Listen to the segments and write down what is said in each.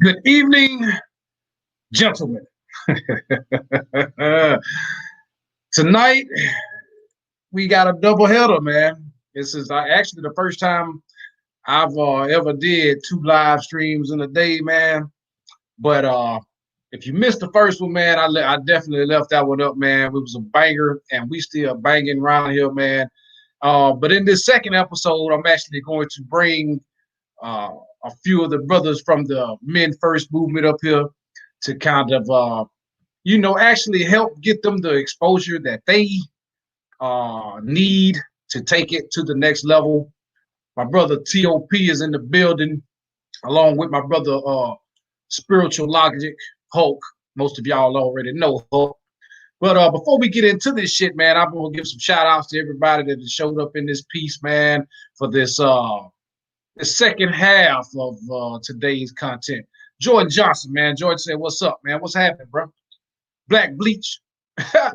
Good evening, gentlemen. Tonight, we got a double header, man. This is actually the first time I've ever did 2 live streams in a day, man. But if you missed the first one, man, I definitely left that one up, man. It was a banger, and we still banging around here, man. But in this second episode, I'm actually going to bring a few of the brothers from the Men First movement up here to kind of, actually help get them the exposure that they need to take it to the next level. My brother T.O.P. is in the building, along with my brother Spiritual Logic, Hulk. Most of y'all already know Hulk. But before we get into this shit, man, I'm going to give some shout outs to everybody that has showed up in this piece, man, for this the second half of today's content. Jordan Johnson, man. Jordan said, "What's up, man? What's happening, bro?" Black Bleach,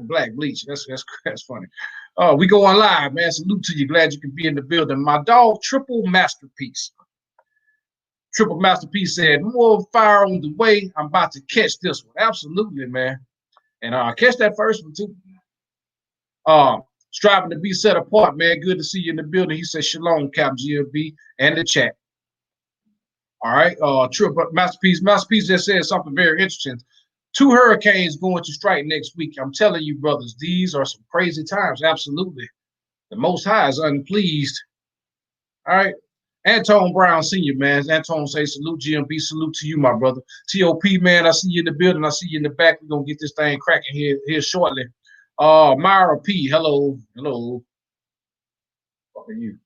Black Bleach. That's funny. We go on live, man. Salute to you. Glad you can be in the building. My dog, Triple Masterpiece. Triple Masterpiece said, "More fire on the way. I'm about to catch this one." Absolutely, man. And catch that first one too. Striving to be set apart, man. Good to see you in the building. He said, "Shalom, Cap GLB," and the chat. All right. Triple Masterpiece. Masterpiece just said something very interesting. 2 hurricanes going to strike next week. I'm telling you, brothers, these are some crazy times. Absolutely. The Most High is unpleased. All right. Anton Brown Sr., man. Anton says, "Salute, GMB. Salute to you, my brother." T.O.P., man, I see you in the building. I see you in the back. We're going to get this thing cracking here shortly. Myra P, hello. Fuck are you?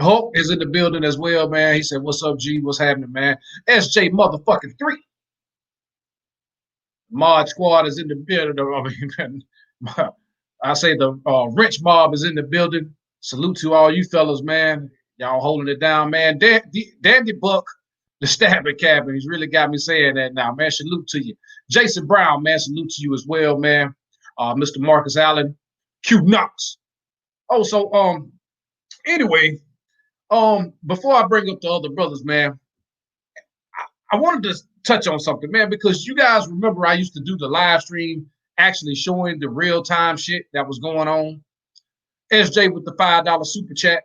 Hope is in the building as well, man. He said, "What's up, G? What's happening, man?" SJ motherfucking 3. Mod Squad is in the building. I say the Wrench Mob is in the building. Salute to all you fellas, man. Y'all holding it down, man. Dandy Buck, the stabbing cabin. He's really got me saying that now, man. Salute to you. Jason Brown, man. Salute to you as well, man. Mr. Marcus Allen, Q Knox. Oh, so anyway, before I bring up the other brothers, man, I wanted to touch on something, man, because you guys remember I used to do the live stream actually showing the real time shit that was going on. SJ with the $5 super chat.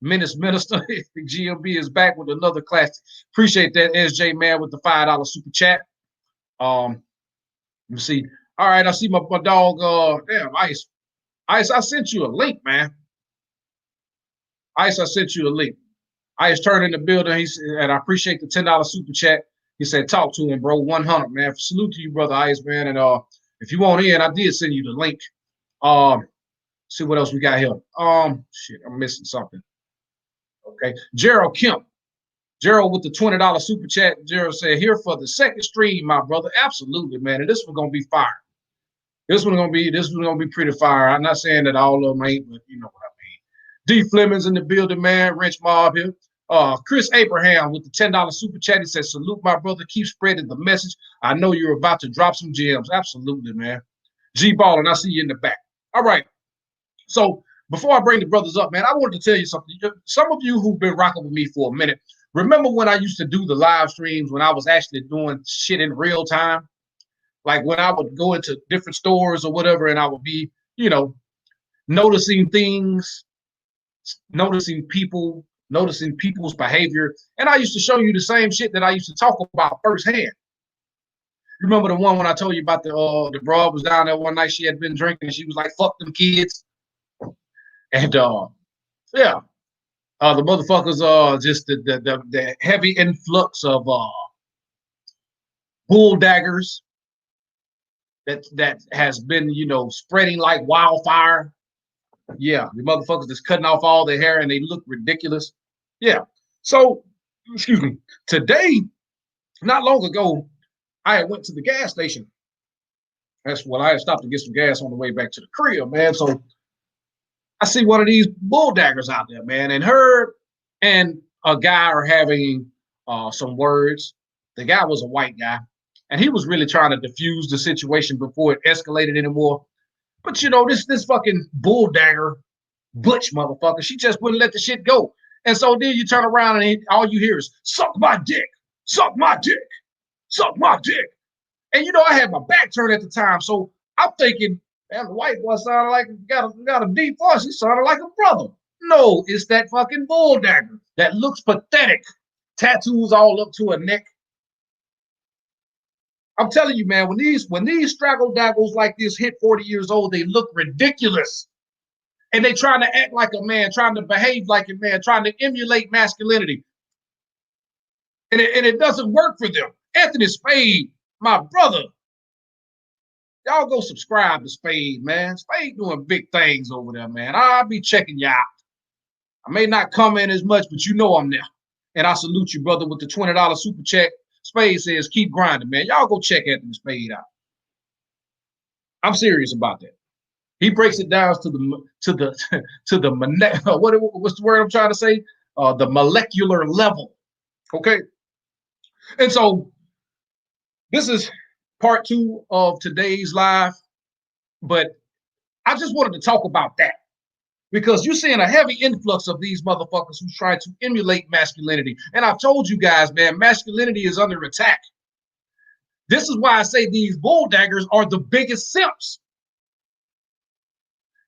Menace Minister, GMB is back with another classic. Appreciate that, SJ, man, with the $5 super chat. Let me see. All right, I see my dog. Damn, Ice. Ice, I sent you a link, man. Ice, I sent you a link. Ice turned in the building. And I appreciate the $10 super chat. He said, talk to him, bro. 100, man. Salute to you, brother Ice, man. And if you want in, I did send you the link. See what else we got here. Shit, I'm missing something. Okay, Gerald Kemp. Gerald with the $20 super chat. Gerald said, here for the second stream, my brother. Absolutely, man. And this one's gonna be fire. This one's gonna be pretty fire. I'm not saying that all of them ain't, but you know what I mean. D Fleming's in the building, man. Wrench Mob here. Chris Abraham with the $10 super chat. He says, salute, my brother. Keep spreading the message. I know you're about to drop some gems. Absolutely, man. G Ballin, I see you in the back. All right. So before I bring the brothers up, man, I wanted to tell you something. Some of you who've been rocking with me for a minute, remember when I used to do the live streams when I was actually doing shit in real time? Like when I would go into different stores or whatever, and I would be, you know, noticing things, noticing people, noticing people's behavior. And I used to show you the same shit that I used to talk about firsthand. Remember the one when I told you about the broad was down there one night, she had been drinking and she was like, fuck them kids. And yeah, the motherfuckers just the heavy influx of bull daggers that has been, you know, spreading like wildfire. Yeah, the motherfuckers just cutting off all their hair and they look ridiculous. Yeah. So, excuse me. Today, not long ago, I had went to the gas station. That's when I had stopped to get some gas on the way back to the crib, man. So I see one of these bull daggers out there, man, and her and a guy are having some words. The guy was a white guy, and he was really trying to diffuse the situation before it escalated anymore. But you know, this fucking bull dagger, butch motherfucker, she just wouldn't let the shit go. And so then you turn around and all you hear is suck my dick, suck my dick, suck my dick. And you know, I had my back turned at the time, so I'm thinking, man, the white boy sounded like got a deep voice. He sounded like a brother. No, it's that fucking bull dagger that looks pathetic. Tattoos all up to her neck. I'm telling you, man, when these straggle daggles like this hit 40 years old, they look ridiculous. And they trying to act like a man, trying to behave like a man, trying to emulate masculinity. And it doesn't work for them. Anthony Spade, my brother. Y'all go subscribe to Spade, man. Spade doing big things over there, man. I'll be checking you out. I may not comment as much, but you know I'm there. And I salute you, brother, with the $20 super chat. Spade says, keep grinding, man. Y'all go check Anthony Spade out. I'm serious about that. He breaks it down to the what's the word I'm trying to say? The molecular level. Okay. And so this is part 2 of today's live, but I just wanted to talk about that because you're seeing a heavy influx of these motherfuckers who try to emulate masculinity. And I've told you guys, man, masculinity is under attack. This is why I say these bull daggers are the biggest simps.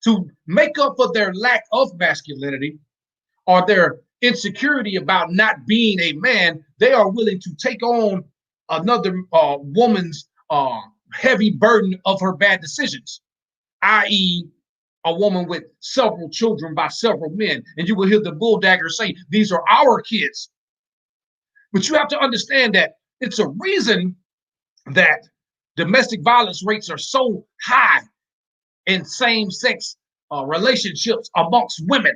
To make up for their lack of masculinity or their insecurity about not being a man, they are willing to take on another woman's heavy burden of her bad decisions, i.e., a woman with several children by several men. And you will hear the bull dagger say, these are our kids. But you have to understand that it's a reason that domestic violence rates are so high in same-sex relationships amongst women.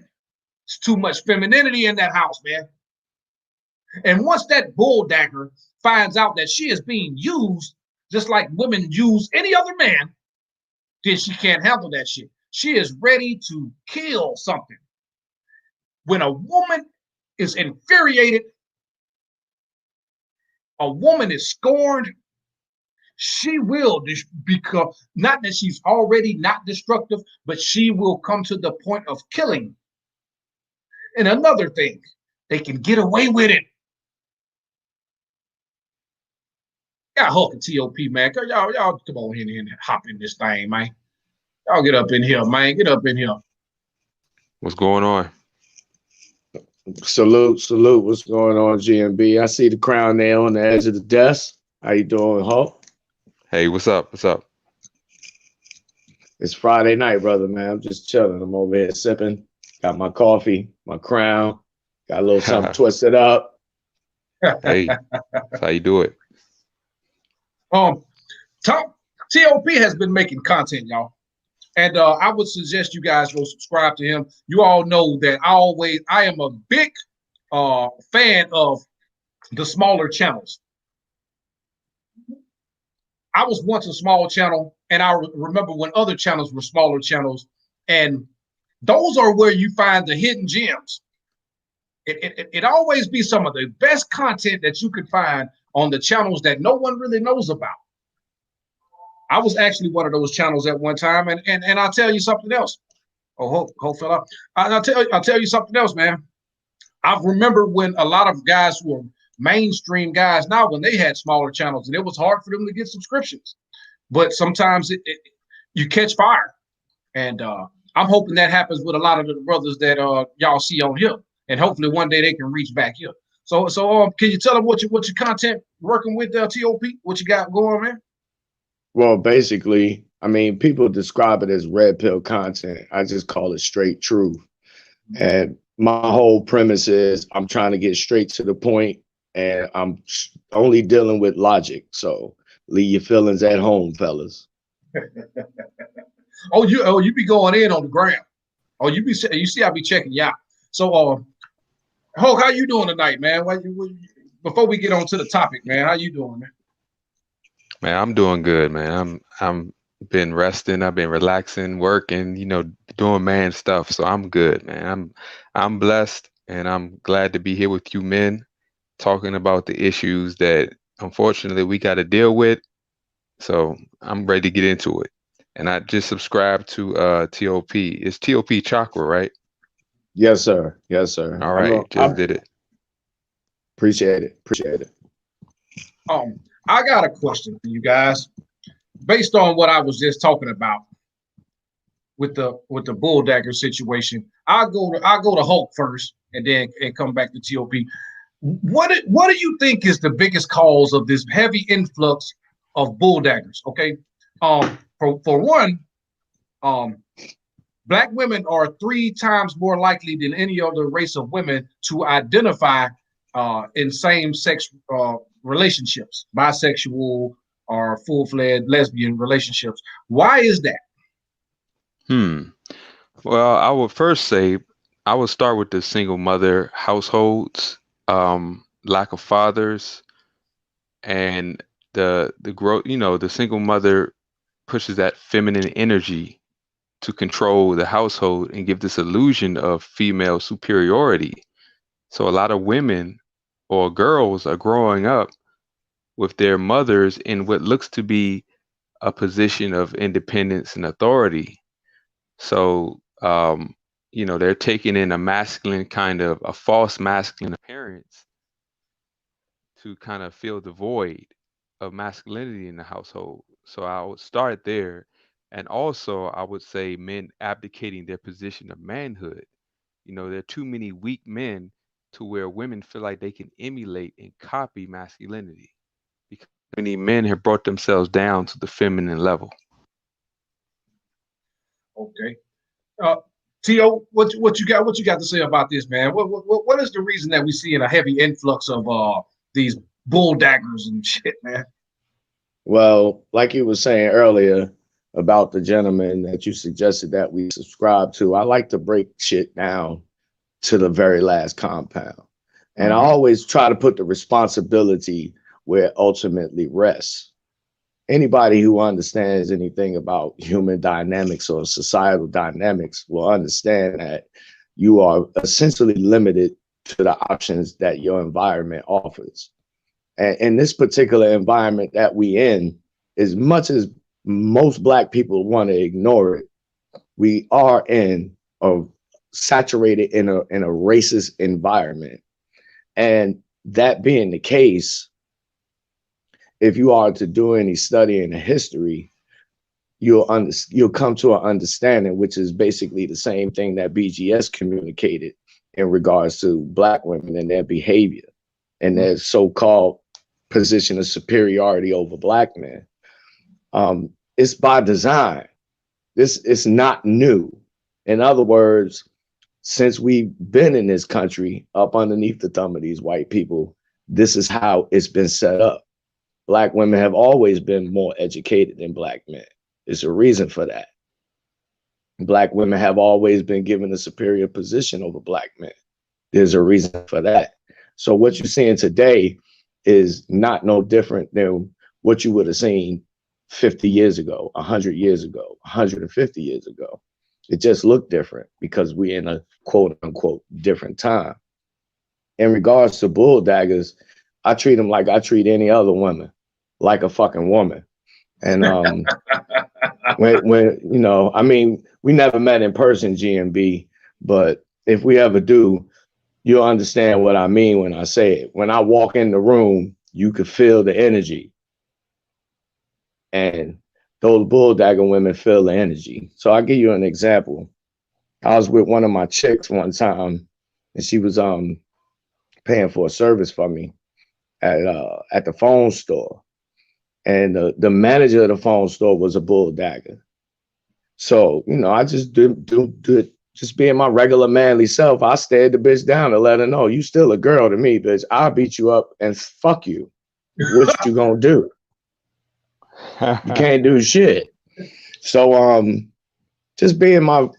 It's too much femininity in that house, man. And once that bull dagger finds out that she is being used just like women use any other man, then she can't handle that shit. She is ready to kill something. When a woman is infuriated, a woman is scorned, she will become, not that she's already not destructive, but she will come to the point of killing. And another thing, they can get away with it. Got Hulk and TOP, man. Y'all come on in here and hop in this thing, man. Y'all get up in here, man. Get up in here. What's going on? Salute, salute. What's going on, GMB? I see the crown there on the edge of the desk. How you doing, Hulk? Hey, what's up? What's up? It's Friday night, brother, man. I'm just chilling. I'm over here sipping. Got my coffee, my crown. Got a little something twisted up. Hey, that's how you do it. TOP has been making content, y'all. And I would suggest you guys go subscribe to him. You all know that I am a big fan of the smaller channels. I was once a small channel, and I remember when other channels were smaller channels, and those are where you find the hidden gems. It always be some of the best content that you could find on the channels that no one really knows about. I was actually one of those channels at one time, and I'll tell you something else. Oh, Hope fell off. I'll tell you something else, man. I remember when a lot of guys who are mainstream guys now, when they had smaller channels, and it was hard for them to get subscriptions. But sometimes you catch fire, and I'm hoping that happens with a lot of the brothers that y'all see on here, and hopefully one day they can reach back here. So can you tell them what your content working with TOP? What you got going, man? Well, basically, I mean, people describe it as red pill content. I just call it straight truth. And my whole premise is I'm trying to get straight to the point, and I'm only dealing with logic. So leave your feelings at home, fellas. you be going in on the ground. You see I be checking you out. So Hulk, how you doing tonight, man? Before we get on to the topic, man, how you doing, man? Man, I'm doing good, man. I'm been resting, I've been relaxing, working, doing man stuff. So I'm good, man. I'm blessed, and I'm glad to be here with you men, talking about the issues that unfortunately we got to deal with. So I'm ready to get into it. And I just subscribed to TOP. It's TOP Chakra, right? Yes, sir. Yes, sir. All right, did it. Appreciate it. I got a question for you guys, based on what I was just talking about with the bull dagger situation. I'll go to Hulk first, and then come back to TOP. What do you think is the biggest cause of this heavy influx of bull daggers? Okay, for one, Black women are 3 times more likely than any other race of women to identify in same-sex relationships, bisexual or full-fledged lesbian relationships. Why is that? Well, I would first say I would start with the single mother households, lack of fathers, and the growth. The single mother pushes that feminine energy to control the household and give this illusion of female superiority. So a lot of women or girls are growing up with their mothers in what looks to be a position of independence and authority. So, they're taking in a masculine a false masculine appearance to kind of fill the void of masculinity in the household. So I would start there. And also, I would say men abdicating their position of manhood. There are too many weak men to where women feel like they can emulate and copy masculinity, because many men have brought themselves down to the feminine level. Okay. T.O., what you got to say about this, man? What is the reason that we see a heavy influx of these bull daggers and shit, man? Well, like you were saying earlier about the gentleman that you suggested that we subscribe to, I like to break shit down to the very last compound. And I always try to put the responsibility where it ultimately rests. Anybody who understands anything about human dynamics or societal dynamics will understand that you are essentially limited to the options that your environment offers. And in this particular environment that we in, as much as most Black people want to ignore it, we are in a saturated in a racist environment. And that being the case, if you are to do any study in the history, you'll come to an understanding, which is basically the same thing that BGS communicated in regards to Black women and their behavior and their so-called position of superiority over Black men. It's by design. This is not new. In other words, since we've been in this country up underneath the thumb of these white people, this is how it's been set up. Black women have always been more educated than Black men. There's a reason for that. Black women have always been given a superior position over Black men. There's a reason for that. So what you're seeing today is not no different than what you would have seen 50 years ago, 100 years ago, 150 years ago. It just looked different because we're in a quote unquote different time. In regards to bull daggers, I treat them like I treat any other woman, like a fucking woman. And when you know, I mean, we never met in person, GMB, but if we ever do, you'll understand what I mean when I say it. When I walk in the room, you could feel the energy. And those bull dagger women feel the energy. So I'll give you an example. I was with one of my chicks one time, and she was paying for a service for me at the phone store. And the manager of the phone store was a bull dagger. So, you know, I just do it, just being my regular manly self. I stared the bitch down to let her know, you still a girl to me, bitch. I'll beat you up and fuck you. What you gonna do? You can't do shit. So just being my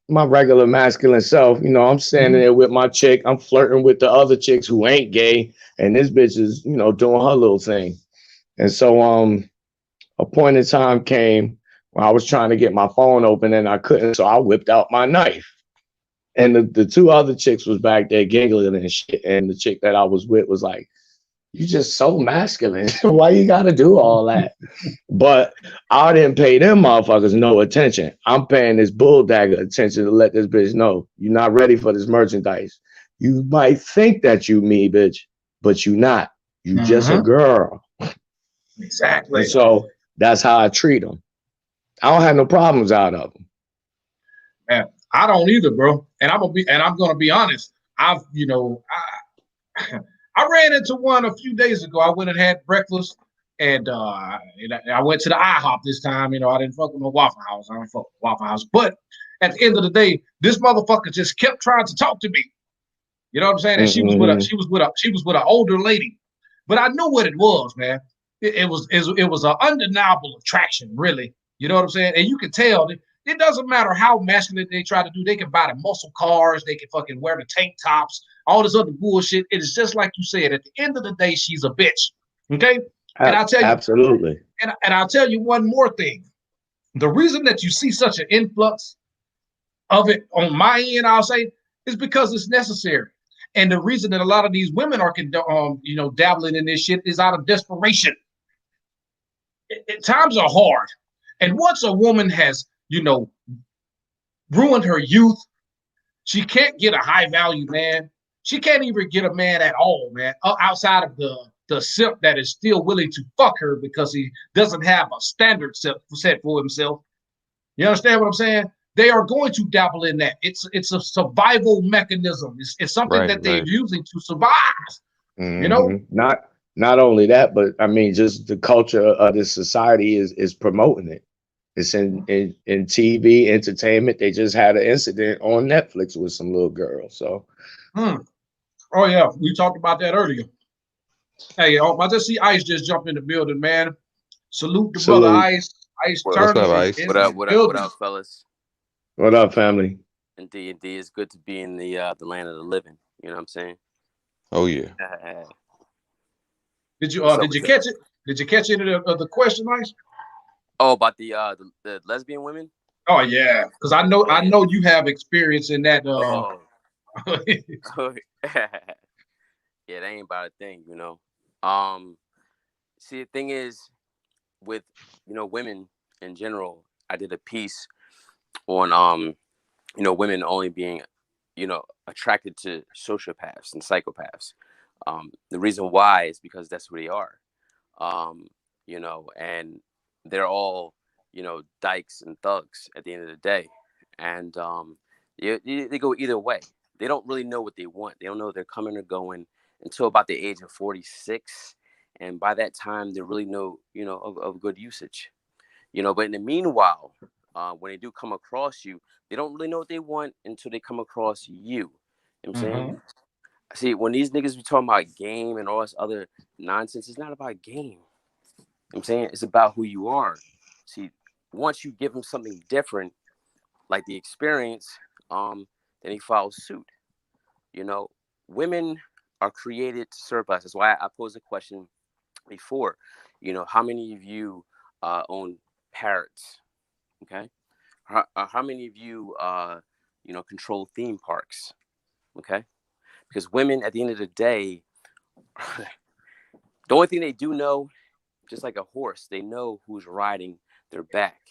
regular masculine self, you know, I'm standing there with my chick, I'm flirting with the other chicks who ain't gay, and this bitch is, you know, doing her little thing. And so a point in time came when I was trying to get my phone open and I couldn't, so I whipped out my knife. And the two other chicks was back there giggling and shit, and the chick that I was with was like, you just so masculine. Why you gotta do all that? But I didn't pay them motherfuckers no attention. I'm paying this bull dagger attention to let this bitch know you're not ready for this merchandise. You might think that you me, bitch, but you not. You just a girl. Exactly. And so that's how I treat them. I don't have no problems out of them. Man, I don't either, bro. And I'm gonna be honest. I ran into one a few days ago. I went and had breakfast, and I went to the IHOP this time. You know, I didn't fuck with no Waffle House. I don't fuck with Waffle House. But at the end of the day, this motherfucker just kept trying to talk to me. You know what I'm saying? And she was with an older lady. But I knew what it was, man. It was an undeniable attraction, really. You know what I'm saying? And you can tell it doesn't matter how masculine they try to do. They can buy the muscle cars. They can fucking wear the tank tops, all this other bullshit. It is just like you said. At the end of the day, she's a bitch. Okay? And I'll tell you. Absolutely. And I'll tell you one more thing. The reason that you see such an influx of it on my end, I'll say, is because it's necessary. And the reason that a lot of these women are, dabbling in this shit is out of desperation. Times are hard. And once a woman has, ruined her youth, she can't get a high value man. She can't even get a man at all, man, outside of the simp that is still willing to fuck her because he doesn't have a standard set for himself. You understand what I'm saying? They are going to dabble in that. It's a survival mechanism. It's something that they're using to survive. Not only that, but I mean, just the culture of this society is promoting it. It's in TV entertainment. They just had an incident on Netflix with some little girl. So, oh yeah, we talked about that earlier. Hey, I just see Ice just jump in the building, man. Salute the brother Ice. Ice Turner. What's up, Ice? What up, fellas? What up, family? Indeed, it's good to be in the land of the living. You know what I'm saying? Oh yeah. Did you catch it? Did you catch any of the question, Ice? Oh, about the lesbian women? Oh yeah, because I know you have experience in that Yeah, that ain't about a thing, you know. Um, See, the thing is with women in general. I did a piece on women only being attracted to sociopaths and psychopaths. The reason why is because that's who they are. um, and they're all, dykes and thugs at the end of the day. And they go either way. They don't really know what they want. They don't know if they're coming or going until about the age of 46. And by that time, they really know, of good usage. But in the meanwhile, when they do come across you, they don't really know what they want until they come across you. You know what I'm saying? Mhm. See, when these niggas be talking about game and all this other nonsense, it's not about game. I'm saying it's about who you are. See, once you give them something different, like the experience, then he follows suit. You know, Women are created to serve us. That's why I posed a question before. How many of you own parrots? Okay, how many of you control theme parks? Okay, because women, at the end of the day, the only thing they do know, just like a horse, they know who's riding their back,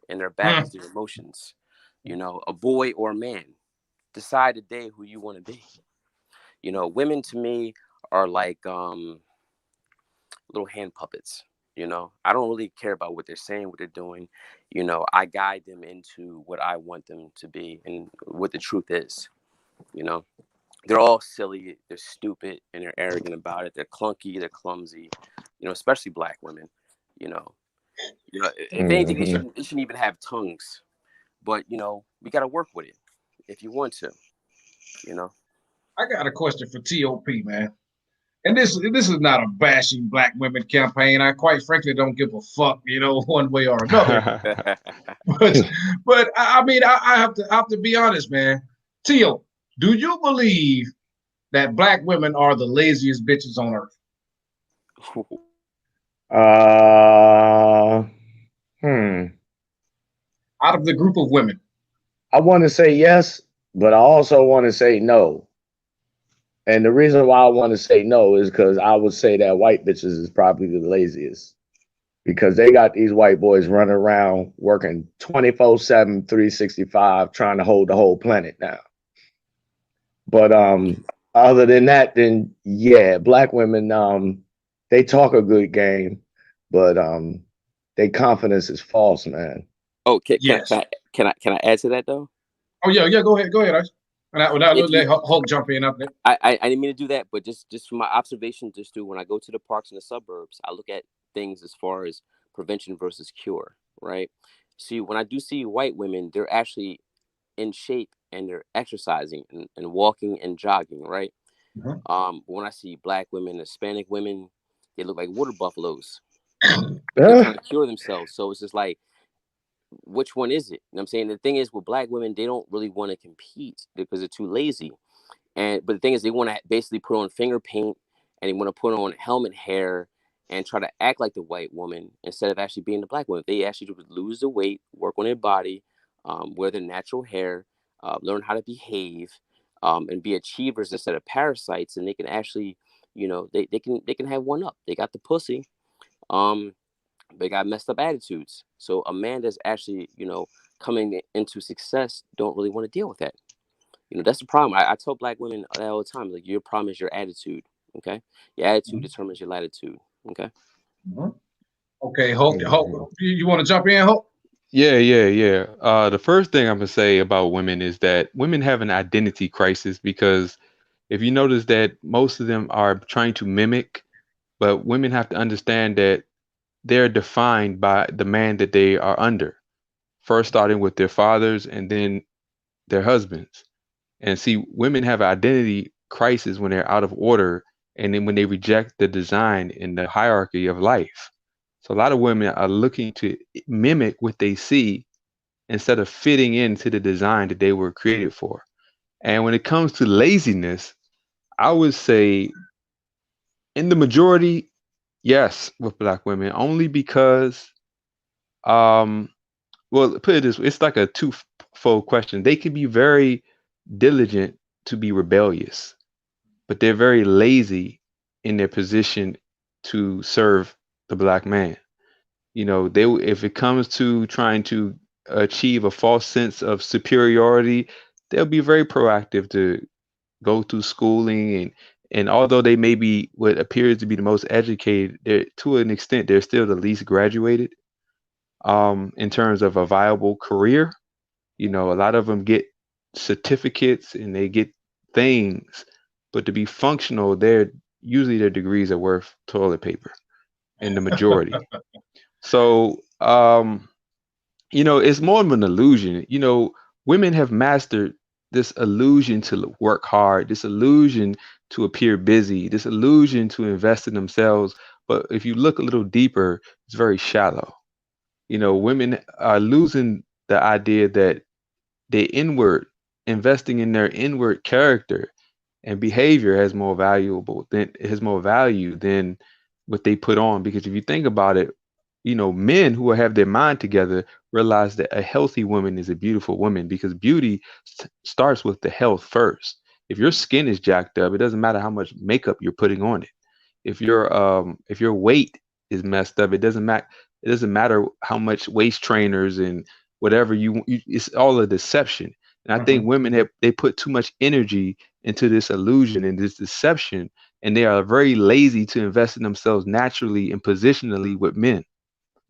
and their back is their emotions. A boy or a man, decide today who you want to be. Women to me are like little hand puppets. I don't really care about what they're saying, what they're doing. I guide them into what I want them to be and what the truth is. You know, they're all silly, they're stupid, and they're arrogant about it. They're clunky, they're clumsy. Especially black women. You know, if anything, they shouldn't even have tongues. But we got to work with it if you want to. You know. I got a question for TOP, man. And this is not a bashing black women campaign. I quite frankly don't give a fuck, one way or another. But I mean, I have to be honest, man. Tio, do you believe that black women are the laziest bitches on earth? Uh, hmm. Out of the group of women. I want to say yes, but I also want to say no. And the reason why I want to say no is because I would say that white bitches is probably the laziest because they got these white boys running around working 24/7, 365, trying to hold the whole planet down. But other than that, then yeah, black women they talk a good game, but their confidence is false, man. Oh, can, can, Yes. can I can I can I add to that though? Oh yeah. Go ahead, Ice. And I If you, let Hulk jump in up there. I didn't mean to do that, but just from my observation, just through when I go to the parks in the suburbs, I look at things as far as prevention versus cure, right? See, when I do see white women, they're actually in shape and they're exercising and walking and jogging, right? Mhm. But when I see black women, Hispanic women, they look like water buffaloes. They're Uh, trying to cure themselves. So it's just like, which one is it? You know what I'm saying? The thing is with black women, they don't really want to compete because they're too lazy. But the thing is, they want to basically put on finger paint and they want to put on helmet hair and try to act like the white woman instead of actually being the black woman. They actually would lose the weight, work on their body, wear their natural hair, learn how to behave, and be achievers instead of parasites. And they can actually, they can have one up. They got the pussy. Um, they got messed up attitudes. So a man that's actually, coming into success don't really want to deal with that. That's the problem. I tell black women that all the time. Like, your problem is your attitude. Okay, your attitude determines your latitude. Okay. Mhm. Okay, Hulk, you want to jump in, Hulk? Yeah. The first thing I'm gonna say about women is that women have an identity crisis because if you notice that most of them are trying to mimic, but women have to understand that they're defined by the man that they are under. First starting with their fathers and then their husbands. And see, women have an identity crisis when they're out of order and then when they reject the design in the hierarchy of life. So a lot of women are looking to mimic what they see instead of fitting into the design that they were created for. And when it comes to laziness, I would say in the majority, yes, with black women, only because um well, put it this way, it's like a twofold question. They can be very diligent to be rebellious, but they're very lazy in their position to serve the black man. You know, they if it comes to trying to achieve a false sense of superiority, they'll be very proactive to go through schooling, and although they may be what appears to be the most educated, they're to an extent they're still the least graduated in terms of a viable career. You know, a lot of them get certificates and they get things, but to be functional, they're usually their degrees are worth toilet paper in the majority. So, you know, it's more of an illusion. You know, women have mastered this illusion to work hard, this illusion to appear busy, this illusion to invest in themselves. But if you look a little deeper, it's very shallow. You know, women are losing the idea that their inward, investing in their inward character and behavior has more value than what they put on. Because if you think about it, you know, men who have their mind together realize that a healthy woman is a beautiful woman, because beauty starts with the health first. If your skin is jacked up, it doesn't matter how much makeup you're putting on it. If your weight is messed up, it doesn't matter how much waist trainers and whatever it's all a deception. And I think women they put too much energy into this illusion and this deception, and they are very lazy to invest in themselves naturally and positionally with men.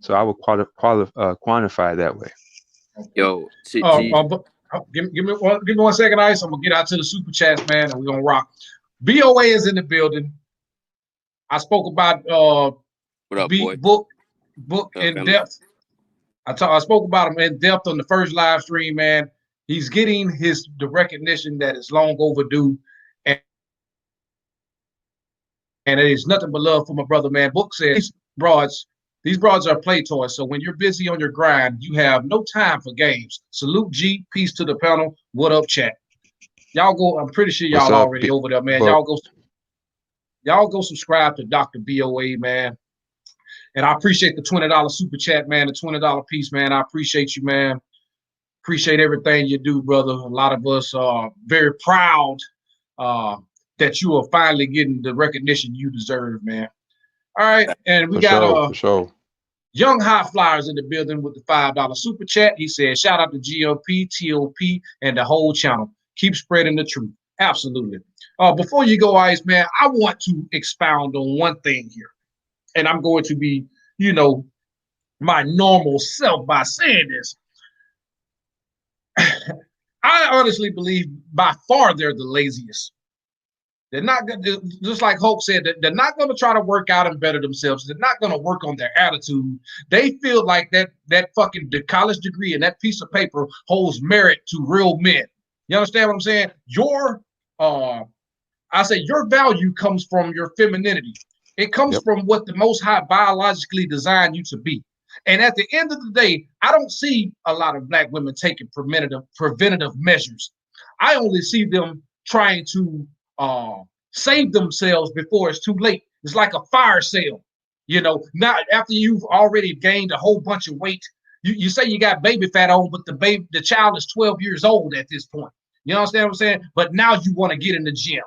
So I would quantify it that way. Yo, Give me 1 second, Ice. I'm gonna get out to the super chats, man, and we're gonna rock. BOA is in the building. I spoke about what up, boy? book in depth. I spoke about him in depth on the first live stream, man. He's getting the recognition that is long overdue, and it is nothing but love for my brother, man. Book says these broads are play toys. So when you're busy on your grind, you have no time for games. Salute G, peace to the panel. What up, chat? Y'all go. I'm pretty sure y'all already over there, man. Y'all go subscribe to Dr. BOA, man. And I appreciate the $20 super chat, man. The $20 piece, man. I appreciate you, man. Appreciate everything you do, brother. A lot of us are very proud that you are finally getting the recognition you deserve, man. All right, and we got for sure. Young High Flyers in the building with the $5 super chat. He said, shout out to GLP, TOP, and the whole channel. Keep spreading the truth. Absolutely. Before you go, Ice, man, I want to expound on one thing here. And I'm going to be, you know, my normal self by saying this. I honestly believe by far they're the laziest. They're not going to, just like Hope said, they're not going to try to work out and better themselves. They're not going to work on their attitude. They feel like that fucking college degree and that piece of paper holds merit to real men. You understand what I'm saying? Your value comes from your femininity. It comes from what the Most High biologically designed you to be. And at the end of the day, I don't see a lot of black women taking preventative measures. I only see them trying to save themselves before it's too late. It's like a fire sale, you know. Not after you've already gained a whole bunch of weight. You say you got baby fat on, but the child is 12 years old at this point. You understand what I'm saying? But now you want to get in the gym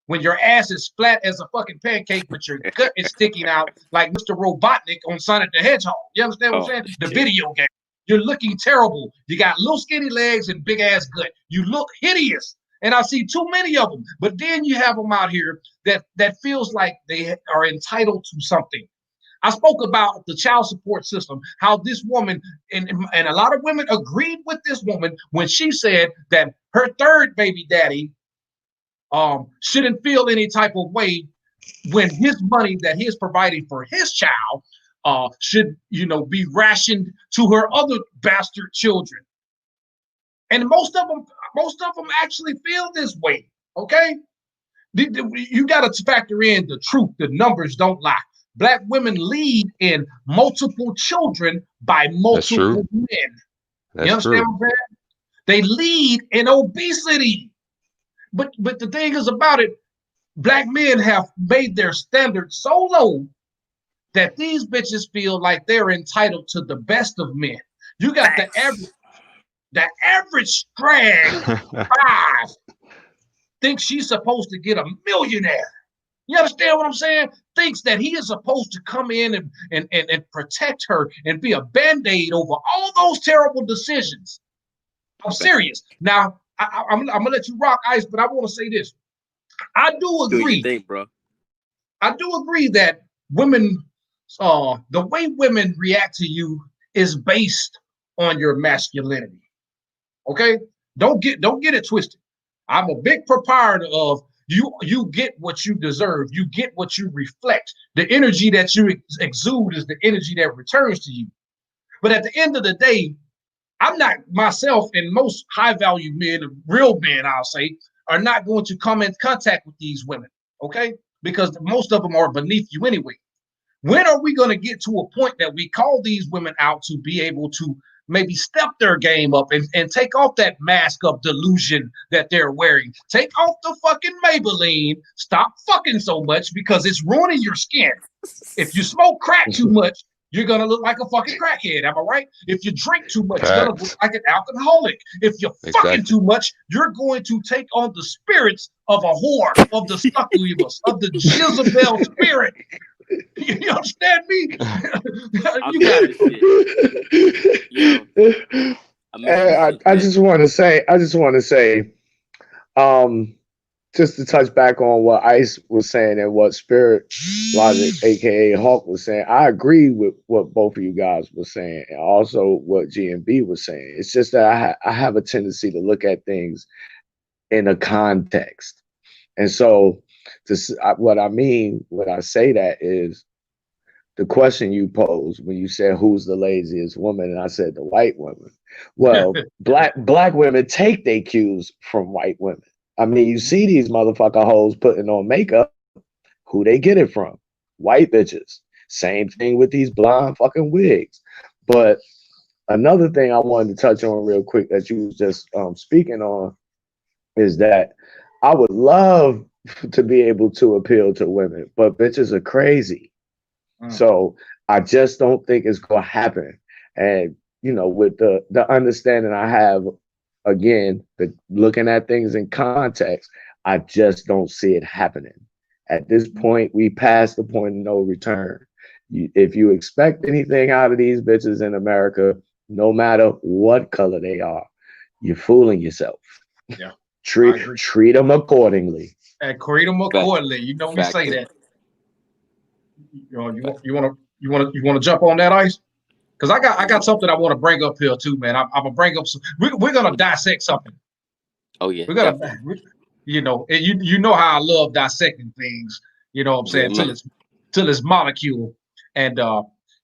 when your ass is flat as a fucking pancake, but your gut is sticking out like Mr. Robotnik on Sonic the Hedgehog. You understand what I'm saying? The video game. You're looking terrible. You got little skinny legs and big ass gut. You look hideous. And I see too many of them. But then you have them out here that feels like they are entitled to something. I spoke about the child support system, how this woman, and a lot of women agreed with this woman when she said that her third baby daddy shouldn't feel any type of way when his money that he's providing for his child should, you know, be rationed to her other bastard children. And most of them actually feel this way. Okay, you got to factor in the truth. The numbers don't lie. Black women lead in multiple children by multiple men. You understand what I'm saying? They lead in obesity. But the thing is about it, black men have made their standards so low that these bitches feel like they're entitled to the best of men. You got the average drag 5 thinks she's supposed to get a millionaire. You understand what I'm saying? Thinks that he is supposed to come in and protect her and be a band-aid over all those terrible decisions. I'm serious. Now, I'm gonna let you rock, Ice, but I want to say this. I do Do agree. you think, bro? I do agree that women, the way women react to you is based on your masculinity. Okay, don't get it twisted. I'm a big proprietor of you get what you deserve. You get what you reflect. The energy that you exude is the energy that returns to you. But at the end of the day, I'm not myself, and most high value men, real men, I'll say, are not going to come in contact with these women. Okay, because most of them are beneath you anyway. When are we going to get to a point that we call these women out to be able to maybe step their game up and take off that mask of delusion that they're wearing? Take off the fucking Maybelline. Stop fucking so much because it's ruining your skin. If you smoke crack too much, you're going to look like a fucking crackhead. Am I right? If you drink too much, you're going to look like an alcoholic. If you're fucking too much, you're going to take on the spirits of a whore, of the succubus, of the Jezebel spirit. You understand me? You got it. I just want to say, just to touch back on what Ice was saying and what Spirit Logic, aka Hawk, was saying. I agree with what both of you guys were saying, and also what GMB was saying. It's just that I have a tendency to look at things in a context, and so what I mean when I say that is the question you posed when you said who's the laziest woman, and I said the white woman. Well, black women take their cues from white women. I mean, you see these motherfucker hoes putting on makeup. Who they get it from? White bitches. Same thing with these blonde fucking wigs. But another thing I wanted to touch on real quick that you was just speaking on is that I would love to be able to appeal to women, but bitches are crazy. So I just don't think it's gonna happen. And you know, with the understanding I have, again, looking at things in context, I just don't see it happening. At this point, we passed the point of no return. If you expect anything out of these bitches in America, no matter what color they are, you're fooling yourself. Yeah, treat them accordingly. And treat them accordingly. You know we say that. You want to jump on that, Ice? Because I got something I want to bring up here too, man. I'm gonna bring up some. We're gonna dissect something. Oh yeah, we're gonna. You know, and you know how I love dissecting things. You know what I'm saying? Till it's molecule. And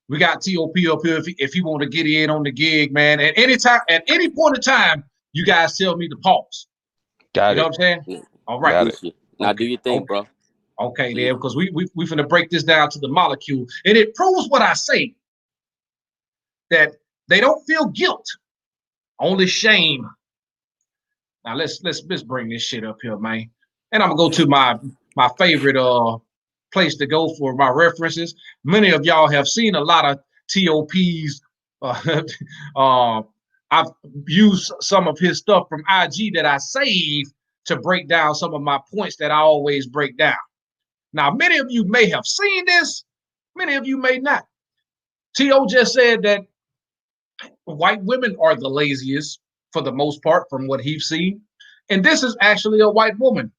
we got TOP up here if you want to get in on the gig, man. At any point in time, you guys tell me to pause. Got you know what I'm saying? Yeah. All right. Now do your thing, bro. Okay, then, because we finna break this down to the molecule, and it proves what I say, that they don't feel guilt, only shame. Now let's bring this shit up here, man. And I'm gonna go to my favorite place to go for my references. Many of y'all have seen a lot of TOP's. I've used some of his stuff from IG that I saved to break down some of my points that I always break down. Now, many of you may have seen this, many of you may not. T.O. just said that white women are the laziest for the most part from what he's seen. And this is actually a white woman.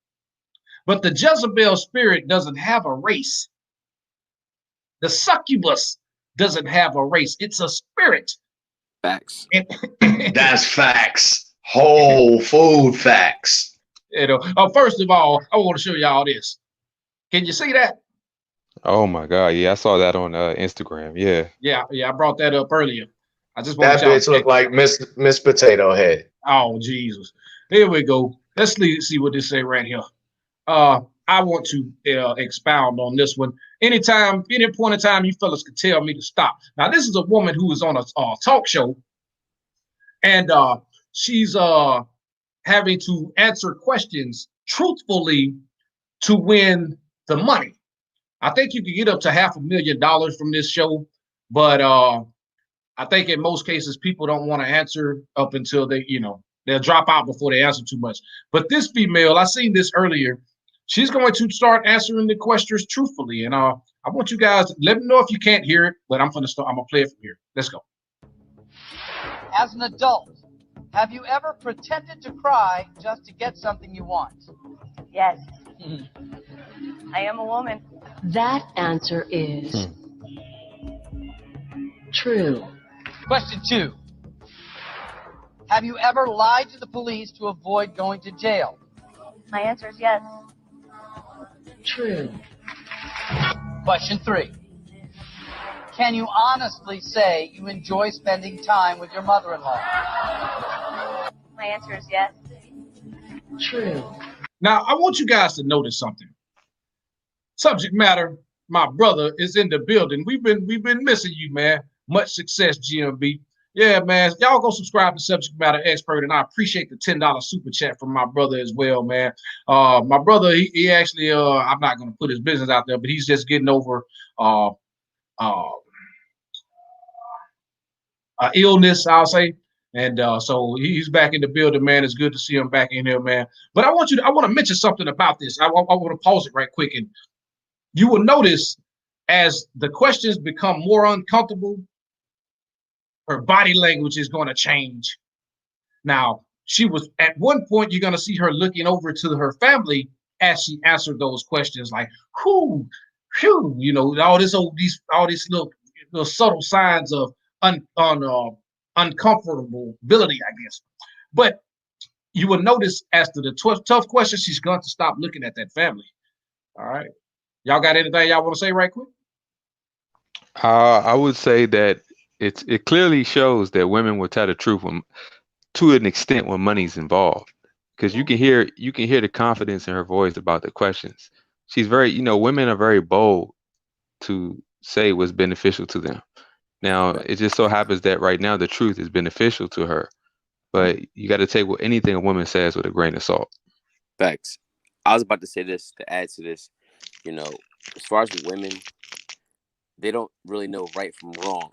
But the Jezebel spirit doesn't have a race. The succubus doesn't have a race. It's a spirit. Facts. That's facts. Whole food facts. You know, first of all, I want to show y'all this. Can you see that? Oh my God! Yeah, I saw that on Instagram. Yeah. I brought that up earlier. I just want that bitch look like Miss Potato Head. Oh Jesus! Here we go. Let's see what this say right here. I want to expound on this one. Any point in time, you fellas can tell me to stop. Now, this is a woman who is on a talk show, and she's having to answer questions truthfully to win the money. I think you can get up to $500,000 from this show, but I think in most cases people don't want to answer up until they They'll drop out before they answer too much. But this female, I seen this earlier. She's going to start answering the questions truthfully, and I want you guys to let me know if you can't hear it. But I'm gonna play it from here. Let's go. As an adult, have you ever pretended to cry just to get something you want? Yes. I am a woman. That answer is true. Question 2. Have you ever lied to the police to avoid going to jail? My answer is yes. True. Question 3. Can you honestly say you enjoy spending time with your mother-in-law? My answer is yes. True. Now, I want you guys to notice something. Subject matter, my brother is in the building. We've been missing you, man. Much success, GMB. Yeah, man. Y'all go subscribe to Subject Matter Expert, and I appreciate the $10 super chat from my brother as well, man. My brother, he actually, I'm not going to put his business out there, but he's just getting over illness, I'll say. And so he's back in the building, man. It's good to see him back in here, man. But I want to mention something about this. I want to pause it right quick. And you will notice as the questions become more uncomfortable, her body language is going to change. Now, she was at one point, you're going to see her looking over to her family as she answered those questions, like, whew, you know, all these little subtle signs of uncomfortability, I guess. But you will notice as to the tough questions, she's going to stop looking at that family. All right. Y'all got anything y'all want to say right quick? I would say that it clearly shows that women will tell the truth to an extent when money's involved, because you can hear the confidence in her voice about the questions. She's very, women are very bold to say what's beneficial to them. Now, it just so happens that right now the truth is beneficial to her, but you got to take anything a woman says with a grain of salt. Facts. I was about to say this to add to this. As far as women, they don't really know right from wrong.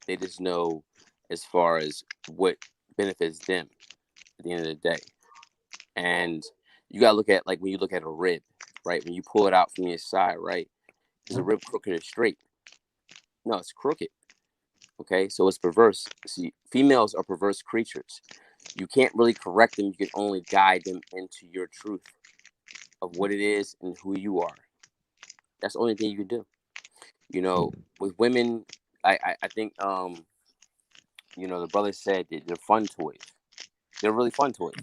They just know as far as what benefits them at the end of the day. And you got to look at, like, when you look at a rib, right? When you pull it out from your side, right? Is a rib crooked or straight? No, it's crooked. Okay, so it's perverse. See, females are perverse creatures. You can't really correct them. You can only guide them into your truth of what it is and who you are. That's the only thing you can do. With women, I think, the brother said that they're fun toys. They're really fun toys.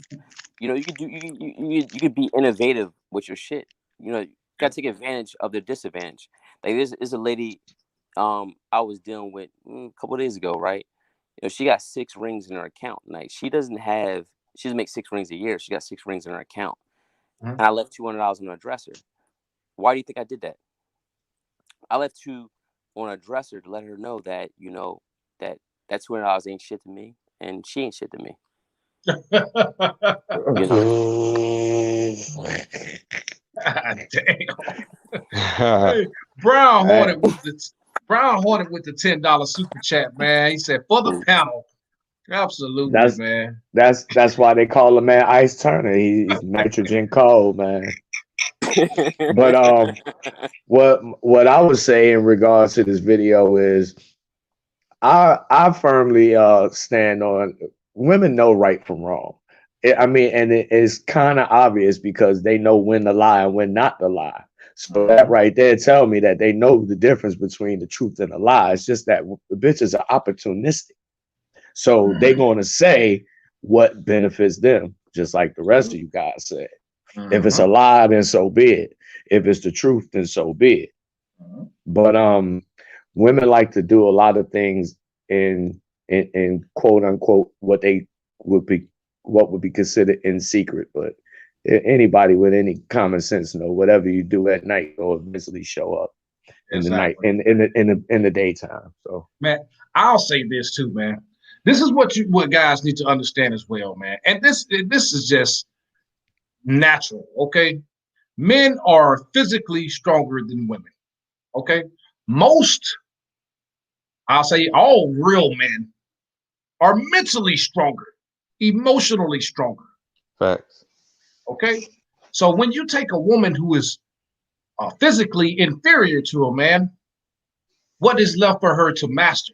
You could be innovative with your shit. You gotta take advantage of their disadvantage. Like there's a lady I was dealing with a couple of days ago, right? She got 6 rings in her account. Like she doesn't make 6 rings a year. She got 6 rings in her account. And I left $200 on her dresser. Why do you think I did that? I left 2 on a dresser to let her know that, that $200 ain't shit to me, and she ain't shit to me. Damn. Hey, Brown Hornet with the $10 super chat, man. He said for the panel. Absolutely, man. That's why they call him, man, Ice Turner. He's nitrogen cold, man. But what I would say in regards to this video is I firmly stand on women know right from wrong. And it's kind of obvious because they know when to lie and when not to lie. So that right there tell me that they know the difference between the truth and the lie. It's just that the bitches are opportunistic. So they're going to say what benefits them, just like the rest of you guys said. If it's a lie, then so be it. If it's the truth, then so be it. But women like to do a lot of things in quote unquote what would be considered in secret. But anybody with any common sense know whatever you do at night will eventually show up in the night in the daytime. So man, I'll say this too, man. This is what guys need to understand as well, man. And this is just natural, okay? Men are physically stronger than women, okay? I'll say all real men are mentally stronger emotionally stronger. Facts. Okay, so when you take a woman who is physically inferior to a man, what is left for her to master?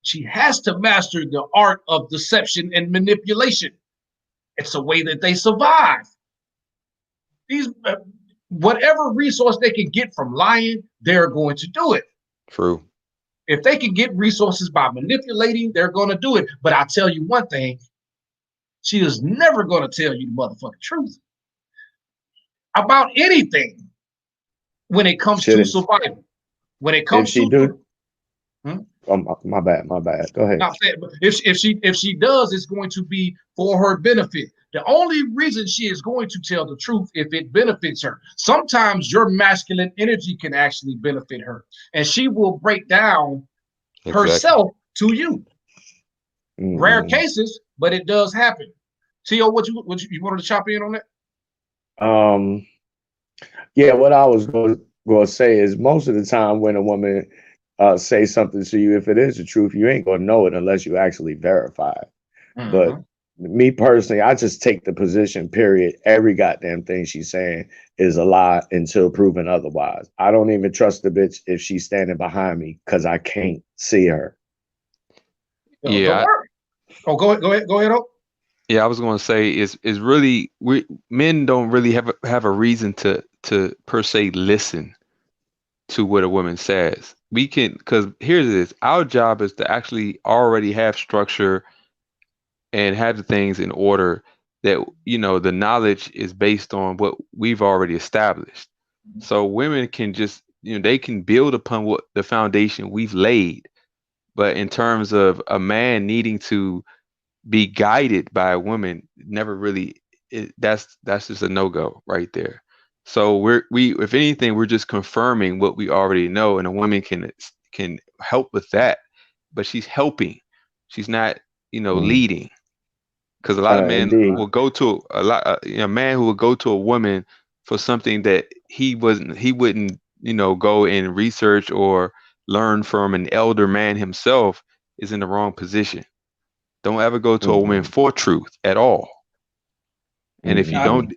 She has to master the art of deception and manipulation. It's a way that they survive. These whatever resource they can get from lying, they're going to do it. True. If they can get resources by manipulating, they're going to do it. But I'll tell you one thing, she is never going to tell you the motherfucking truth about anything when it comes to survival. When it comes to Oh, my bad. Go ahead. Not saying, but if she does, it's going to be for her benefit. The only reason she is going to tell the truth if it benefits her. Sometimes your masculine energy can actually benefit her, and she will break down herself to you. Rare cases, but it does happen. Tio, what you wanted to chop in on that? Yeah, what I was going to say is most of the time when a woman say something to you, if it is the truth, you ain't gonna know it unless you actually verify it. But me personally, I just take the position, period. Every goddamn thing she's saying is a lie until proven otherwise. I don't even trust the bitch if she's standing behind me because I can't see her. Yeah. Go ahead. Oh. Yeah, I was going to say is really men don't really have a reason to per se listen to what a woman says. We can, because here's this, our job is to actually already have structure and have the things in order that, the knowledge is based on what we've already established. So women can just, they can build upon what the foundation we've laid. But in terms of a man needing to be guided by a woman, never really, that's just a no-go right there. So we if anything, we're just confirming what we already know, and a woman can help with that, but she's helping. She's not, leading. Because a lot of men will go to a man who will go to a woman for something that he wouldn't, go and research or learn from an elder man himself, is in the wrong position. Don't ever go to a woman for truth at all. And if you don't,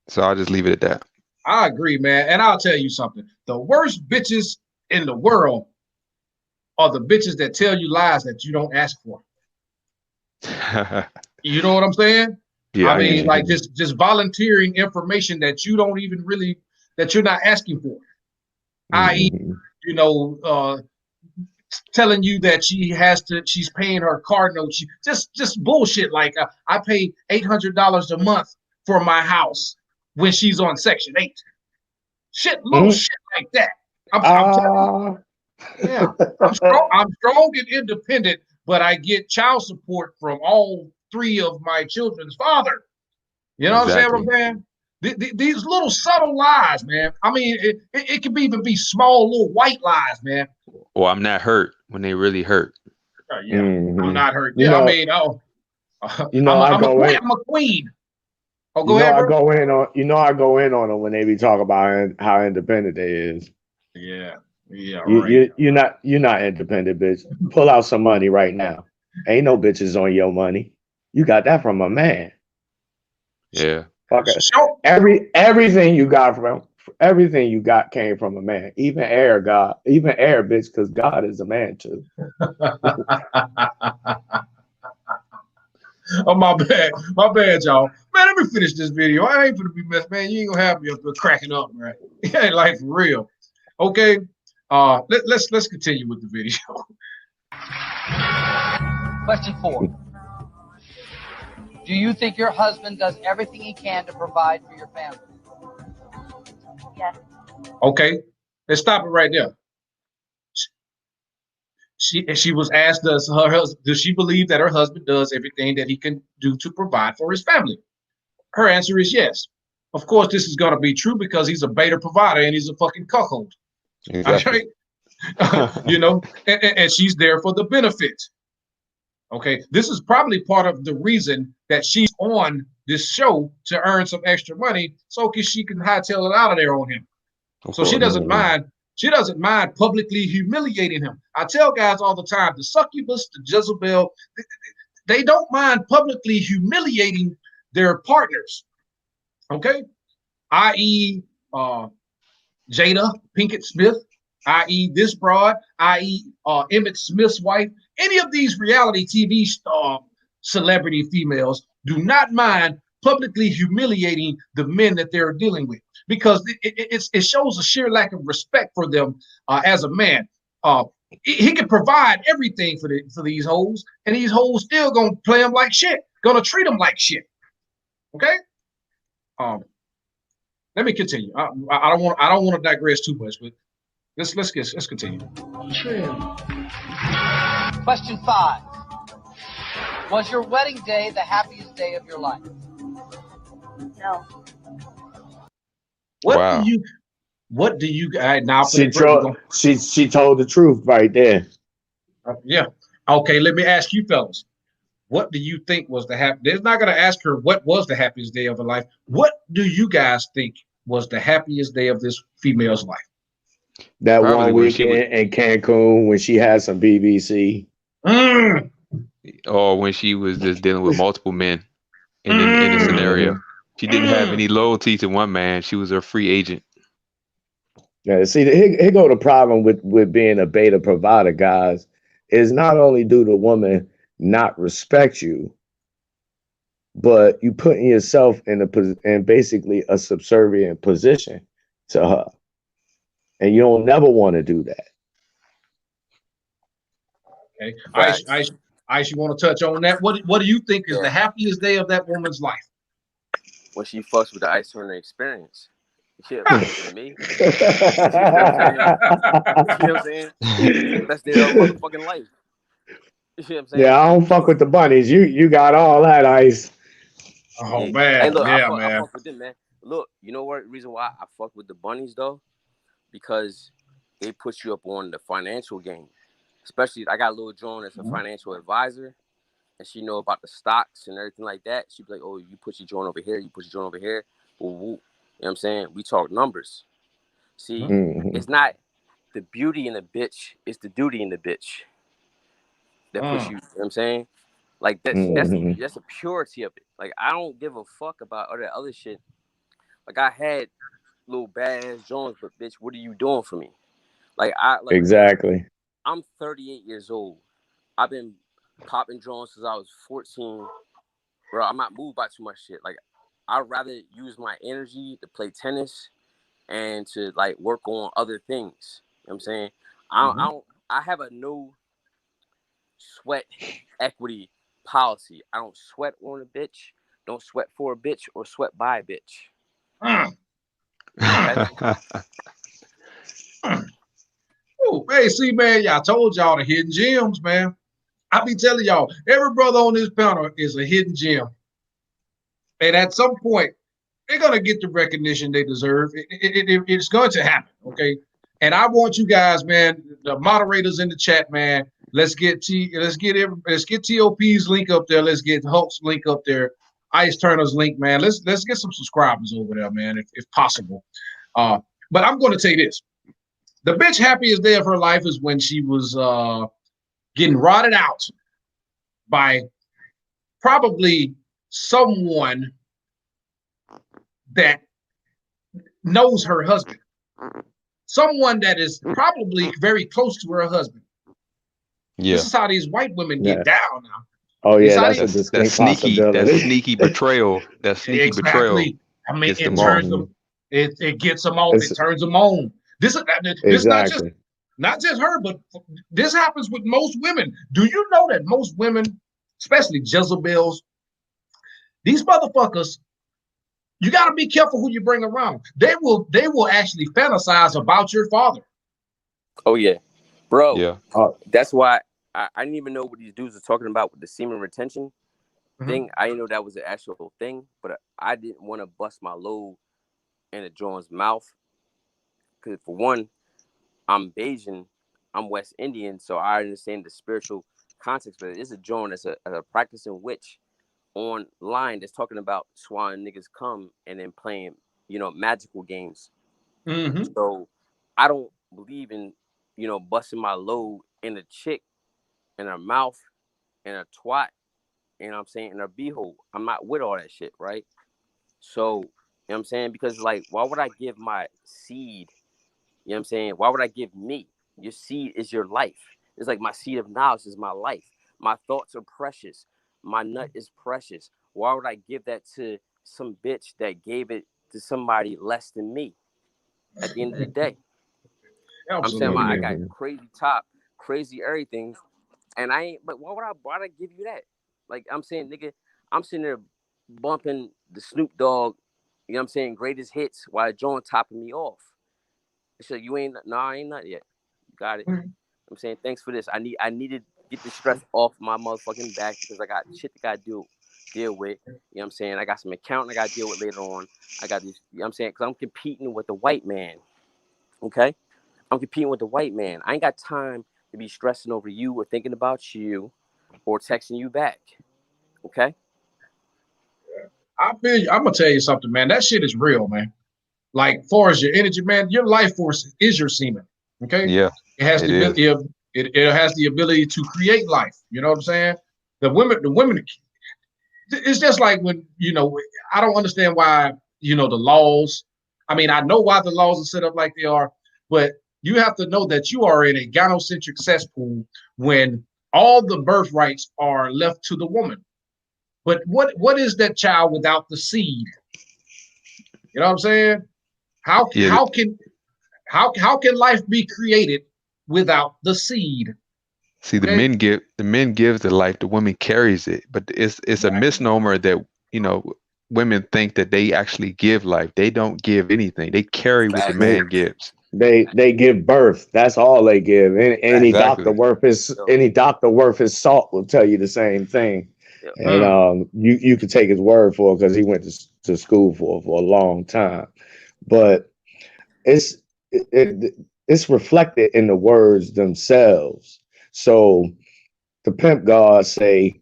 so I'll just leave it at that. I agree, man. And I'll tell you something. The worst bitches in the world are the bitches that tell you lies that you don't ask for. You know what I'm saying? Yeah, I mean, like just volunteering information that you don't even really, that you're not asking for. I.e., telling you that she's paying her car note. She just bullshit. Like I pay $800 a month for my house when she's on Section 8. Little shit like that. I'm telling you. Yeah, I'm strong and independent, but I get child support from all three of my children's father. You know what I'm saying? These little subtle lies, man. I mean, it can even be small little white lies, man. Or I'm not hurt when they really hurt. Yeah, I'm not hurt. Yeah, I mean, I'm a queen. Oh, go ahead, bro. I go in on them when they be talking about how independent they is. Yeah, right. You're not independent, bitch. Pull out some money right now. Ain't no bitches on your money. You got that from a man. Yeah. Fuck it. Everything you got came from a man. Even air, bitch, because God is a man too. Oh, my bad, y'all. Man, let me finish this video. I ain't gonna be messed, man. You ain't gonna have me up there cracking up, right? It ain't like for real. Okay. Let's continue with the video. Question 4. Do you think your husband does everything he can to provide for your family? Yes. Okay, let's stop it right there. She was asked, does she believe that her husband does everything that he can do to provide for his family? Her answer is yes. Of course, this is going to be true because he's a beta provider and he's a fucking cuckold. Exactly. And she's there for the benefit. Okay, this is probably part of the reason that she's on this show, to earn some extra money so she can hightail it out of there on him. So she doesn't mind. She doesn't mind publicly humiliating him. I tell guys all the time, the succubus, the Jezebel, They don't mind publicly humiliating their partners. Okay, i.e., Jada Pinkett Smith, i.e., this broad, i.e., Emmett Smith's wife. Any of these reality TV star celebrity females do not mind publicly humiliating the men that they're dealing with because it shows a sheer lack of respect for them as a man. He can provide everything for these hoes, and these hoes still gonna play him like shit, gonna treat him like shit. Okay. Um, Let me continue. I don't want to digress too much, but let's continue. True. Question 5. Was your wedding day the happiest day of your life? No. Wow. What do you guys now? She told the truth right there. Yeah. Okay. Let me ask you, fellas. What do you think was the happy? They're not going to ask her what was the happiest day of her life. What do you guys think was the happiest day of this female's life? That Probably one when she weekend in Cancun when she had some BBC. or when she was just dealing with multiple men in the scenario. She didn't have any loyalty to one man. She was a free agent. Yeah, see, here go the problem with being a beta provider, guys. Is not only do the woman not respect you, but you putting yourself in basically a subservient position to her, and you don't never want to do that. Okay, Facts. Ice, you want to touch on that? What do you think is Yeah. the happiest day of that woman's life? When she fucks with the ice on her experience. She fucking me. You know what I'm saying? It's the best day of her motherfucking life. You know what I'm saying? Yeah, I don't fuck with the bunnies. You got all that, Ice. Oh Hey, man, look, yeah, I man. fuck with them, man. Look, you know what reason why I fuck with the bunnies though? Because they put you up on the financial game. Especially, I got Lil Joan as a financial advisor, and she know about the stocks and everything like that. She be like, "Oh, you put your joint over here, you put your joint over here." Woo, woo. You know what I'm saying? We talk numbers. See, it's not the beauty in the bitch; it's the duty in the bitch that puts you. You know what I'm saying? Like that's the purity of it. Like I don't give a fuck about all that other shit. Like I had little badass Jones, but bitch, what are you doing for me? Like Exactly. I'm 38 years old. I've been popping Jones since I was 14. Bro, I'm not moved by too much shit. Like I'd rather use my energy to play tennis and to like work on other things. You know what I'm saying? I have a no sweat equity policy. I don't sweat on a bitch, don't sweat for a bitch, or sweat by a bitch. Oh, hey, see, man, y'all told y'all the hidden gems, man. I be telling y'all, every brother on this panel is a hidden gem. And at some point, they're gonna get the recognition they deserve. It's going to happen, okay? And I want you guys, man, the moderators in the chat, man. Let's get TOP's link up there. Let's get Hulk's link up there. Ice Turner's link, man. Let's get some subscribers over there, man, if possible. But I'm going to tell you this: the bitch happiest day of her life is when she was getting rotted out by probably someone that knows her husband, someone that is probably very close to her husband. Yeah. This is how these white women get down now. Oh yeah, that's a that's sneaky betrayal. That's sneaky betrayal. I mean, Gets it them turns off. them, it gets them off. It turns them on. This exactly. not just her, but this happens with most women. Do you know that most women, especially Jezebels, these motherfuckers, you got to be careful who you bring around. They will actually fantasize about your father. Oh yeah, bro. Yeah. That's why I didn't even know what these dudes were talking about with the semen retention thing. I didn't know that was an actual thing, but I didn't want to bust my load in a John's mouth because for one, I'm Bayesian, I'm West Indian, so I understand the spiritual context. But it's a John that's a practicing witch online that's talking about swallowing niggas cum and then playing, magical games. So I don't believe in, busting my load in a chick, in her mouth, in a twat, you know what I'm saying, in a beehole. I'm not with all that shit, right? So, you know what I'm saying? Because, like, why would I give my seed, you know what I'm saying? Why would I give me? Your seed is your life. It's like my seed of knowledge is my life. My thoughts are precious. My nut is precious. Why would I give that to some bitch that gave it to somebody less than me at the end of the day? I'm saying I Absolutely. got crazy top, crazy everything, and I ain't. But why'd I give you that? Like I'm saying, nigga, I'm sitting there bumping the Snoop Dogg, you know what I'm saying, greatest hits while John topping me off. So you ain't I ain't not yet. You got it. I'm saying thanks for this. I needed to get the stress off my motherfucking back because I got shit that I gotta deal with. You know what I'm saying? I got some accounting I gotta deal with later on. I got these, you know what I'm saying? Because I'm competing with the white man. Okay? I'm competing with the white man. I ain't got time to be stressing over you or thinking about you or texting you back. Okay? I feel you. I'm gonna tell you something, man. That shit is real, man. Like, far as your energy, man, your life force is your semen. Okay, Yeah, it has it the is. ability of it has the ability to create life. You know what I'm saying? The women. It's just like when I don't understand why the laws. I mean, I know why the laws are set up like they are, but you have to know that you are in a gynocentric cesspool when all the birthrights are left to the woman. But what is that child without the seed? You know what I'm saying? How Yeah, how can how can life be created without the seed? see, Okay, the men give the life, the woman carries it. But it's a exactly. misnomer that, you know, women think that they actually give life. They don't give anything. They carry what the Facts. man gives. They give birth. That's all they give. Any Facts. doctor Exactly. worth his Yo, any doctor worth his salt will tell you the same thing. yo, And Mm, you could take his word for it because he went to school for a long time. But it's it's reflected in the words themselves. So the pimp gods say,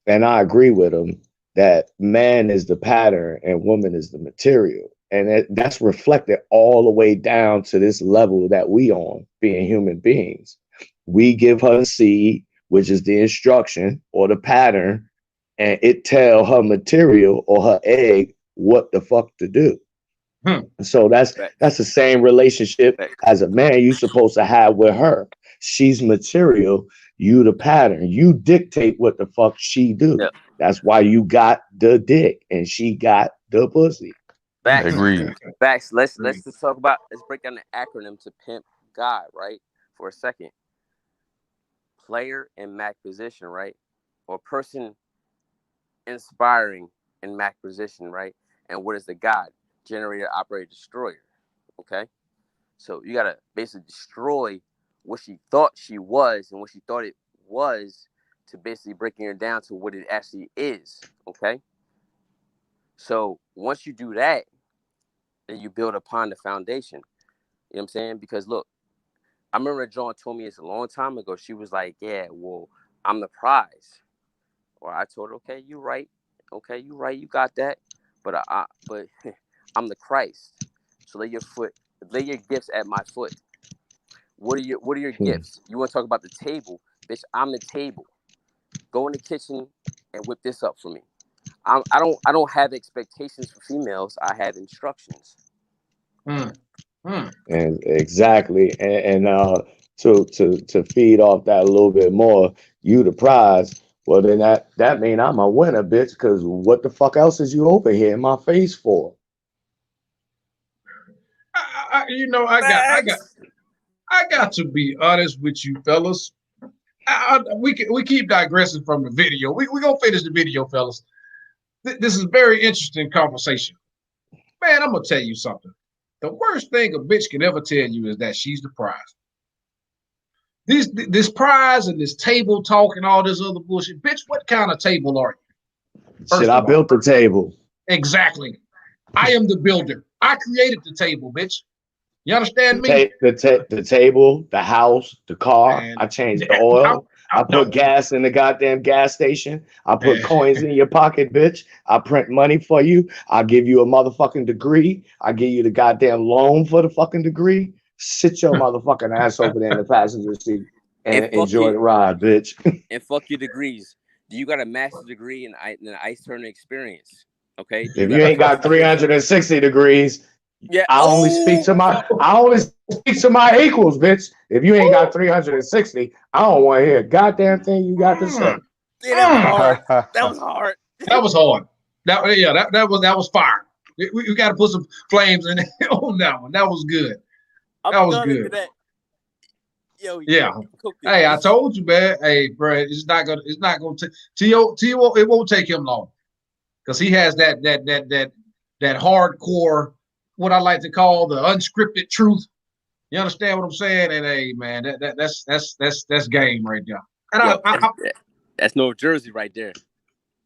and I agree with him, that man is the pattern and woman is the material. And that's reflected all the way down to this level that we on, being human beings. We give her the seed, which is the instruction or the pattern, and it tell her material or her egg what the fuck to do. mm, So facts. that's the same relationship Facts. as a man you supposed to have with her. She's material, you the pattern. You dictate what the fuck she do. Yeah. That's why you got the dick and she got the pussy. Facts. Agreed. Facts. Let's agree. just talk about, let's break down the acronym to pimp God, right? For a second. Player in Mac position, right? Or person inspiring in Mac position, right? And what is the God? Generator, operator, destroyer. Okay? So you gotta basically destroy what she thought she was and what she thought it was to basically breaking her down to what it actually is. Okay? So once you do that, then you build upon the foundation. You know what I'm saying? Because look, I remember John told me this a long time ago. She was like, "Yeah, well, I'm the prize." Or I told her, "Okay, you're right. Okay, you're right. You got that. But I'm the Christ. So lay your gifts at my foot. What are your gifts? You want to talk about the table, bitch? I'm the table. Go in the kitchen and whip this up for me. I don't have expectations for females. I have instructions. Mm, mm. And exactly. And to feed off that a little bit more, you the prize. Well then that mean I'm a winner, bitch, because what the fuck else is you over here in my face for? Facts. I got to be honest with you, fellas. We keep digressing from the video. We gonna finish the video, fellas. This is very interesting conversation, man. I'm gonna tell you something. The worst thing a bitch can ever tell you is that she's the prize. This prize and this table talk and all this other bullshit. Bitch, what kind of table are you? Shit, First I of all, built the table. exactly. I am the builder. I created the table, bitch. You understand me? The table, the house, the car. And I changed the oil. I put no, gas in the goddamn gas station. I put man. coins in your pocket, bitch. I print money for you. I give you a motherfucking degree. I give you the goddamn loan for the fucking degree. Sit your motherfucking ass over there in the passenger seat And and fuck enjoy you. the ride, bitch. And fuck your degrees. Do you got a master's degree in the ice turning experience? Okay. If you ain't got 360 degrees, yeah. I always speak to my equals, bitch. If you ain't got 360, I don't want to hear a goddamn thing you got to say. Yeah, that was hard. That was hard. That was hard. That was fire. We got to put some flames in on that one. That was good. That was good. That. Yo, yeah. Hey, I told you, man. Hey, bro, it's not gonna T.O. It won't take him long because he has that hardcore, what I like to call the unscripted truth. You understand what I'm saying? And hey, man, that's game right there. And that's North Jersey right there.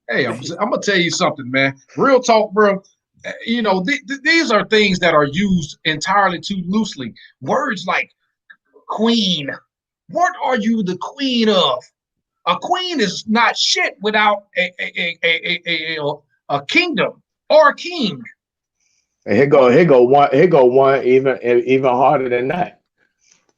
Hey, I'm gonna tell you something, man. Real talk, bro. You know, these are things that are used entirely too loosely. Words like queen. What are you the queen of? A queen is not shit without a kingdom or a king. And here go one even harder than that.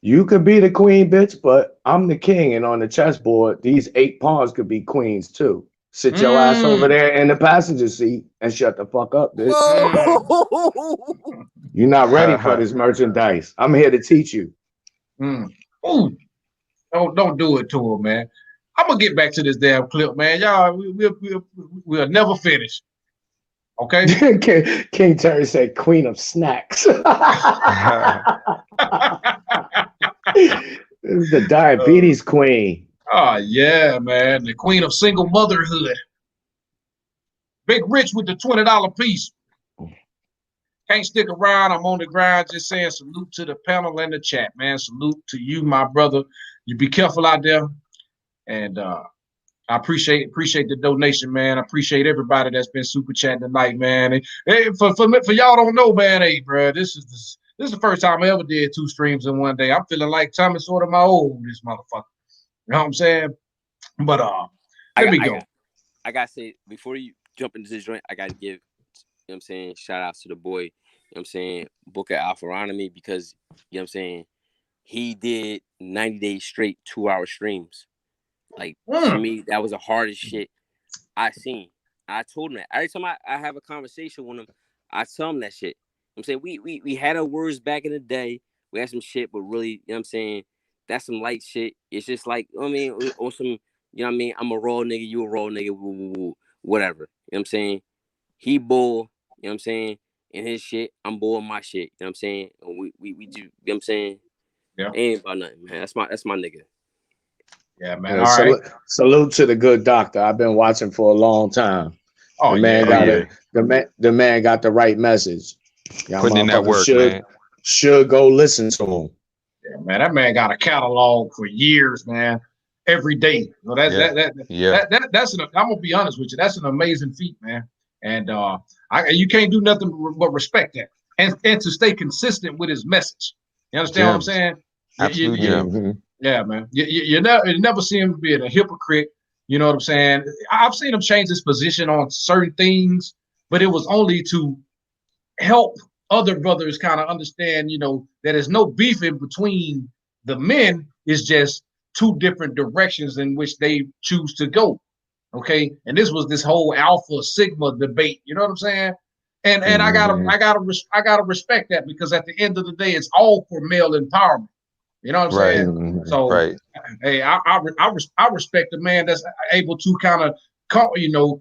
You could be the queen, bitch, but I'm the king, and on the chessboard, these 8 pawns could be queens too. Sit your ass over there in the passenger seat and shut the fuck up, bitch. You're not ready for this merchandise. I'm here to teach you. Ooh. Don't do it to him, man. I'm gonna get back to this damn clip, man. Y'all, we'll never finish. Okay. King Terry said, "Queen of snacks." This is the diabetes queen. Oh yeah, man, the queen of single motherhood. Big Rich with the $20 piece. Can't stick around. I'm on the grind. Just saying salute to the panel and the chat, man. Salute to you, my brother. You be careful out there. And I appreciate the donation, man. I appreciate everybody that's been super chatting tonight, man. And, hey, for y'all don't know, man, hey, bro, this is the first time I ever did 2 streams in one day. I'm feeling like Tommy sort of my old this motherfucker. You know what I'm saying? But let me go. I gotta say, before you jump into this joint, I gotta give, you know what I'm saying, shout outs to the boy, you know what I'm saying, Booker Alfaronomy, because, you know what I'm saying, he did 90 days straight 2-hour streams. Like, to me, that was the hardest shit I seen. I told him that. Every time I have a conversation with him, I tell him that shit. I'm saying, we had our words back in the day. We had some shit, but really, you know what I'm saying, that's some light shit. It's just like, I mean, or some, you know what I mean, I'm a raw nigga, you a raw nigga, woo, woo, woo, whatever. You know what I'm saying? He bull, you know what I'm saying, in his shit, I'm bull in my shit. You know what I'm saying? We do, you know what I'm saying? Yeah. Ain't about nothing, man. That's my nigga. Yeah, man. All right. Salute to the good doctor. I've been watching for a long time. Oh, the man got the right message. Putting in that work, man. Should go listen to him. Yeah, man. That man got a catalog for years, man. Every day. So that's I'm gonna be honest with you. That's an amazing feat, man. And you can't do nothing but respect that and to stay consistent with his message. You understand what I'm saying? Absolutely. Yeah, man. You never see him being a hypocrite. You know what I'm saying? I've seen him change his position on certain things, but it was only to help other brothers kind of understand, you know, that there's no beef in between the men. It's just 2 different directions in which they choose to go. Okay. And this was this whole alpha sigma debate. You know what I'm saying? And I gotta respect that, because at the end of the day, it's all for male empowerment. You know what I'm saying? So, hey, I respect the man that's able to kind of, you know,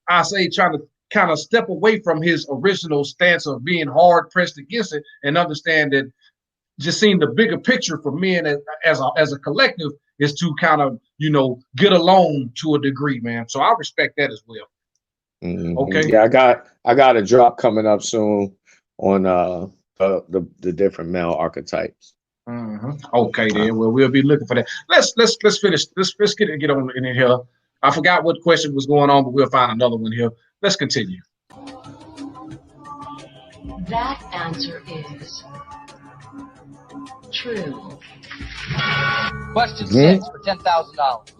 I say trying to kind of step away from his original stance of being hard pressed against it and understand that just seeing the bigger picture for men as a collective is to kind of, you know, get along to a degree, man. So I respect that as well. Okay. Yeah, I got a drop coming up soon on the different male archetypes. Okay, then. Well, we'll be looking for that. Let's finish. Let's get on in here. I forgot what question was going on, but we'll find another one here. Let's continue. That answer is true. Question 6 for $10,000.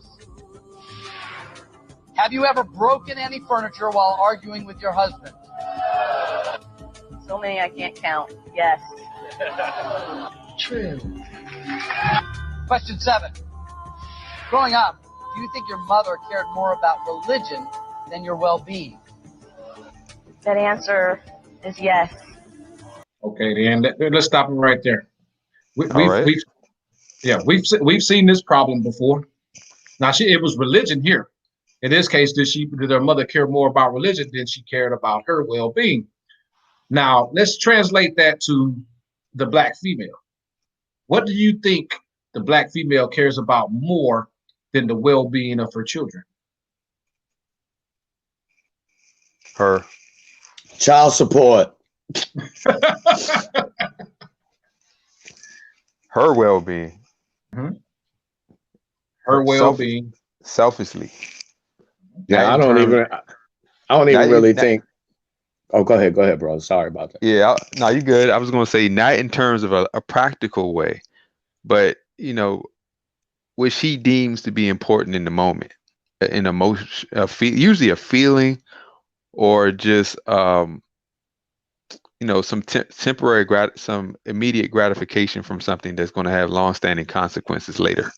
Have you ever broken any furniture while arguing with your husband? So many I can't count. Yes. True. Question 7. Growing up, do you think your mother cared more about religion than your well-being? That answer is yes. Okay, then let's stop it right there. All right. We've seen this problem before. Now, it was religion here. In this case, did her mother care more about religion than she cared about her well-being? Now, let's translate that to the black female. What do you think the black female cares about more than the well-being of her children? Her. Child support. Her well-being. Mm-hmm. Her well-being. Selfishly. Yeah, I don't even really think. Oh, go ahead, bro. Sorry about that. Yeah, no, you good. I was going to say not in terms of a practical way, but what she deems to be important in the moment, an emotion, usually a feeling, or just some temporary some immediate gratification from something that's going to have long-standing consequences later.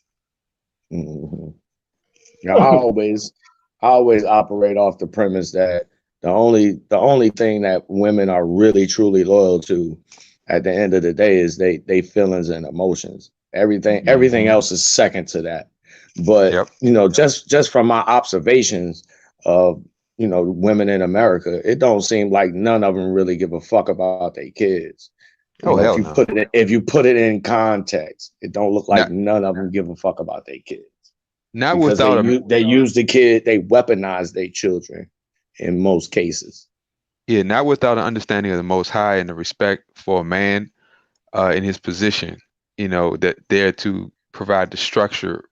Mm-hmm. Now, I always operate off the premise that the only thing that women are really truly loyal to at the end of the day is they feelings and emotions. Everything else is second to that. But just from my observations of women in America, it don't seem like none of them really give a fuck about their kids. If you put it in context, it don't look like none of them give a fuck about their kids. Not because without they use the kid, they weaponize their children in most cases. Yeah, not without an understanding of the Most High and the respect for a man in his position, that there to provide the structure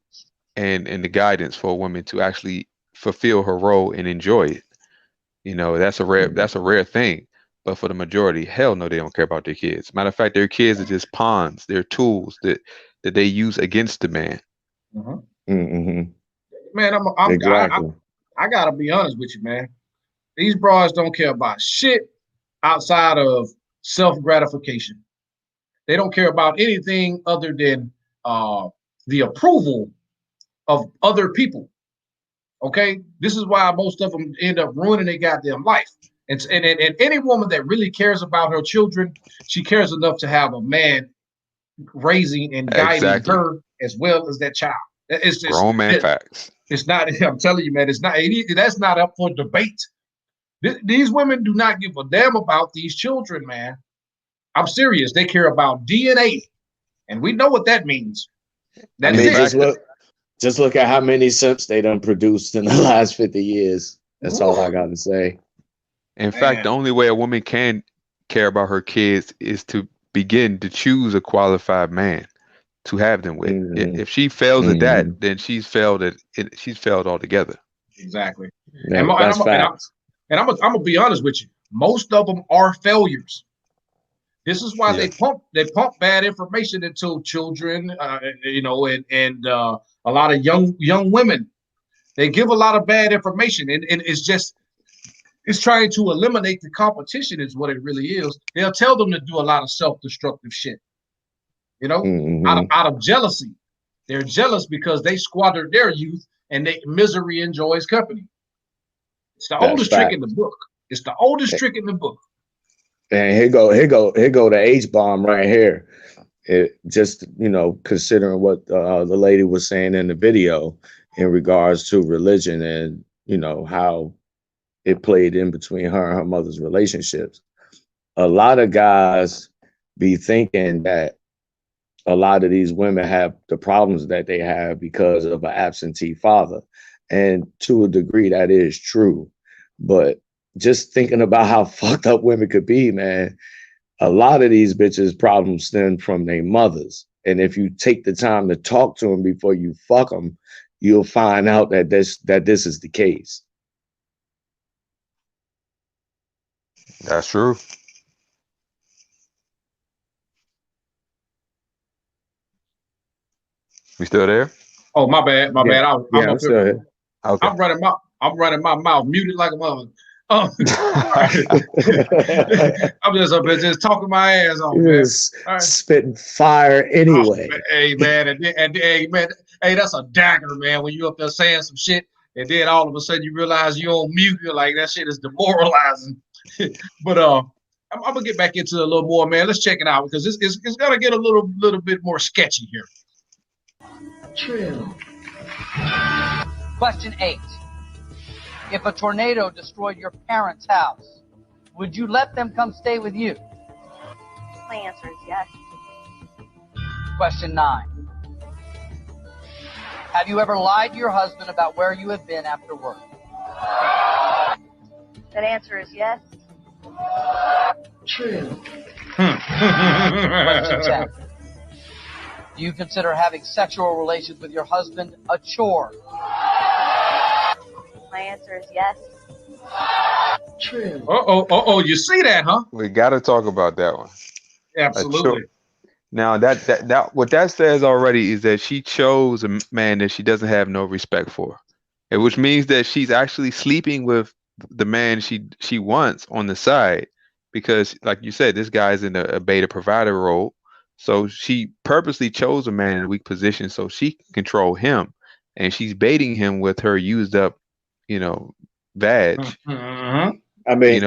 and the guidance for a woman to actually fulfill her role and enjoy it. That's a rare thing. But for the majority, hell no, they don't care about their kids. Matter of fact, their kids are just pawns, they're tools that they use against the man. Mm-hmm. Mm-hmm. Man, exactly. I gotta be honest with you, man. These broads don't care about shit outside of self-gratification. They don't care about anything other than the approval of other people. Okay, this is why most of them end up ruining their goddamn life. And any woman that really cares about her children, she cares enough to have a man raising and guiding her as well as that child. It's just grown man facts. It's not. I'm telling you, man. It's not. That's not up for debate. These women do not give a damn about these children, man. I'm serious. They care about DNA, and we know what that means. Just look at how many simps they done produced in the last 50 years. That's all I got to say. In fact, the only way a woman can care about her kids is to begin to choose a qualified man to have them with. If she fails at that, then she's failed altogether. Exactly. Yeah, I'm gonna be honest with you. Most of them are failures. This is why they pump bad information into children, and a lot of young women. They give a lot of bad information, and it's trying to eliminate the competition is what it really is. They'll tell them to do a lot of self-destructive shit, out of jealousy. They're jealous because they squandered their youth and misery enjoys company. It's the oldest trick in the book. It's the oldest trick in the book. And here go the H-bomb right here. Just considering what the lady was saying in the video in regards to religion and how it played in between her and her mother's relationships. A lot of guys be thinking that a lot of these women have the problems that they have because of an absentee father. And to a degree, that is true. But just thinking about how fucked up women could be, man, a lot of these bitches' problems stem from their mothers. And if you take the time to talk to them before you fuck them, you'll find out that this is the case. That's true. We still there? Oh, my bad. I'm still here. Okay. I'm running my mouth muted like a mother. I'm just up here just talking my ass off, man. Spitting fire anyway. Hey man, and hey man, Hey, that's a dagger, man. When you up there saying some shit, and then all of a sudden you realize you're on mute. You're like, that shit is demoralizing. But I'm gonna get back into it a little more, man. Let's check it out because it's gonna get a little bit more sketchy here. True. Question 8. If a tornado destroyed your parents' house, would you let them come stay with you? My answer is yes. Question 9. Have you ever lied to your husband about where you have been after work? That answer is yes. True. Question 10. Do you consider having sexual relations with your husband a chore? My answer is yes. True. You see that, huh? We got to talk about that one. Absolutely. Now that what that says already is that she chose a man that she doesn't have no respect for, and which means that she's actually sleeping with the man she wants on the side, because like you said, this guy's in a beta provider role, so she purposely chose a man in a weak position so she can control him, and she's baiting him with her used up, vag. Mm-hmm. I mean,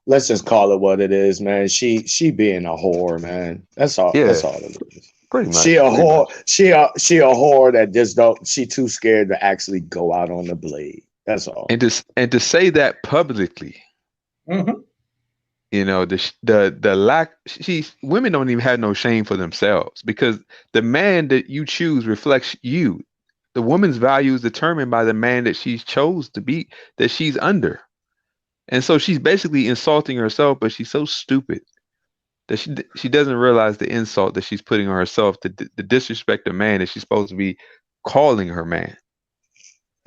let's just call it what it is, man. She being a whore, man. That's all. Yeah. That's all it is. Pretty much. She a whore. She a whore that just don't. She too scared to actually go out on the blade. That's all. And to say that publicly, Mm-hmm. the lack. Women don't even have no shame for themselves, because the man that you choose reflects you. The woman's value is determined by the man that she's chose to be, that she's under. And so she's basically insulting herself, but she's so stupid that she doesn't realize the insult that she's putting on herself, to disrespect the man that she's supposed to be calling her man.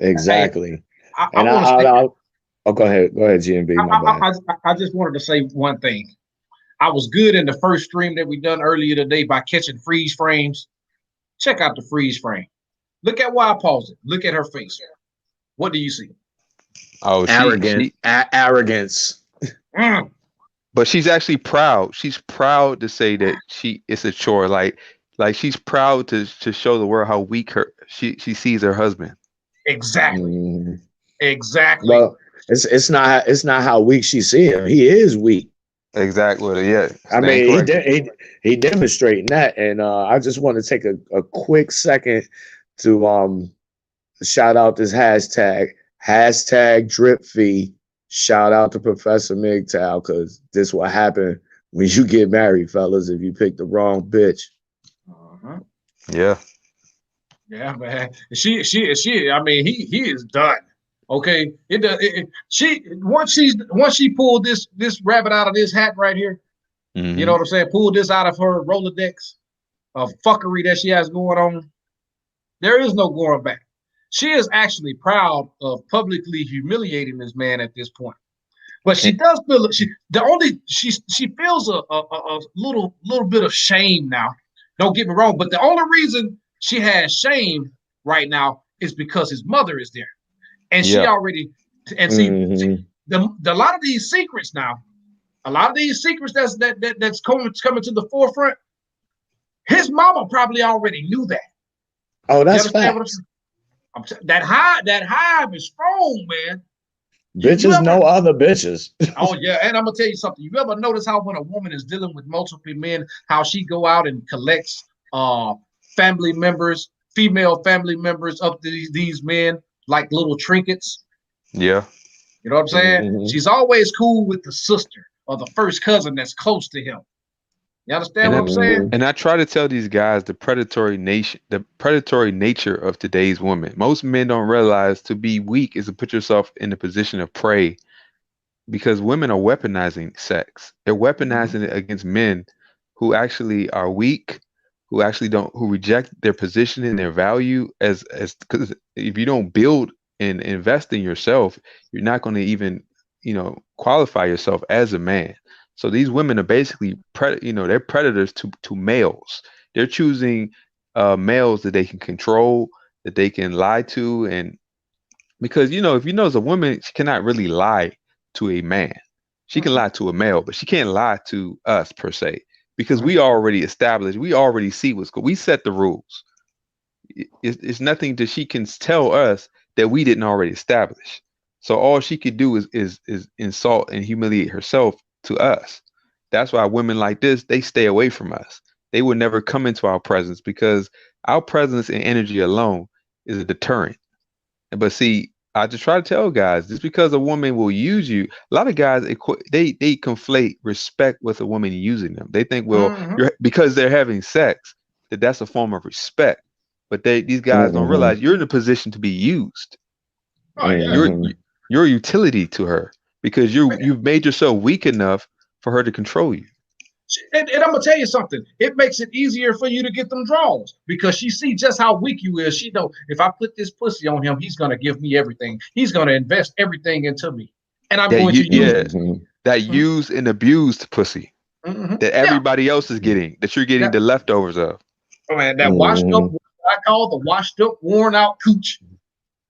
Exactly. Hey, go ahead, GMB. I just wanted to say one thing. I was good in the first stream that we done earlier today by catching freeze frames. Check out the freeze frame. Look at why I paused it. Look at her face. What do you see? Oh, Arrogance. But she's actually proud. She's proud to say that it's a chore. Like she's proud to show the world how weak she sees her husband. Exactly. Exactly. Well, it's not how weak she see him. He is weak. Exactly. Yeah. I mean, he demonstrating that, and I just want to take a quick second to shout out this hashtag drip fee. Shout out to Professor MGTOW, because this what happened when you get married, fellas, if you pick the wrong bitch. Uh-huh. Yeah. Yeah, man. She. I mean, he is done. Okay. Once she pulled this rabbit out of this hat right here. Mm-hmm. You know what I'm saying? Pulled this out of her Rolodex of fuckery that she has going on. There is no going back. She is actually proud of publicly humiliating this man at this point. But she does feel she feels a little bit of shame now. Don't get me wrong, but the only reason she has shame right now is because his mother is there. And she already see a lot of these secrets now, that's coming to the forefront. His mama probably already knew that. Oh, that's facts. That hive is strong, man. Bitches know other bitches. Oh yeah, and I'm gonna tell you something. You ever notice how when a woman is dealing with multiple men, how she go out and collects family members, female family members of these men like little trinkets? Yeah. You know what I'm saying? Mm-hmm. She's always cool with the sister or the first cousin that's close to him. You understand what I'm saying? And I try to tell these guys the predatory nature of today's women. Most men don't realize to be weak is to put yourself in the position of prey, because women are weaponizing sex. They're weaponizing it against men who actually are weak, who reject their position and their value because if you don't build and invest in yourself, you're not going to even, qualify yourself as a man. So these women are basically, they're predators to males. They're choosing males that they can control, that they can lie to, and because if as a woman, she cannot really lie to a man. She can lie to a male, but she can't lie to us per se, because we already established, we already see what's good. We set the rules. it's nothing that she can tell us that we didn't already establish. So all she could do is insult and humiliate herself to us. That's why women like this, they stay away from us. They would never come into our presence because our presence and energy alone is a deterrent. But see, I just try to tell guys, just because a woman will use you, a lot of guys they conflate respect with a woman using them. They think, well, because they're having sex, that's a form of respect. But these guys don't realize you're in a position to be used. Oh yeah. You're a utility to her because you've made yourself weak enough for her to control you. And I'm gonna tell you something. It makes it easier for you to get them draws because she see just how weak you is. She know if I put this pussy on him, he's gonna give me everything. He's gonna invest everything into me, and I'm going to use it. That used and abused pussy that everybody else is getting, that you're getting the leftovers of. Oh man, that washed up, what I call the washed up, worn out cooch.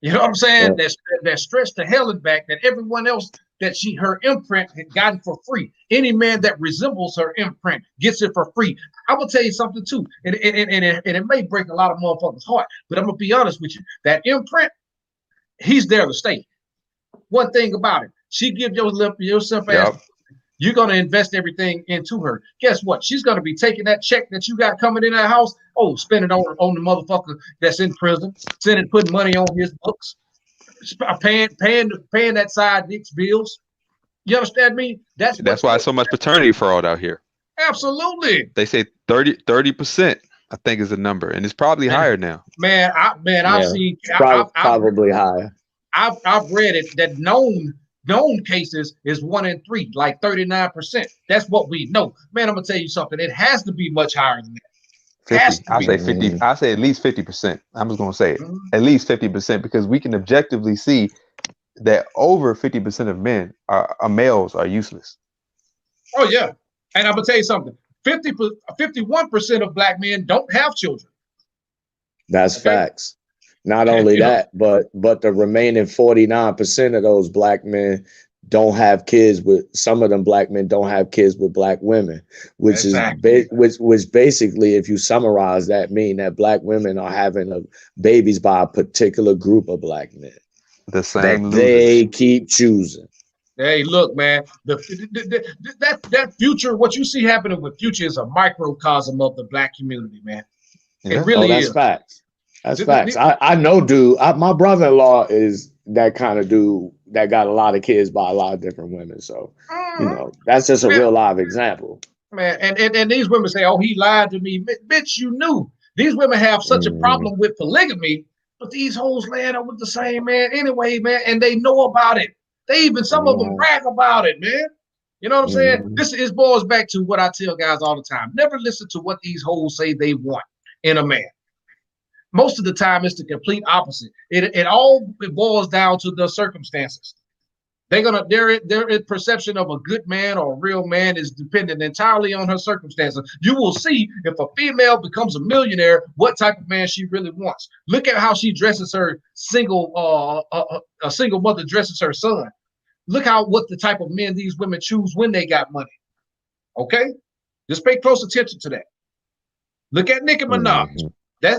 You know what I'm saying? That stretched to hell and back. That everyone else that her imprint had gotten for free. Any man that resembles her imprint gets it for free. I will tell you something too, and it may break a lot of motherfuckers' heart, but I'm gonna be honest with you. That imprint, he's there to stay. One thing about it, she give yourself ass. You're gonna invest everything into her. Guess what? She's gonna be taking that check that you got coming in that house. Oh, spend it on the motherfucker that's in prison. Putting money on his books. Paying that side dick's bills. You understand me? That's why so much paternity fraud out here. Absolutely. They say 30%, I think, is the number, and it's probably higher now. I've seen probably higher. I've read it that known cases is 1 in 3, like 39%. That's what we know. Man, I'm gonna tell you something. It has to be much higher than that. 50. I say 50. I say at least 50%. I'm just gonna say it. At least 50% because we can objectively see that over 50% of men males are useless. Oh yeah, and I'm gonna tell you something. 51% of black men don't have children. That's facts. Not only that, but the remaining 49% of those black men don't have kids with. Some of them black men don't have kids with black women, which is which basically, if you summarize that, mean that black women are having babies by a particular group of black men. The same that they keep choosing. Hey, look, man, that Future, what you see happening with Future is a microcosm of the black community, man. It really is. Facts. That's facts. I know, dude. My brother-in-law is that kind of dude that got a lot of kids by a lot of different women. So, that's just a real live example. Man, and these women say, "Oh, he lied to me." Bitch, you knew. These women have such a problem with polygamy, but these hoes land up with the same man anyway, man, and they know about it. Some of them brag about it, man. You know what I'm saying? This boils back to what I tell guys all the time. Never listen to what these hoes say they want in a man. Most of the time, it's the complete opposite. It all boils down to the circumstances. Their perception of a good man or a real man is dependent entirely on her circumstances. You will see if a female becomes a millionaire, what type of man she really wants. Look at how she dresses her a single mother dresses her son. Look what the type of men these women choose when they got money. Okay, just pay close attention to that. Look at Nicki Minaj.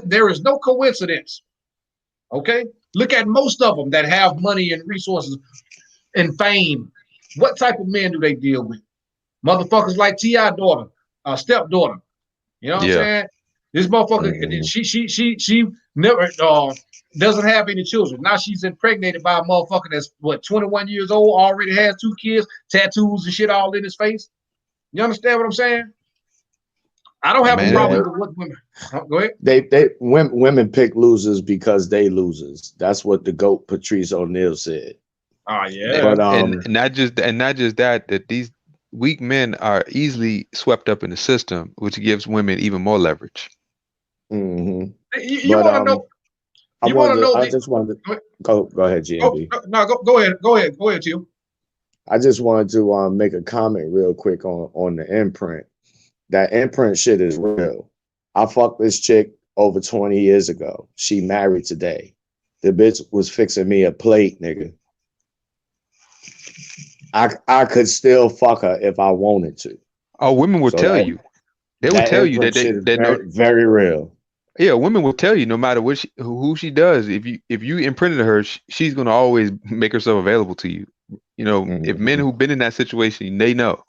There is no coincidence. Okay, look at most of them that have money and resources and fame. What type of men do they deal with? Motherfuckers like T.I. daughter, stepdaughter. You know what I'm saying? This motherfucker, she never doesn't have any children. Now she's impregnated by a motherfucker that's 21 years old, already has 2 kids, tattoos and shit all in his face. You understand what I'm saying? I don't have a problem with what women. Go ahead. Women pick losers because they losers. That's what the GOAT Patrice O'Neal said. Oh yeah. But and not just that these weak men are easily swept up in the system, which gives women even more leverage. You want to know? You want to know? I just wanted to go ahead, GMB. Go ahead, Tim. I just wanted to make a comment real quick on the imprint. That imprint shit is real. I fucked this chick over 20 years ago. She married today. The bitch was fixing me a plate, nigga. I could still fuck her if I wanted to. Oh, women will tell you. They will tell you that they're very real. Yeah, women will tell you no matter what who she does. If you imprinted her, she's gonna always make herself available to you. You know, if men Mhm. who've been in that situation, they know.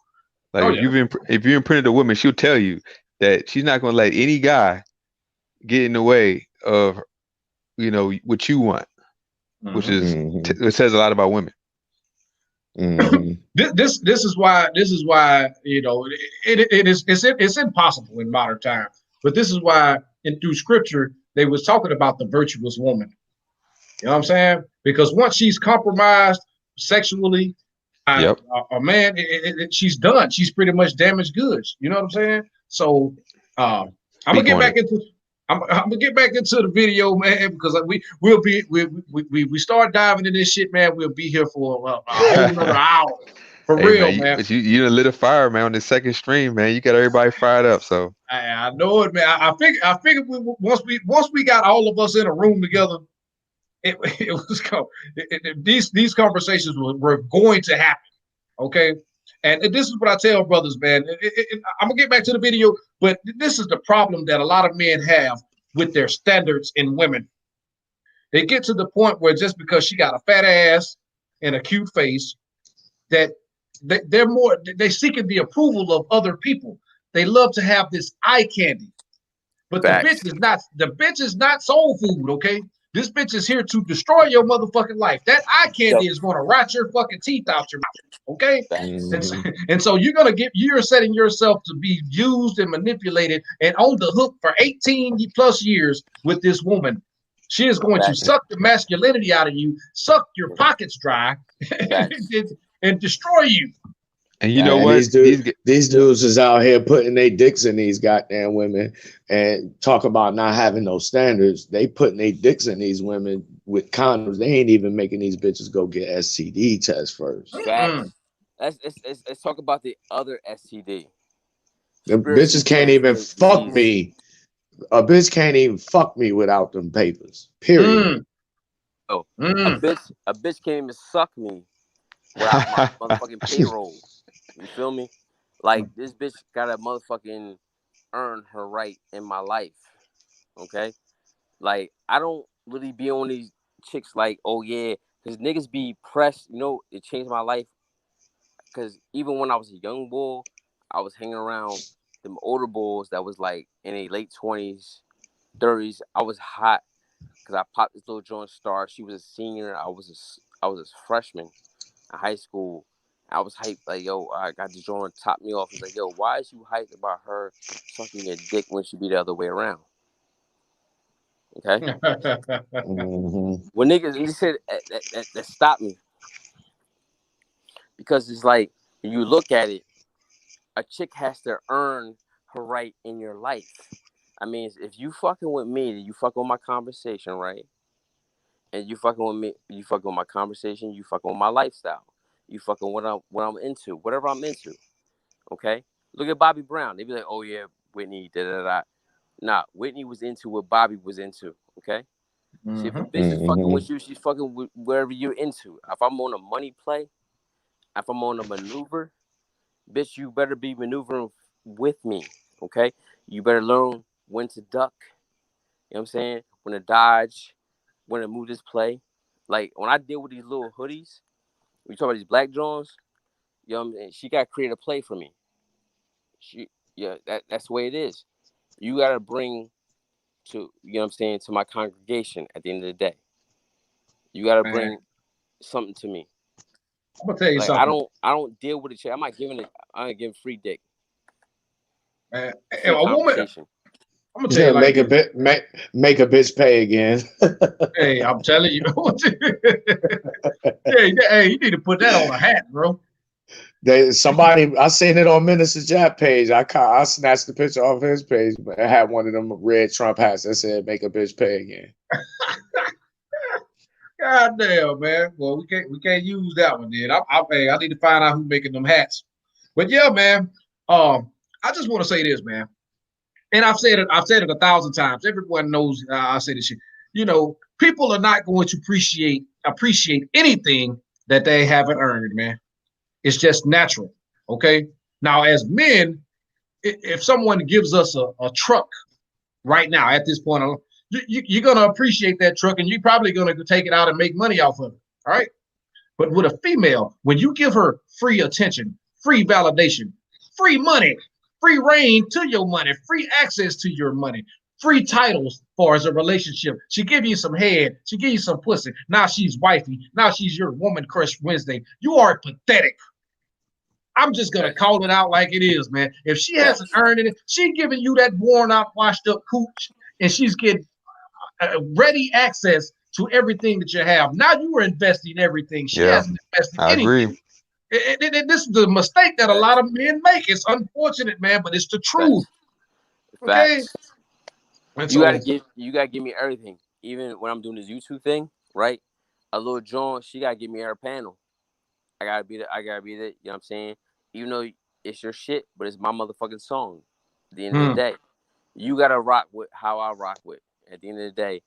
Like Oh yeah. if you imprinted a woman, she'll tell you that she's not gonna let any guy get in the way of what you want, which Mhm. is Mhm. it says a lot about women. Mhm. This is why it's impossible in modern time. But this is why through scripture they was talking about the virtuous woman. You know what I'm saying? Because once she's compromised sexually, Yep. a man, she's done. She's pretty much damaged goods. You know what I'm saying? So uh, I'm gonna Speak get on back it. into. I'm gonna get back into the video, man, because we'll be we start diving into this shit, man. We'll be here for a whole another hour, for Hey man, real, man. you done lit a fire, man, on the second stream, man. You got everybody fired up. So I know it, man. I figured once we got all of us in a room together, it was these conversations were going to happen. Okay. And this is what I tell brothers, man. I'm gonna get back to the video, but this is the problem that a lot of men have with their standards in women. They get to the point where just because she got a fat ass and a cute face, that they're seeking the approval of other people. They love to have this eye candy. But Facts. the bitch is not soul food, okay? This bitch is here to destroy your motherfucking life. That eye candy Yo, is gonna rot your fucking teeth out your mouth, okay? facts. And so, Mhm. and so you're setting yourself to be used and manipulated and on the hook for 18 plus years with this woman. She is going to Facts. suck the masculinity out of you, suck your pockets dry, Facts. and destroy you. and you know Facts. And what? these dudes is out here putting their dicks in these goddamn women and talk about not having no standards. They putting their dicks in these women with condoms. They ain't even making these bitches go get STD tests first. Mm-mm. Facts. Let's talk about the other STD. The Spiritually bitches can't even transmitted fuck disease. me. A bitch can't even fuck me without them papers. Period. Mm, Oh, mm. a bitch can't even suck me without my motherfucking payroll. You feel me? Like this bitch gotta motherfucking earn her right in my life. Okay? Like I don't really be on these chicks like, oh yeah, because niggas be pressed, it changed my life. Because even when I was a young boy, I was hanging around them older boys that was like in their late 20s, 30s. I was hot because I popped this little joint star. She was a senior. I was a freshman in high school. I was hyped like, yo, I got this joint top me off. It's like, yo, why is you hyped about her sucking your dick when she be the other way around? Okay. Mhm. When niggas, he said that stopped me because it's like when you look at it, a chick has to earn her right in your life. I mean, if you fucking with me, you fucking with my conversation, right? And you fucking with me, you fucking with my conversation, you fucking with my lifestyle, you fucking what I'm into, whatever I'm into. Okay. Look at Bobby Brown. They be like, oh yeah, Whitney, da da da. Nah, Whitney was into what Bobby was into. Okay. See, if a Mhm. bitch is fucking Mhm. with you, she's fucking with wherever you're into. If I'm on a money play, if I'm on a maneuver, bitch, you better be maneuvering with me. Okay. You better learn when to duck. You know what I'm saying? When to dodge, when to move this play. Like when I deal with these little hoodies, we talk about these black Johns, you know what I mean? She got to create a play for me. Yeah, that's the way it is. You got to bring what I'm saying, to my congregation at the end of the day. You got to Man, bring something to me. I'm gonna tell you Like I something, don't I don't deal with a chick. I ain't giving free dick, man. free A woman, conversation. I'm gonna tell you like make a this. bit make a bitch pay again. Hey, I'm telling you. Hey, you need to put that on a hat, bro. Somebody I seen it on Minister Jap page. I snatched the picture off his page, but I had one of them red Trump hats that said "Make a bitch pay again." God damn, man. Well, we can't use that one, then. I need to find out who's making them hats. But yeah, man. I just want to say this, man. And I've said it 1,000 times. Everyone knows I say this shit. People are not going to appreciate anything that they haven't earned, man. It's just natural. Okay. Now, as men, if someone gives us a truck right now at this point. You're going to appreciate that truck, and you're probably going to take it out and make money off of it. All right. But with a female, when you give her free attention, free validation, free money, free reign to your money, free access to your money, free titles for as a relationship, she give you some head, she give you some pussy. Now she's wifey. Now she's your woman crush Wednesday. You are pathetic. I'm just gonna call it out like it is, man. If she hasn't earned it, she's giving you that worn out, washed up cooch, and she's getting ready access to everything that you have. Now you are investing everything. She hasn't invested anything. This is the mistake that a lot of men make. It's unfortunate, man, but it's the truth. Okay. You gotta give me everything. Even when I'm doing this YouTube thing, right? A little John, she gotta give me her panel. I gotta be there. You know what I'm saying? Even though it's your shit, but it's my motherfucking song. At the end of the day, you gotta rock with how I rock with. At the end of the day,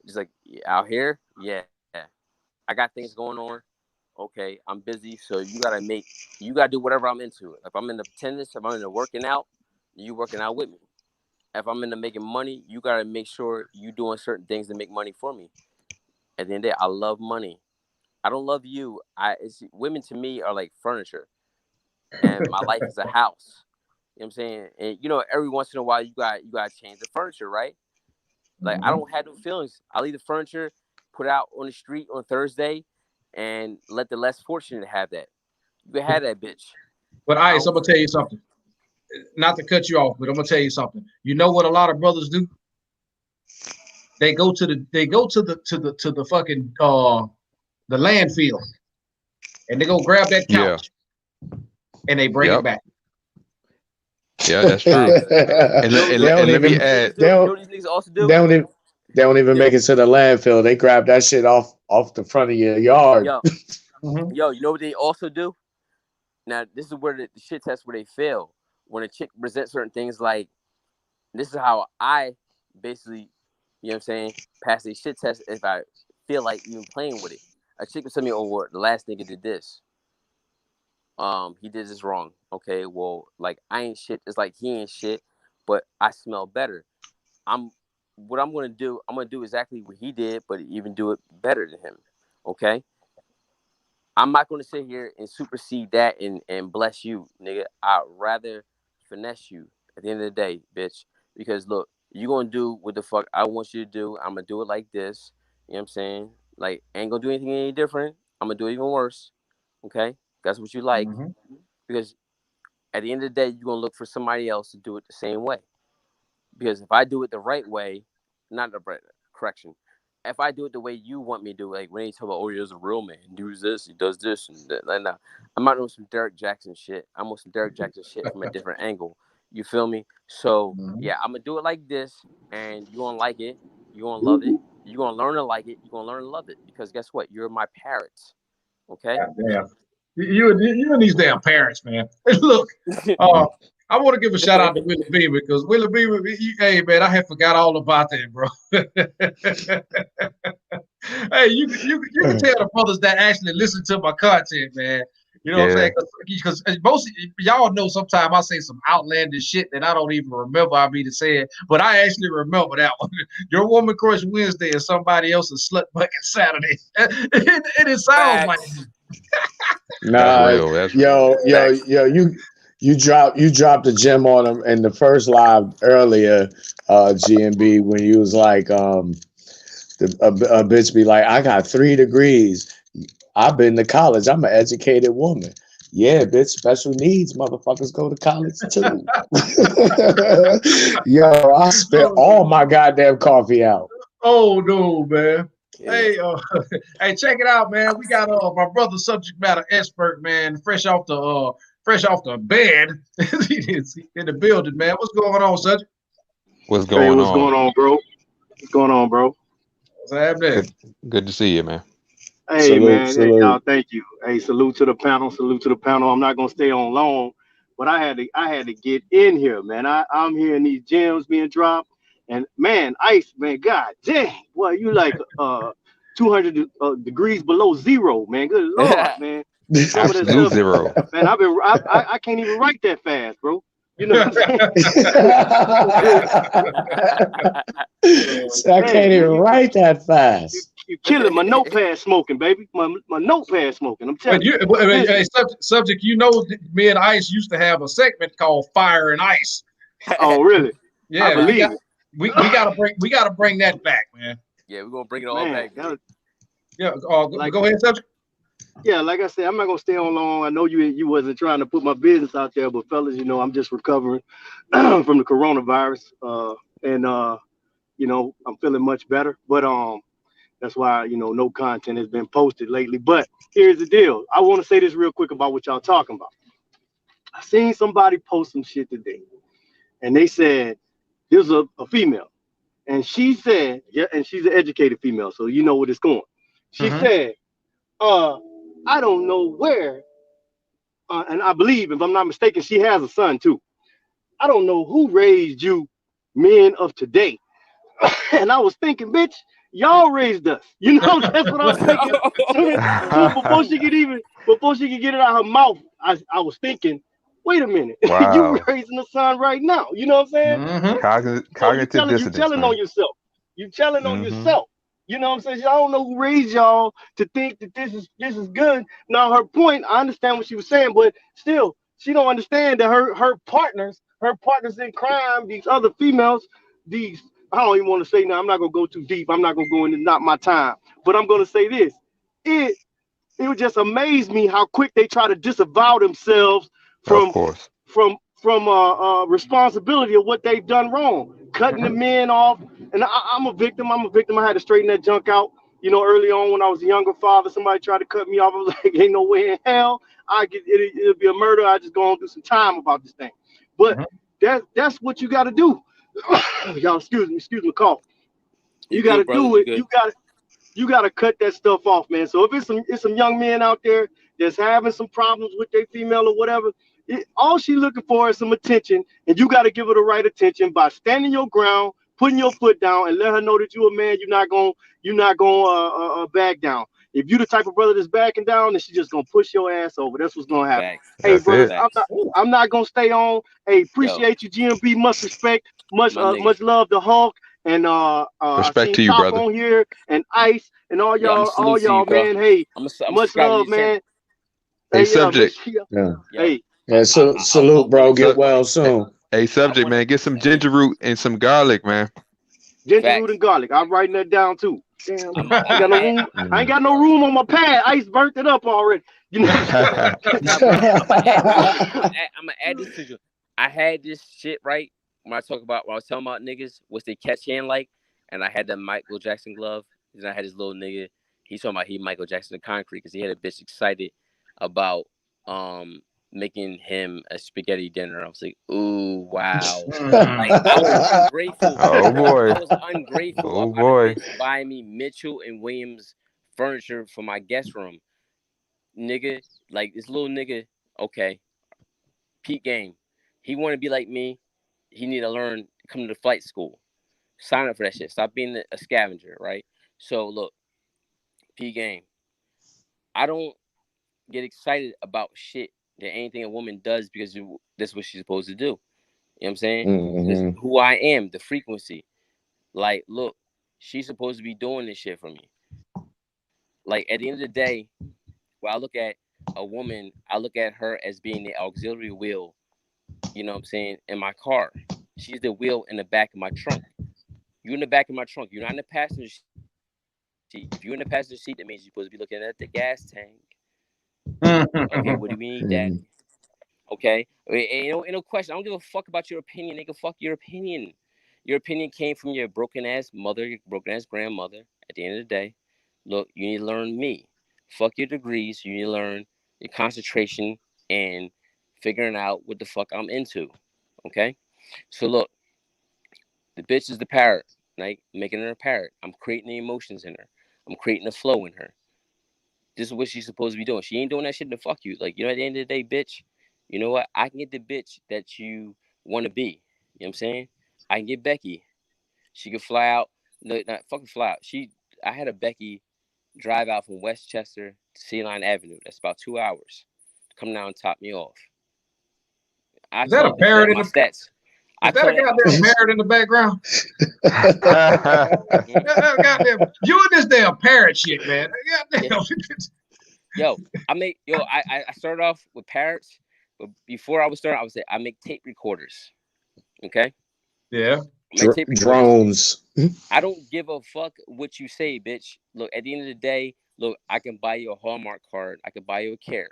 just like out here, I got things going on. Okay, I'm busy, so you gotta do whatever I'm into. If I'm into tennis, if I'm into working out, you working out with me. If I'm into making money, you gotta make sure you doing certain things to make money for me. At the end of the day, I love money. I don't love you. Women to me are like furniture, and my life is a house. You know what I'm saying? And you know, every once in a while, you got to change the furniture, right? Like I don't have no feelings. I leave the furniture, put it out on the street on Thursday, and let the less fortunate have that. You can have that bitch. But Ice, I'm gonna tell you something. Not to cut you off, but I'm gonna tell you something. You know what a lot of brothers do? They go to the fucking the landfill, and they go grab that couch, and they bring it back. Yeah, that's true. and let me add, they don't even make it to the landfill. They grab that shit off the front of your yard. Yo, you know what they also do? Now, this is where the shit test where they fail. When a chick presents certain things like, this is how I basically, you know what I'm saying, pass a shit test if I feel like even playing with it. A chick will tell me, oh, the last nigga did this. He did this wrong. Okay, well, like I ain't shit. It's like he ain't shit, but I smell better. What I'm gonna do exactly what he did, but even do it better than him. Okay. I'm not gonna sit here and supersede that and bless you, nigga. I'd rather finesse you at the end of the day, bitch. Because look, you gonna do what the fuck I want you to do. I'm gonna do it like this. You know what I'm saying? Like, ain't gonna do anything any different. I'm gonna do it even worse. Okay? That's what you like. Because at the end of the day, you're gonna look for somebody else to do it the same way. Because if I do it the right way, not the right correction. If I do it the way you want me to do, like when they talk about, oh, he's a real man, he does this, and that, and I'm not on some Derek Jackson shit. I'm on some Derek Jackson shit from a different angle. You feel me? So yeah, I'm gonna do it like this, and you gonna like it. You gonna love it. You gonna learn to like it. You gonna learn to love it. Because guess what? You're my parents. Okay. Damn. You and these damn parents, man. Look, I want to give a shout out to Willie B because Willie B, hey man, I had forgot all about that, bro. Hey, you can tell the brothers that actually listen to my content, man. You know what I'm saying? Because most y'all know sometimes I say some outlandish shit that I don't even remember I mean to say it, but I actually remember that one. Your woman crush Wednesday and somebody else's slut bucket Saturday. And it sounds like nah, that's real. You dropped the gem on him in the first live earlier, GMB, when you was like, a bitch be like, I got 3 degrees. I've been to college. I'm an educated woman. Yeah, bitch, special needs motherfuckers go to college too. Yo, I spit all my goddamn coffee out. Oh no, man. Hey, hey, check it out, man. We got my brother, subject matter expert, man, fresh off the bed in the building, man. What's going on, subject? What's going on, bro? What's going on, bro? What's happening? Good to see you, man. Hey, salute, man. Salute. Hey, y'all, thank you. Hey, salute to the panel. Salute to the panel. I'm not gonna stay on long, but I had to get in here, man. I'm hearing these gems being dropped, and man, Ice, man, god dang, boy, you like 200 degrees below zero, man. Good lord, man. Absolute zero. Man, I can't even write that fast, bro. You know what I'm saying? So I can't even write that fast. You killing my notepad smoking, baby. My notepad smoking. I'm But telling you. Listen. hey, subject, me and Ice used to have a segment called Fire and Ice. Oh, really? I Yeah, believe it. we gotta bring that back, man. Yeah, we're gonna bring it all Man, back. that was, Yeah, like go ahead, subject. yeah, like I said, I'm not gonna stay on long. I know you wasn't trying to put my business out there, but fellas, I'm just recovering from the coronavirus, and I'm feeling much better. But that's why no content has been posted lately. But here's the deal. I want to say this real quick about what y'all talking about. I seen somebody post some shit today, and they said there's a female, and she said, yeah, and she's an educated female, so you know what it's going. She said, uh, I don't know where, and I believe, if I'm not mistaken, she has a son too. I don't know who raised you, men of today. And I was thinking, bitch, y'all raised us. That's what I was thinking. Soon before she could get it out of her mouth, I was thinking, wait a minute, you Wow. raising a son right now. You know what I'm saying? So you Cognitive telling you dissonance, telling on man. yourself. You telling on Mm-hmm. yourself. You know what I'm saying? I don't know who raised y'all to think that this is good. Now her point, I understand what she was saying, but still, she don't understand that her partners in crime, these other females, these I don't even want to say now. I'm not gonna go too deep. I'm not gonna go into not my time. But I'm gonna say this. It it would just amaze me how quick they try to disavow themselves Of from course. responsibility of what they've done wrong, cutting the men off. And I'm a victim. I'm a victim. I had to straighten that junk out. Early on when I was a younger father, somebody tried to cut me off. I was like, ain't no way in hell it'll be a murder. I just go on through some time about this thing. But that's what you got to do. Y'all, excuse me, cough. You You got good, to brother? do You it. good? You gotta cut that stuff off, man. So if it's some young men out there that's having some problems with their female or whatever, all she looking for is some attention, and you gotta give her the right attention by standing your ground, putting your foot down, and let her know that you a man. You're not gonna back down. If you the type of brother that's backing down, then she just gonna push your ass over. That's what's gonna happen. Facts. Hey, That's brother, it. I'm not Facts. I'm not gonna stay on. Hey, Yo, appreciate you, GMB. Much respect, much my nigga. much love to Hulk. And I Respect seen to you, Chop brother. on here and Ice and Yeah, I'm all salute to you, y'all, cuz. man. Hey, I'm much subscribed to love, your channel. man. Hey, Hey, yeah, make subject. sure. Yeah. Yo, Hey, Yeah. I Salute, bro. wanted Get Sub, well hey, soon. hey, I subject, wanted man. Get some thank you. ginger root and some garlic, man. ginger root Facts. and garlic. I'm writing that down too. Damn, I ain't I'm got no gonna add. room. I ain't Mm. got no Yo, room on my pad. Ice burnt it up already. You know what I'm saying? nah, but I'm gonna add this to you. I'm gonna add this to you. I had this shit right when I was talking about niggas, what's they catch hand like, and I had the Michael Jackson glove. Then I had this little nigga. He's talking about he Michael Jackson the concrete because he had a bitch excited about making him a spaghetti dinner. I was like, ooh, wow. Like I was ungrateful. Oh I boy. was ungrateful Oh about a boy. bitch buying me Mitchell and Williams furniture for my guest room. Nigga, like this little nigga, okay, peak game. He want to be like me. He need to learn, come to the flight school. Sign up for that shit. Stop being a scavenger, right? So look, peak game. I don't get excited about shit that anything a woman does because that's what she's supposed to do. You know what I'm saying? This is Mhm. who I am, the frequency. Like, look, she's supposed to be doing this shit for me. Like at the end of the day, when I look at a woman, I look at her as being the auxiliary wheel, you know what I'm saying, in my car. She's the wheel in the back of my trunk. You're in the back of my trunk. You're not in the passenger seat. If you're in the passenger seat, that means you're supposed to be looking at the gas tank. Okay, what do we need, Mhm. daddy? Okay? Ain't no question. I don't give a fuck about your opinion, nigga. Fuck your opinion. Your opinion came from your broken ass mother, your broken ass grandmother. At the end of the day, look, you need to learn me. Fuck your degrees. You need to learn your concentration and figuring out what the fuck I'm into. Okay? So look, the bitch is the parrot, right? Making her a parrot. I'm creating the emotions in her. I'm creating the flow in her. This is what she's supposed to be doing. She ain't doing that shit to fuck you. Like, at the end of the day, bitch, you know what? I can get the bitch that you want to be. You know what I'm saying? I can get Becky. She could fly out. No, not fucking fly out. I had a Becky drive out from Westchester to Sea Line Avenue. That's about 2 hours. Come down and top me off. I Is that a told parrot in my the? stats. I Is that a told goddamn parrot in the background? Mhm. Goddamn, you and this damn parrot shit, man. Goddamn. I started off with parrots, but before I was starting, I would say I make tape recorders. Okay, Yeah. I make tape recorders. Drones. I don't give a fuck what you say, bitch. Look, at the end of the day, look, I can buy you a Hallmark card. I can buy you a care.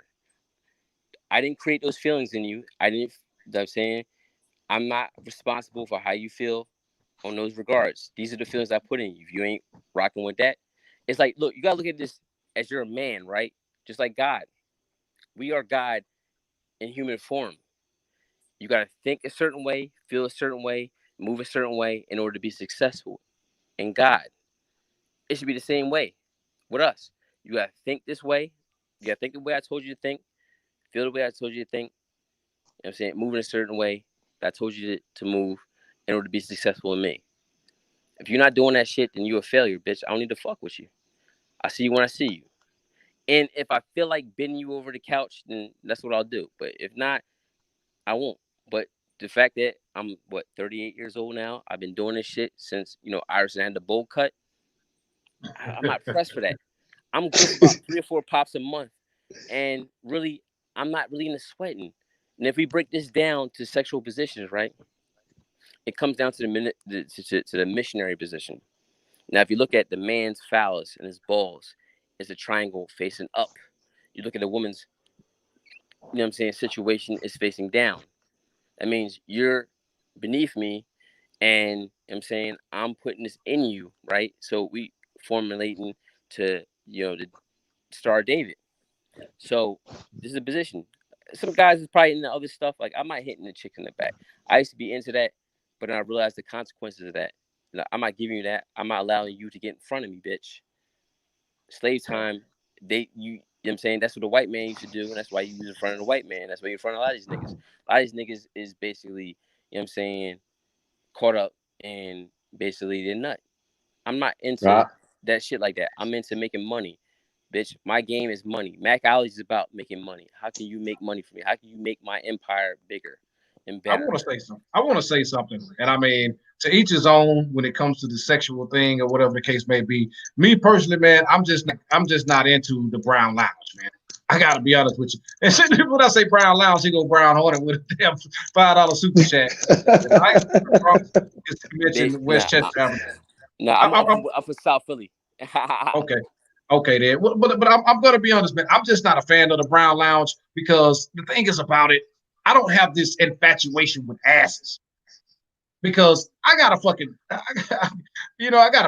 I didn't create those feelings in you. I didn't. You know what I'm saying, I'm not responsible for how you feel on those regards. These are the feelings I put in you. If you ain't rocking with that, it's like, look, you gotta look at this as you're a man, right? Just like God. We are God in human form. You gotta think a certain way, feel a certain way, move a certain way in order to be successful. And God, it should be the same way with us. You gotta think this way. You gotta think the way I told you to think, feel the way I told you to think. You know what I'm saying? Move in a certain way that I told you to move in order to be successful in me. If you're not doing that shit, then you're a failure, bitch. I don't need to fuck with you. I see you when I see you. And if I feel like bending you over the couch, then that's what I'll do. But if not, I won't. But the fact that I'm 38 years old now, I've been doing this shit since Iverson had the bowl cut. I'm not pressed for that. I'm good for about 3 or 4 pops a month, and really, I'm not really into sweating. And if we break this down to sexual positions, right, it comes down to the missionary position. Now, if you look at the man's phallus and his balls, it's a triangle facing up. You look at a woman's, situation is facing down. That means you're beneath me, and I'm putting this in you, right? So we formulating to, the Star David. So this is a position. Some guys is probably into other stuff. Like, I'm not hitting the chicks in the back. I used to be into that, but then I realized the consequences of that. I'm not giving you that. I'm not allowing you to get in front of me, bitch. Slave time, you know what I'm saying? That's what the white man used to do, and that's why you was in front of the white man. That's why you're in front of a lot of these niggas. A lot of these niggas is basically, caught up in basically their nut. I'm not into that shit like that. I'm into making money. Bitch, my game is money. Mac Alley is about making money. How can you make money for me? How can you make my empire bigger and I better? want to say something. And I mean, to each his own when it comes to the sexual thing or whatever the case may be. Me personally, man, I'm just not into the brown lounge, man. I gotta be honest with you. And when I say brown lounge, he go Brown Hornet with a damn $5 super chat. I just mentioned Westchester Avenue. I'm from South Philly. Okay, then. But I'm gonna be honest, man. I'm just not a fan of the brown lounge because the thing is about it, I don't have this infatuation with asses because I got a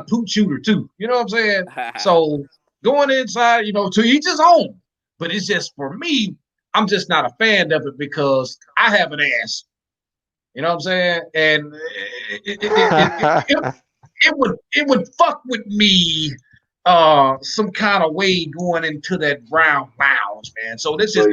poop shooter too. You know what I'm saying? So going inside, to each his own. But it's just for me, I'm just not a fan of it because I have an ass. You know what I'm saying? And it would fuck with me some kind of way going into that brown lounge, man. So that's to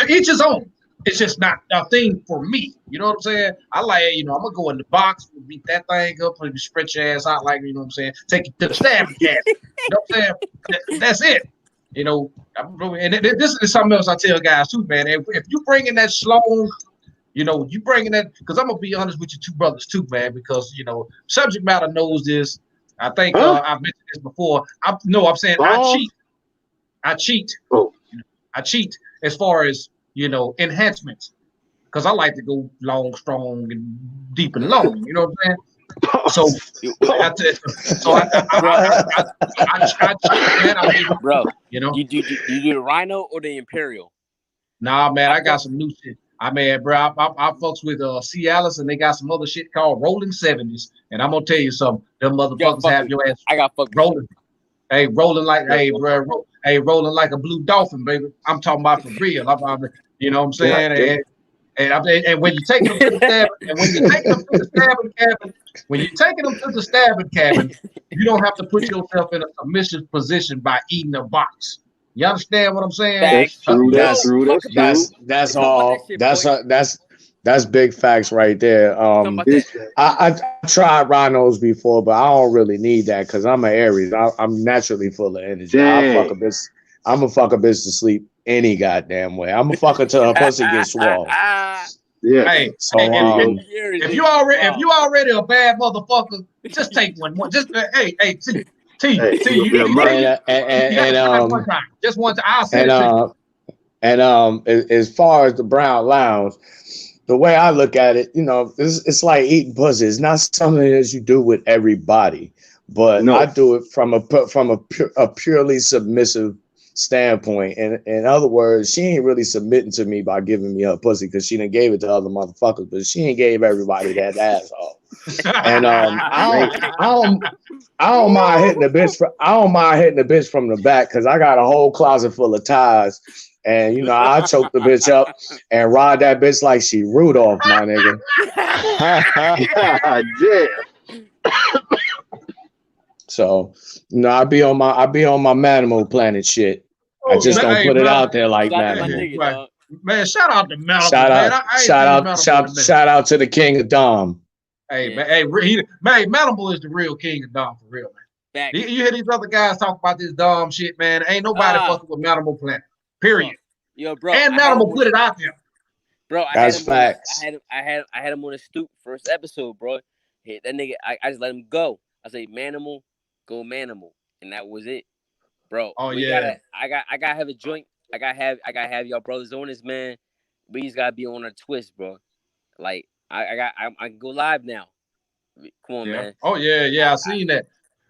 each his own. It's just not a thing for me. You know what I'm saying? I like, I'm gonna go in the box, beat that thing up, and stretch your ass out, like, you know what I'm saying? Take it to the stabbing cabinet. You know what I'm saying? That's it. And this is something else I tell guys too, man. If you bring in that Sloan, you bringing that, because I'm gonna be honest with you, two brothers too, man, because subject matter knows this. I think I've mentioned this before. I'm saying I cheat. Oh. I cheat as far as enhancements, because I like to go long, strong, and deep and long. You know what I'm saying? So, I cheat, man. I mean, bro, you do the Rhino or the Imperial? Nah, man, I got some new shit. I mean, bro, I fucks with Cialis, and they got some other shit called Rolling 70s. And I'm gonna tell you something, them motherfuckers have your ass rolling. Hey, rolling like rolling like a blue dolphin, baby. I'm talking about for real. You know what I'm saying? And when you're taking them to the stabbing cabin, you don't have to put yourself in a submissive position by eating a box. You understand what I'm saying? That's true. That's true. That's all. That's big facts right there. I tried rhinos before, but I don't really need that because I'm an Aries. I'm naturally full of energy. I'm gonna fuck a bitch to sleep any goddamn way. I'm gonna fuck her till her pussy gets swole. Yeah. Hey, So hey, if Wow. you already a bad motherfucker, just take one. Just Hey, T, you'll be a murderer. you got to try it one time, just one time. I'll send and it to you. as far as the brown lounge, the way I look at it, it's like eating pussy. It's not something that you do with everybody, but I No. do it from a purely submissive standpoint. And in other words, she ain't really submitting to me by giving me her pussy because she done gave it to other motherfuckers, but she ain't gave everybody that asshole. And Man. I don't mind hitting the bitch. I don't mind hitting the bitch from the back because I got a whole closet full of ties, and I choke the bitch up and ride that bitch like she Rudolph, my nigga. God damn. So I be on my Manimal Planet shit. I Oh, just man, don't hey, put it brother. out there like Shout out to my Manimal. nigga, Right. dog. Man, shout out to Shout Malibu, man. out, I ain't shout seen out, Malibu in a shout, minute. shout out to the King of Dom. Hey, Yeah. man, Malibu is the real king of Dom for real, man. Back. You hear these other guys talk about this Dom shit, man. Ain't nobody fucking with Malibu Planet. Period. Yo, bro. And Malibu put it out there. Bro, That's facts. I had him on the stoop first episode, bro. Hey, that nigga, I just let him go. I say, Manimal, go Manimal, and that was it, bro. Oh, we yeah. I gotta have a joint. I gotta have y'all brothers on this, man. We just gotta be on a twist, bro. Like I can go live now. Come on, Yeah. man. Oh, yeah. I seen that.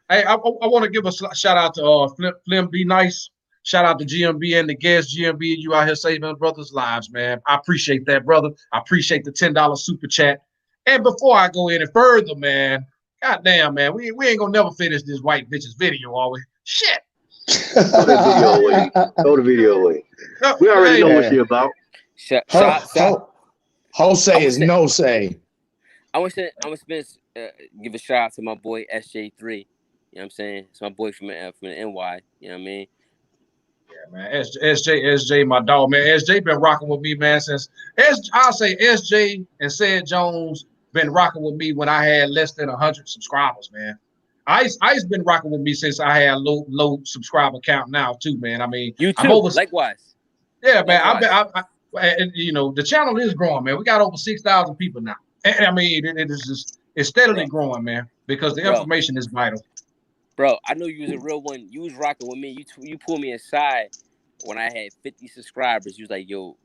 Hey, I want to give a shout out to Flim Be Nice. Shout out to GMB and the guests. GMB, you out here saving brothers' lives, man. I appreciate that, brother. I appreciate the $10 super chat. And before I go any further, man, goddamn, man, we ain't gonna never finish this white bitch's video, are we? Shit. Throw that video away. Throw the video away. We already know what she about. Jose is no say. I want to give a shout out to my boy SJ3. You know what I'm saying? It's my boy from the NY. You know what I mean? Yeah, man. SJ, my dog, man. SJ been rocking with me, man, since I'll say SJ and Said Jones been rocking with me when I had less than 100 subscribers, man. Ice been rocking with me since I had low subscriber count now too, man. I mean, you too. I'm over. Likewise. Yeah, man. The channel is growing, man. We got over 6,000 people now. And I mean, it's steadily growing, man, because the information is vital. Bro, I know you was a real one. You was rocking with me. You pulled me aside when I had 50 subscribers. You was like, "Yo,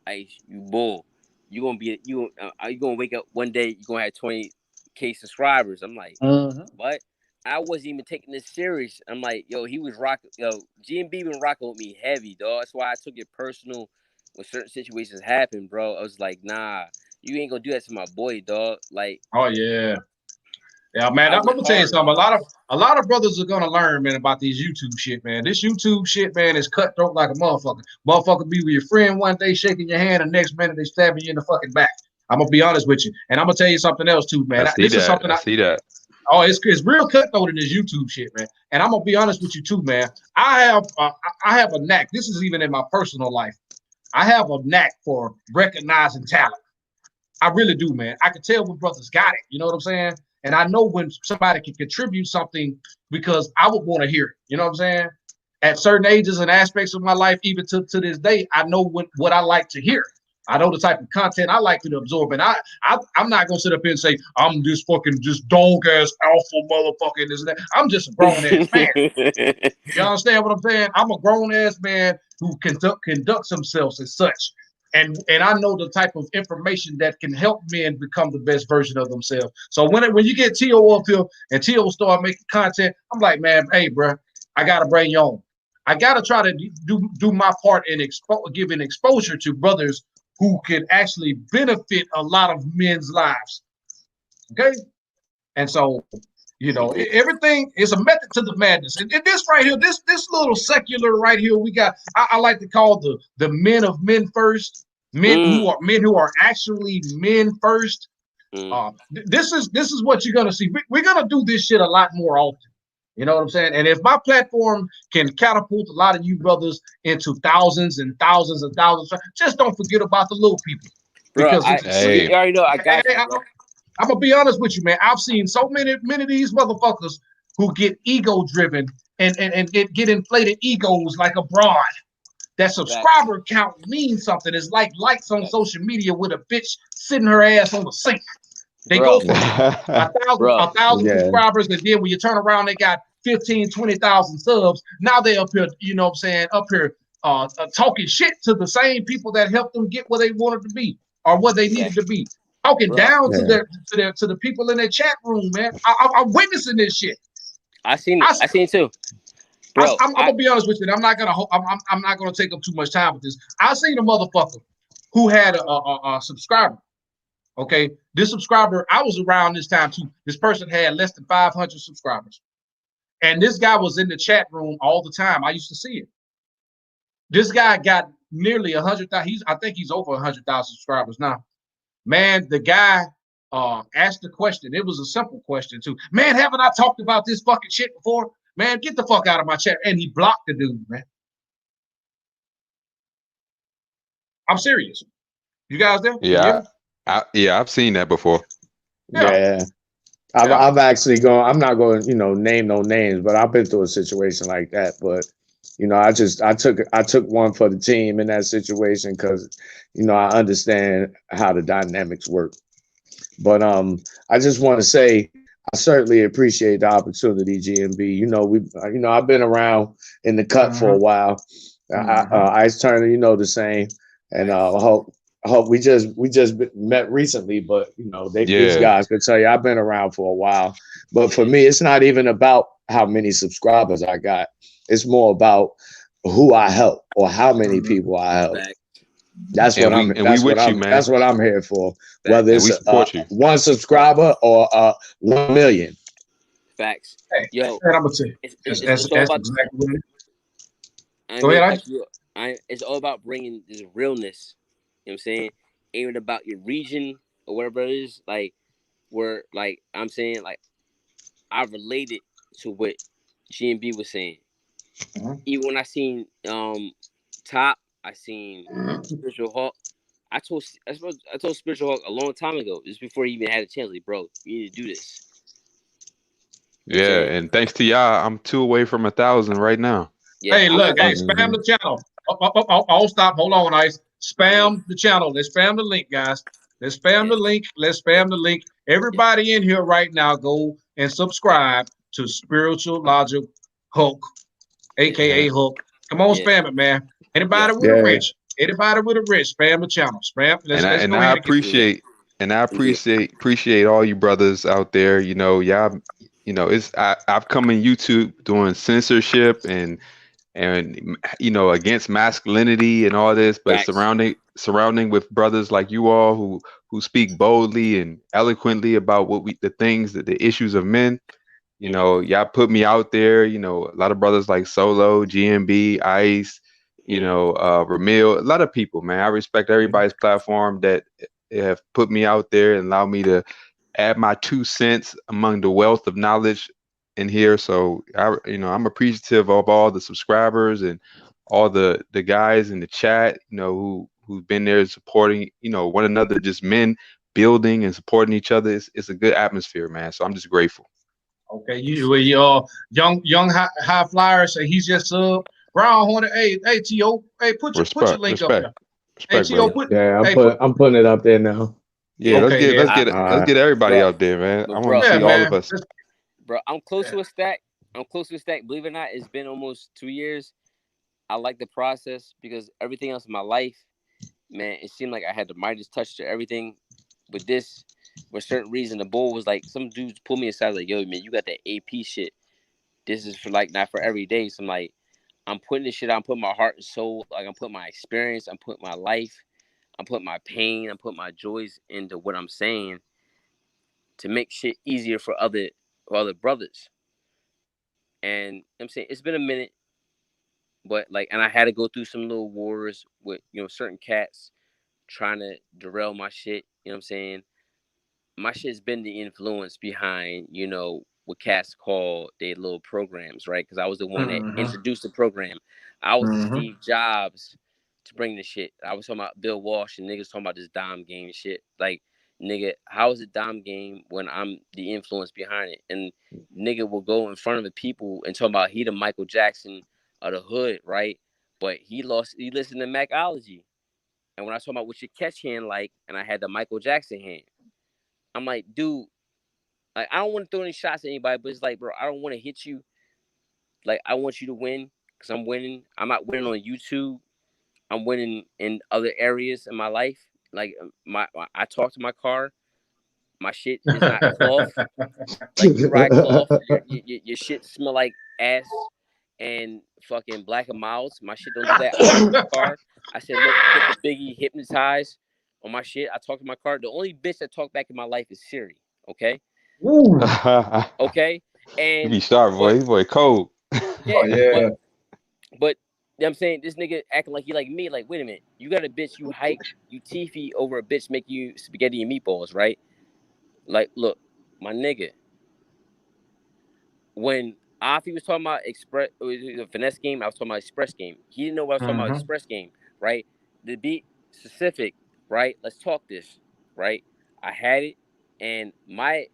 Ice, you bull. You gonna wake up one day. You gonna have 20K subscribers." I'm like, what? I wasn't even taking this serious. I'm like, yo, he was rocking. Yo, GMB been rocking with me heavy, dog. That's why I took it personal when certain situations happen, bro. I was like, nah, you ain't gonna do that to my boy, dog. Like, oh yeah. Yeah, man. I'm gonna tell you something. A lot of brothers are gonna learn, man, about these YouTube shit, man. This YouTube shit, man, is cutthroat like a motherfucker. Motherfucker be with your friend one day, shaking your hand, and next minute they stabbing you in the fucking back. I'm gonna be honest with you, and I'm gonna tell you something else too, man. I see that. Oh, it's real cutthroat in this YouTube shit, man. And I'm gonna be honest with you too, man. I have a knack. This is even in my personal life. I have a knack for recognizing talent. I really do, man. I can tell when brothers got it. You know what I'm saying? And I know when somebody can contribute something because I would want to hear it. You know what I'm saying? At certain ages and aspects of my life, even to this day, I know what I like to hear. I know the type of content I like to absorb. And I'm not gonna sit up here and say I'm this fucking dog ass alpha motherfucker and this and that. I'm just a grown ass man. You understand what I'm saying? I'm a grown ass man who conducts themselves as such. And I know the type of information that can help men become the best version of themselves. So when you get T.O. up here and T.O. start making content, I'm like, man, hey, bro, I gotta bring you on. I gotta try to do my part in giving exposure to brothers who can actually benefit a lot of men's lives. Okay, and so everything is a method to the madness. And this right here, this little secular right here, we got. I like to call the men of men first, men who are actually men first. This is what you're gonna see. We're gonna do this shit a lot more often. You know what I'm saying? And if my platform can catapult a lot of you brothers into thousands and thousands and thousands, just don't forget about the little people. Because you already know I got you, bro. I'm gonna be honest with you, man. I've seen so many of these motherfuckers who get ego driven and get inflated egos like a broad. That subscriber count means something. It's like likes on social media with a bitch sitting her ass on the sink. They go from a thousand subscribers, and then when you turn around, they got 15, 20,000 subs. Now they up here, you know what I'm saying, up here talking shit to the same people that helped them get where they wanted to be or what they needed to be. Talking down to the people in their chat room, man. I'm witnessing this shit. I seen it too. Bro, I'm gonna be honest with you. I'm not gonna take up too much time with this. I seen a motherfucker who had a subscriber. Okay, this subscriber, I was around this time too. This person had less than 500 subscribers, and this guy was in the chat room all the time. I used to see it. This guy got nearly 100,000. I think he's over 100,000 subscribers now. Man, the guy asked the question. It was a simple question too. Man, haven't I talked about this fucking shit before? Man, get the fuck out of my chat. And he blocked the dude, man. I'm serious. You guys there? Yeah. I've seen that before. Yeah. I've actually gone, I'm not going to, name no names, but I've been through a situation like that. But, I took one for the team in that situation because, I understand how the dynamics work. But I just want to say, I certainly appreciate the opportunity, GMB. I've been around in the cut for a while. Ice Turner, the same. And I hope we just met recently, but these guys could tell you I've been around for a while. But for me, it's not even about how many subscribers I got. It's more about who I help or how many people I help. That's what I'm here for. Whether it's one subscriber or 1 million. Facts. Yo, I'm gonna say that's exactly what it is. Go ahead, it's all about bringing this realness. You know what I'm saying? Ain't about your region or whatever it is. Like, where, like, I'm saying, like, I related to what GMB was saying. Even when I seen Top, I seen Spiritual Hawk. I told Spiritual Hawk a long time ago, just before he even had a chance. Like, bro, you need to do this. Yeah, and thanks to y'all, I'm 2 away from 1,000 right now. Yeah, hey, look, spam the channel. Oh, stop. Hold on, Ice. Spam the channel. Let's spam the link, guys. Let's spam the link. Let's spam the link. Everybody in here right now, go and subscribe to Spiritual Logic Hulk, aka Hulk. Come on, spam it, man. Anybody with a wrench? Anybody with a wrench? Spam the channel. Spam. Let's go ahead. I appreciate all you brothers out there. Y'all. I've come in YouTube doing censorship and against masculinity and all this, but surrounding with brothers like you all who speak boldly and eloquently about the issues of men. Y'all put me out there. A lot of brothers like Solo, GMB, Ice, Ramil, a lot of people, man. I respect everybody's platform that have put me out there and allow me to add my 2 cents among the wealth of knowledge in here. So I'm appreciative of all the subscribers and all the guys in the chat, who've been there supporting, one another, just men building and supporting each other. It's a good atmosphere, man. So I'm just grateful. Okay, young high flyer say he's just sub. Brown Hornet, hey T.O., hey put your link up there. Hey T.O., I'm putting it up there now. Yeah, let's get everybody out there, man. I want to see all of us. Bro, I'm close to a stack. Believe it or not, it's been almost 2 years. I like the process because everything else in my life, man, it seemed like I had the Midas touch to everything. With this, for a certain reason, the bull was like, some dudes pulled me aside like, yo, man, you got that AP shit. This is for like not for every day. So I'm like, I'm putting this shit out. I'm putting my heart and soul. Like, I'm putting my experience. I'm putting my life. I'm putting my pain. I'm putting my joys into what I'm saying to make shit easier for other brothers. And I'm saying it's been a minute, but and I had to go through some little wars with certain cats trying to derail my shit. You know what I'm saying? My shit's been the influence behind what cats call their little programs, right? Because I was the one that introduced the program. I was the Steve Jobs to bring the shit. I was talking about Bill Walsh and niggas talking about this Dom game shit. Like, nigga, how is it Dom game when I'm the influence behind it? And nigga will go in front of the people and talk about he the Michael Jackson of the hood, right? But he listened to Macology. And when I told him about what your catch hand like, and I had the Michael Jackson hand, I'm like, dude, like I don't want to throw any shots at anybody, but it's like, bro, I don't want to hit you. Like I want you to win because I'm winning. I'm not winning on YouTube. I'm winning in other areas in my life. Like I talk to my car. My shit is not cloth. Like you ride cloth, your shit smell like ass and fucking Black and Miles. My shit don't do that. I talk to my car. I said, look, put the Biggie Hypnotize on my shit. I talk to my car. The only bitch that talk back in my life is Siri. Okay. Ooh. Okay. You And be sharp, boy. This boy cold. yeah, Yeah. but you know what I'm saying, this nigga acting like he like me. Like, wait a minute, you got a bitch you hype, you teefy over a bitch make you spaghetti and meatballs, right? Like, look, my nigga, when Afi was talking about express the finesse game, I was talking about express game. He didn't know what I was talking about express game, right? To be specific, right? Let's talk this, right? I had it, and my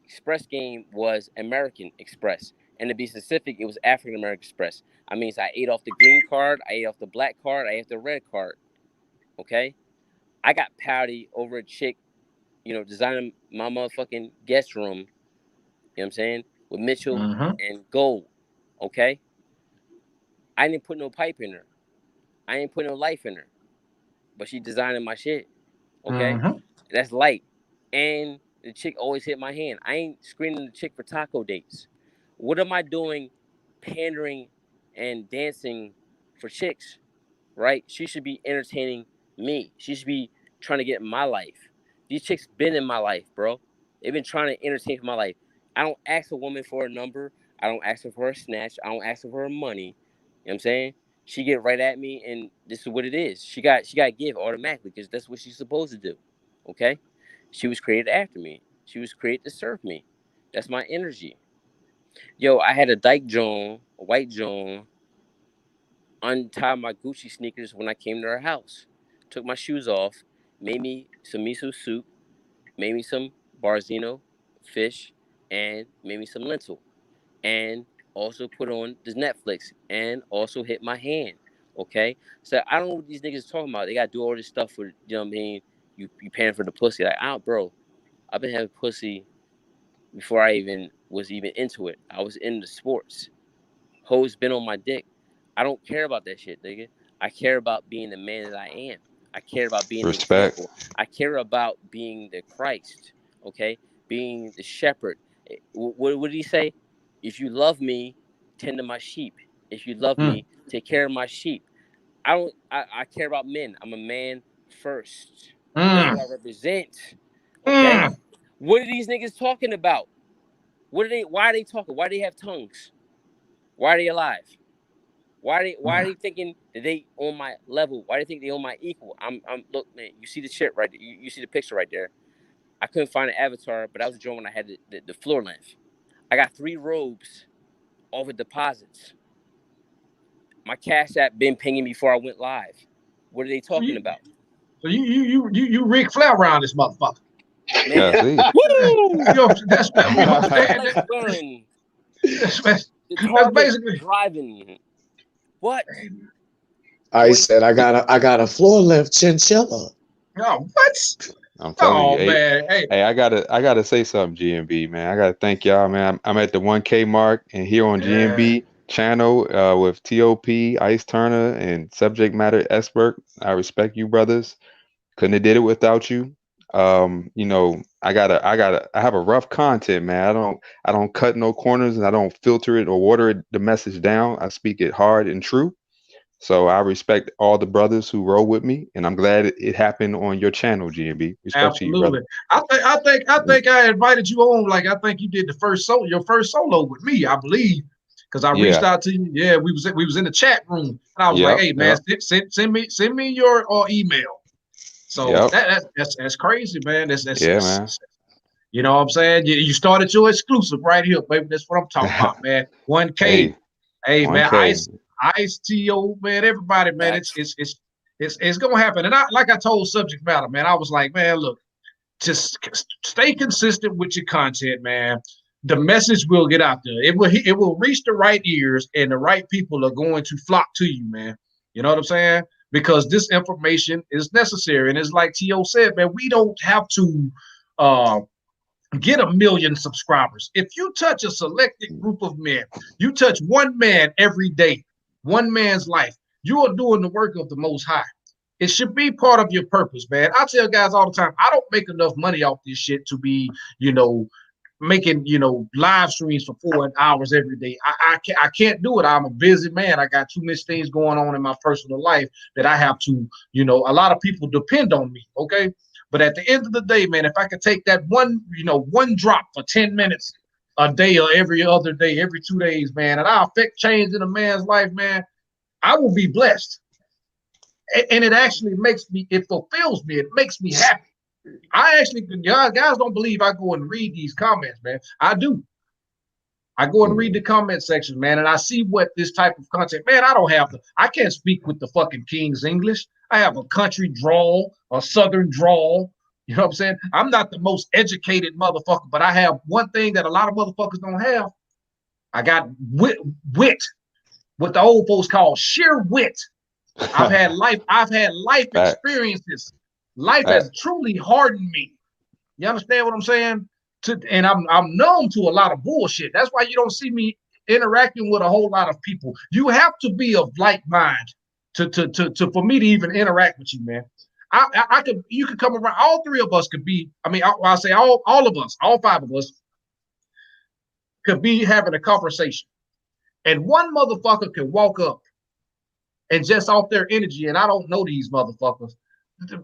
express game was American Express. And to be specific, it was African American Express. I mean, so I ate off the green card, I ate off the black card, I ate off the red card. Okay? I got pouty over a chick, designing my motherfucking guest room. You know what I'm saying? With Mitchell and Gold. Okay? I didn't put no pipe in her. I ain't put no life in her. But she designing my shit. Okay? That's light. And the chick always hit my hand. I ain't screening the chick for taco dates. What am I doing pandering and dancing for chicks, right? She should be entertaining me. She should be trying to get in my life. These chicks been in my life, bro. They've been trying to entertain for my life. I don't ask a woman for a number. I don't ask her for a snatch. I don't ask her for her money. You know what I'm saying? She get right at me, and this is what it is. She got to give automatically because that's what she's supposed to do. Okay? She was created after me. She was created to serve me. That's my energy. Yo, I had a dyke Joan, a white Joan, untie my Gucci sneakers when I came to her house. Took my shoes off, made me some miso soup, made me some Barzino fish, and made me some lentil. And also put on this Netflix and also hit my hand. Okay? So I don't know what these niggas talking about. They gotta do all this stuff for, you know what I mean? You paying for the pussy. Like, bro, I've been having pussy before I was even into it. I was into sports. Hoes been on my dick. I don't care about that shit, nigga. I care about being the man that I am. I care about being an Respect. example. I care about being the Christ, okay? Being the shepherd. What did he say? If you love me, tend to my sheep. If you love me, take care of my sheep. I care about men. I'm a man first. That's what I represent. Okay? What are these niggas talking about? Why are they talking? Why do they have tongues? Why are they alive? Why are they thinking that they on my level? Why do they think they on my equal? I'm look, man, you see the shit right there. You see the picture right there. I couldn't find an avatar, but that was the joint when I had the floor length. I got 3 robes off of deposits. My Cash App been pinging me before I went live. What are they talking about? So you Ric Flair around this motherfucker. Man, Yeah, see. woo! That's Wearing that's Target basically driving. What? I said I got a floor length chinchilla. Oh, what? I'm telling you, man. hey, I gotta say something, GMB, man. I gotta thank y'all, man. I'm at the 1K mark, and here on GMB channel with TOP, Ice Turner, and subject matter expert. I respect you, brothers. Couldn't have did it without you. I have a rough content, man. I don't cut no corners, and I don't filter it or water the message down. I speak it hard and true. So I respect all the brothers who roll with me, and I'm glad it happened on your channel, GMB. Respect to you, brother. I think I invited you on. Like I think you did your first solo with me, I believe, because I reached out to you. Yeah, we was in the chat room, and I was like, hey man, send me your email. So that's crazy, man. Man. You know what I'm saying? You started your exclusive right here, baby. That's what I'm talking about, man. 1K. Hey 1K. man, Ice T.O., man, everybody, man, it's gonna happen. And like I told Subject Matter, man, I was like, man, look, just stay consistent with your content, man. the message will get out there. It will reach the right ears, and the right people are going to flock to you, man. You know what I'm saying? Because this information is necessary. And it's like T.O. said, man, we don't have to get 1 million subscribers. If you touch a selected group of men, you touch one man every day, one man's life, you are doing the work of the Most High. It should be part of your purpose, man. I tell guys all the time, I don't make enough money off this shit to be, making, live streams for 4 hours every day. I can't do it. I'm a busy man. I got too many things going on in my personal life that I have to, a lot of people depend on me. Okay. But at the end of the day, man, if I could take that one drop for 10 minutes a day or every other day, every 2 days, man, and I affect change in a man's life, man, I will be blessed. And it actually it fulfills me. It makes me happy. I actually, guys don't believe I go and read these comments, man. I do. I go and read the comment section, man, and I see what this type of content, man, I can't speak with the fucking King's English. I have a country drawl, a Southern drawl. You know what I'm saying? I'm not the most educated motherfucker, but I have one thing that a lot of motherfuckers don't have. I got wit, what the old folks call sheer wit. I've had life experiences. Life has truly hardened me. You understand what I'm saying? And I'm known to a lot of bullshit. That's why you don't see me interacting with a whole lot of people. You have to be of like mind to for me to even interact with you, man. You could come around. All three of us could be. I'll say all of us, all 5 of us, could be having a conversation, and one motherfucker could walk up and just off their energy, and I don't know these motherfuckers.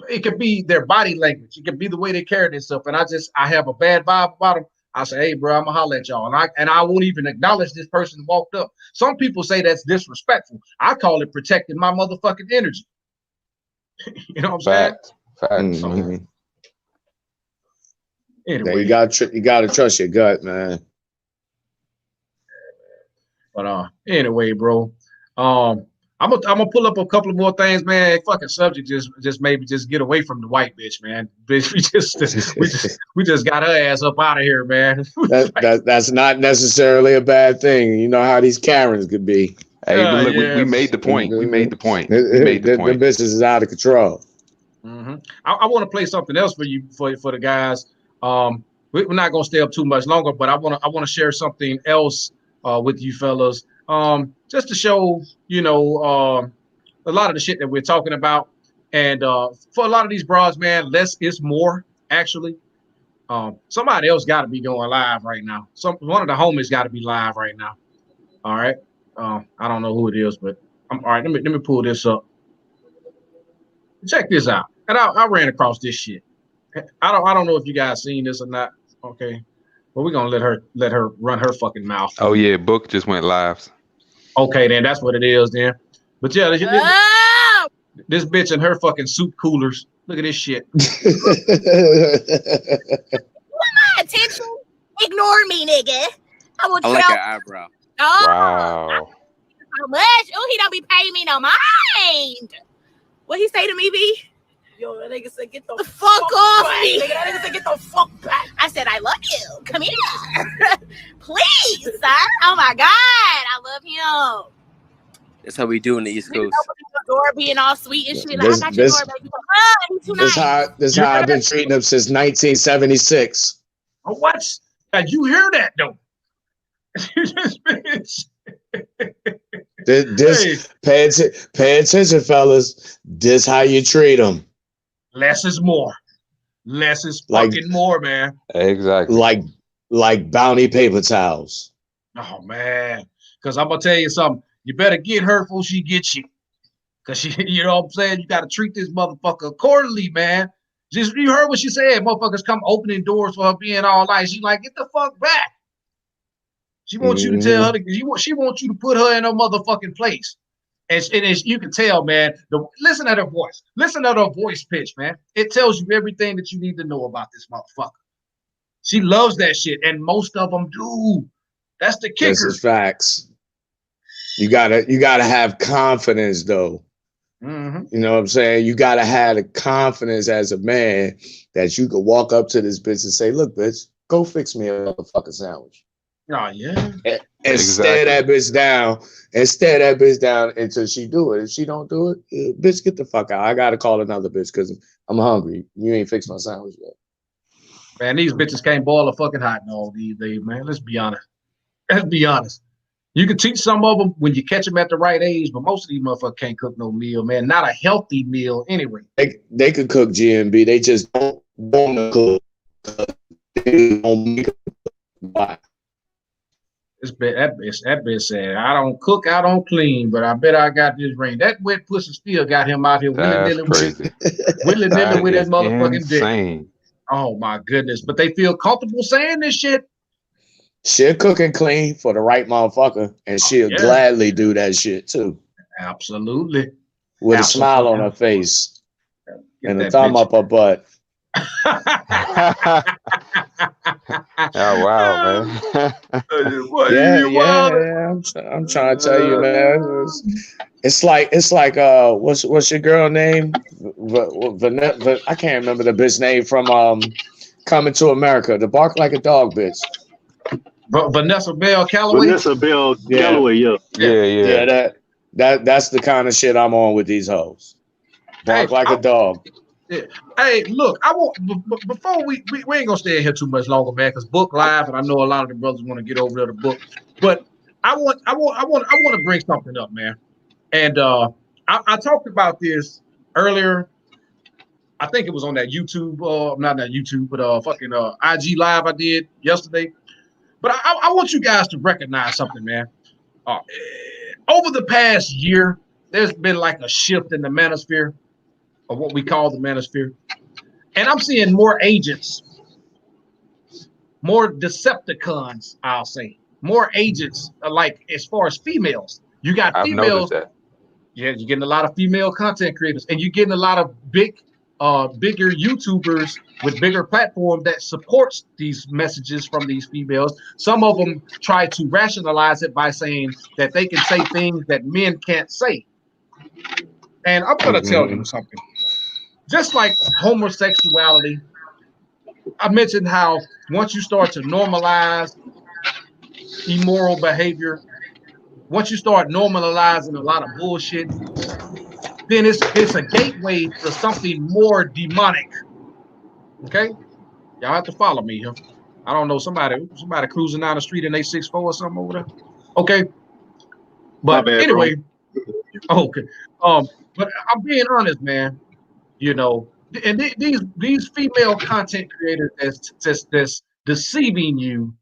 It could be their body language. It could be the way they carry themselves. And I have a bad vibe about them. I say, hey, bro, I'm going to holler at y'all. And I won't even acknowledge this person walked up. Some people say that's disrespectful. I call it protecting my motherfucking energy. You know what I'm saying? Facts. So, anyway. You got to trust your gut, man. But anyway, bro. I'm gonna pull up a couple of more things, man. Fucking subject, just maybe just get away from the white bitch, man. Bitch, we just got her ass up out of here, man. That's not necessarily a bad thing. You know how these Karens could be. Hey, but look, we made the point. We made the point. The business is out of control. Mm-hmm. I want to play something else for you, for the guys. We're not gonna stay up too much longer, but I want to share something else with you fellas. Just to show, a lot of the shit that we're talking about. And for a lot of these broads, man, less is more, actually. Somebody else got to be going live right now. One of the homies got to be live right now. All right. I don't know who it is, but all right. Let me pull this up. Check this out. And I ran across this shit. I don't know if you guys seen this or not. Okay. But we're gonna let her run her fucking mouth. Oh yeah, Book just went live. Okay, then that's what it is then. But yeah, this bitch and her fucking soup coolers. Look at this shit. You want my attention? Ignore me, nigga. I like her eyebrow. Oh, Wow. so much. Oh, he don't be paying me no mind. What he say to me, B? Yo, that nigga said, get the fuck off me. Nigga, that nigga said, get the fuck back. I said, I love you. Come here. Please, sir. Oh, my God. I love him. That's how we do in the East Coast. Opening the door, being all sweet and shit. Like, I got your door, baby. He's too nice. This how I've been treating him since 1976. Oh, what? Did you hear that, though? Pay attention, fellas. This how you treat them. Less is more. Less is fucking more, man. Exactly. Like bounty paper towels. Oh man, because I'm gonna tell you something. You better get her before she gets you. Cause she, you know what I'm saying? You gotta treat this motherfucker accordingly, man. You heard what she said. Motherfuckers come opening doors for her being all nice. She's like, get the fuck back. She wants you to tell her. She wants you to put her in her motherfucking place. And you can tell, man. Listen at her voice. Listen at her voice pitch, man. It tells you everything that you need to know about this motherfucker. She loves that shit, and most of them do. That's the kicker. This is facts. You gotta have confidence, though. Mm-hmm. You know what I'm saying? You gotta have the confidence as a man that you could walk up to this bitch and say, "Look, bitch, Go fix me a motherfucking sandwich. Oh yeah. And stare that bitch down. And stare that bitch down until she do it. If she don't do it, bitch, get the fuck out. I gotta call another bitch because I'm hungry. You ain't fixed my sandwich yet. Man, these bitches can't boil a fucking hot dog these days, man. Let's be honest. Let's be honest. You can teach some of them when you catch them at the right age, but most of these motherfuckers can't cook no meal, man. Not a healthy meal anyway. They could cook GMB. They just don't want to cook. They don't make it. Why? That bitch said, I don't cook, I don't clean, but I bet I got this ring. That wet pussy still got him out here That's willy-nilly crazy. willy-nilly with that is motherfucking dick. insane. Oh my goodness. But they feel comfortable saying this shit. She'll cook and clean for the right motherfucker, and she'll gladly do that shit too. Absolutely. With a smile on her face and a thumb up her butt. Oh wow, man. Yeah. I'm trying to tell you, man. It's like what's your girl name? I can't remember the bitch name from Coming to America. The bark like a dog bitch. Vanessa Bell Calloway. Vanessa Bell Calloway, Yeah. That's the kind of shit I'm on with these hoes. Bark like a dog. Yeah. Hey, look, I want before we ain't gonna stay in here too much longer, man, because book live, and I know a lot of the brothers want to get over to the book, but I want to bring something up, man. And I talked about this earlier. I think it was on that YouTube, not that YouTube, but fucking IG live I did yesterday. But I want you guys to recognize something, man. Over the past year, there's been like a shift in the manosphere, or what we call the manosphere. And I'm seeing more agents, more Decepticons, I'll say. More agents, like as far as females. You got I've females. noticed that. Yeah, you're getting a lot of female content creators, and you're getting a lot of bigger YouTubers with bigger platforms that supports these messages from these females. Some of them try to rationalize it by saying that they can say things that men can't say. And I'm going to tell you something. Just like homosexuality, I mentioned how once you start to normalize immoral behavior, once you start normalizing a lot of bullshit, then it's a gateway to something more demonic. Okay? Y'all have to follow me here. I don't know, somebody cruising down the street in a 6'4" or something over there. Okay. But anyway, okay. But I'm being honest, man. You know, and these female content creators that's deceiving you.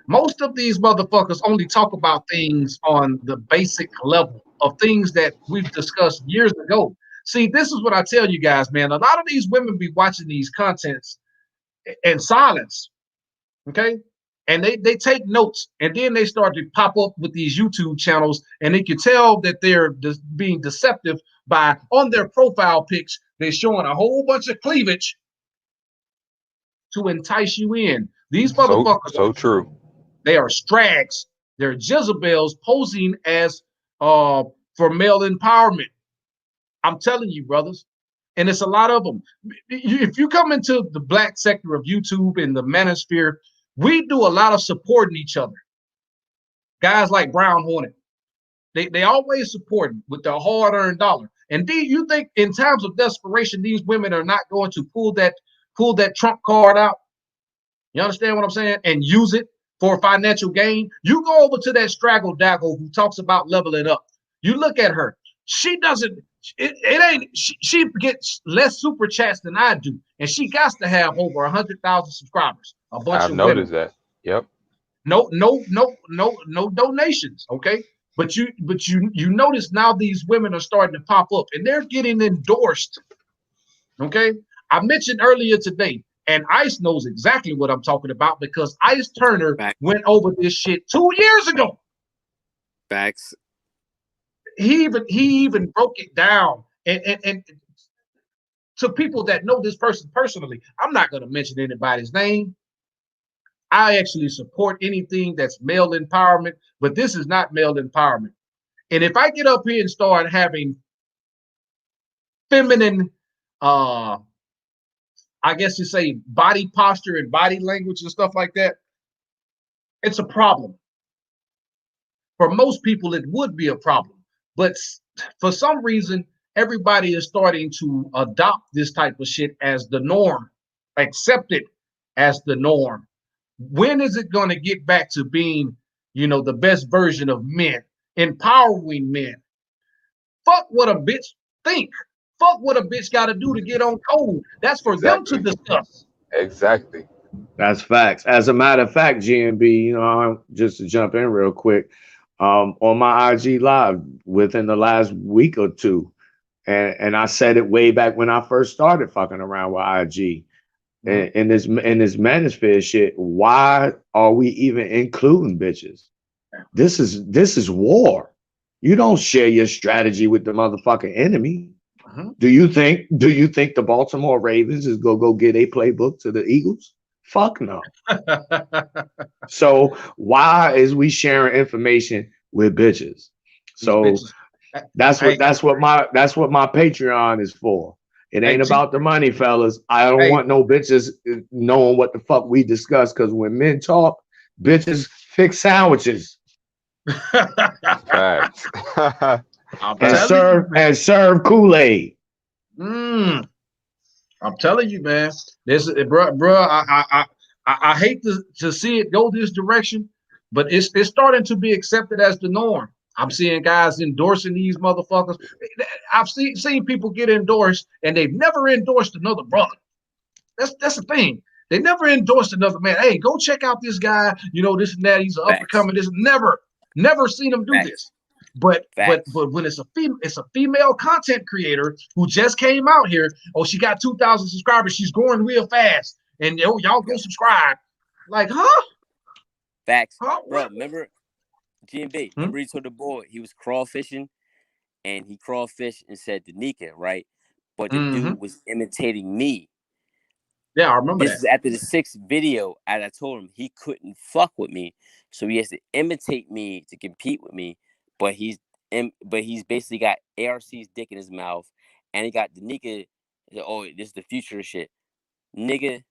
Most of these motherfuckers only talk about things on the basic level of things that we've discussed years ago. See, this is what I tell you guys, man. A lot of these women be watching these contents in silence, okay? And they take notes, and then they start to pop up with these YouTube channels, and they can tell that they're being deceptive by on their profile pics, they're showing a whole bunch of cleavage to entice you in. These motherfuckers so true. They are strags. They're Jezebels posing as for male empowerment. I'm telling you, brothers. And it's a lot of them. If you come into the black sector of YouTube and the manosphere, we do a lot of supporting each other. Guys like Brown Hornet, they always support with their hard-earned dollar. And do you think in times of desperation, these women are not going to pull that Trump card out? You understand what I'm saying? And use it for financial gain. You go over to that straggle daggle who talks about leveling up. You look at her. She doesn't. It ain't. She gets less super chats than I do, and she got to have over 100,000 subscribers. A bunch I've of noticed women. that. Yep. No donations. Okay. But you notice now these women are starting to pop up, and they're getting endorsed. Okay. I mentioned earlier today. And Ice knows exactly what I'm talking about because Ice Turner went over this shit 2 years ago. Facts. He even broke it down and to people that know this person personally. I'm not going to mention anybody's name. I actually support anything that's male empowerment, but this is not male empowerment. And if I get up here and start having feminine I guess you say body posture and body language and stuff like that, it's a problem. For most people, it would be a problem. But for some reason, everybody is starting to adopt this type of shit as the norm, accept it as the norm. When is it going to get back to being, the best version of men, empowering men? Fuck what a bitch think. Fuck what a bitch got to do to get on code. That's for them to discuss. Exactly. That's facts. As a matter of fact, GMB, just to jump in real quick, on my IG live within the last week or two, and I said it way back when I first started fucking around with IG. In this manosphere shit, why are we even including bitches? This is war. You don't share your strategy with the motherfucking enemy. Do you think the Baltimore Ravens is gonna go get a playbook to the Eagles? Fuck no. So why is we sharing information with bitches? So that's what my Patreon is for. It ain't about the money, fellas. I don't want no bitches knowing what the fuck we discuss, because when men talk, bitches fix sandwiches. Facts. and serve Kool-Aid. I'm telling you, man. This is, bro. I hate to see it go this direction, but it's starting to be accepted as the norm. I'm seeing guys endorsing these motherfuckers. I've seen people get endorsed, and they've never endorsed another brother. That's the thing. They never endorsed another man. Hey, go check out this guy. This and that. He's an up and coming. This never seen him do this. But when it's a female content creator who just came out here. Oh, she got 2,000 subscribers. She's growing real fast, and y'all go subscribe. Like, huh? Facts, bro. Remember? GMB, remember he told the boy he was crawfishing, and he crawfished and said Danica, right? But the dude was imitating me. Yeah, I remember this is after the 6th video, and I told him he couldn't fuck with me, so he has to imitate me to compete with me. But he's basically got ARC's dick in his mouth, and he got Danica. Oh, this is the future of shit, nigga.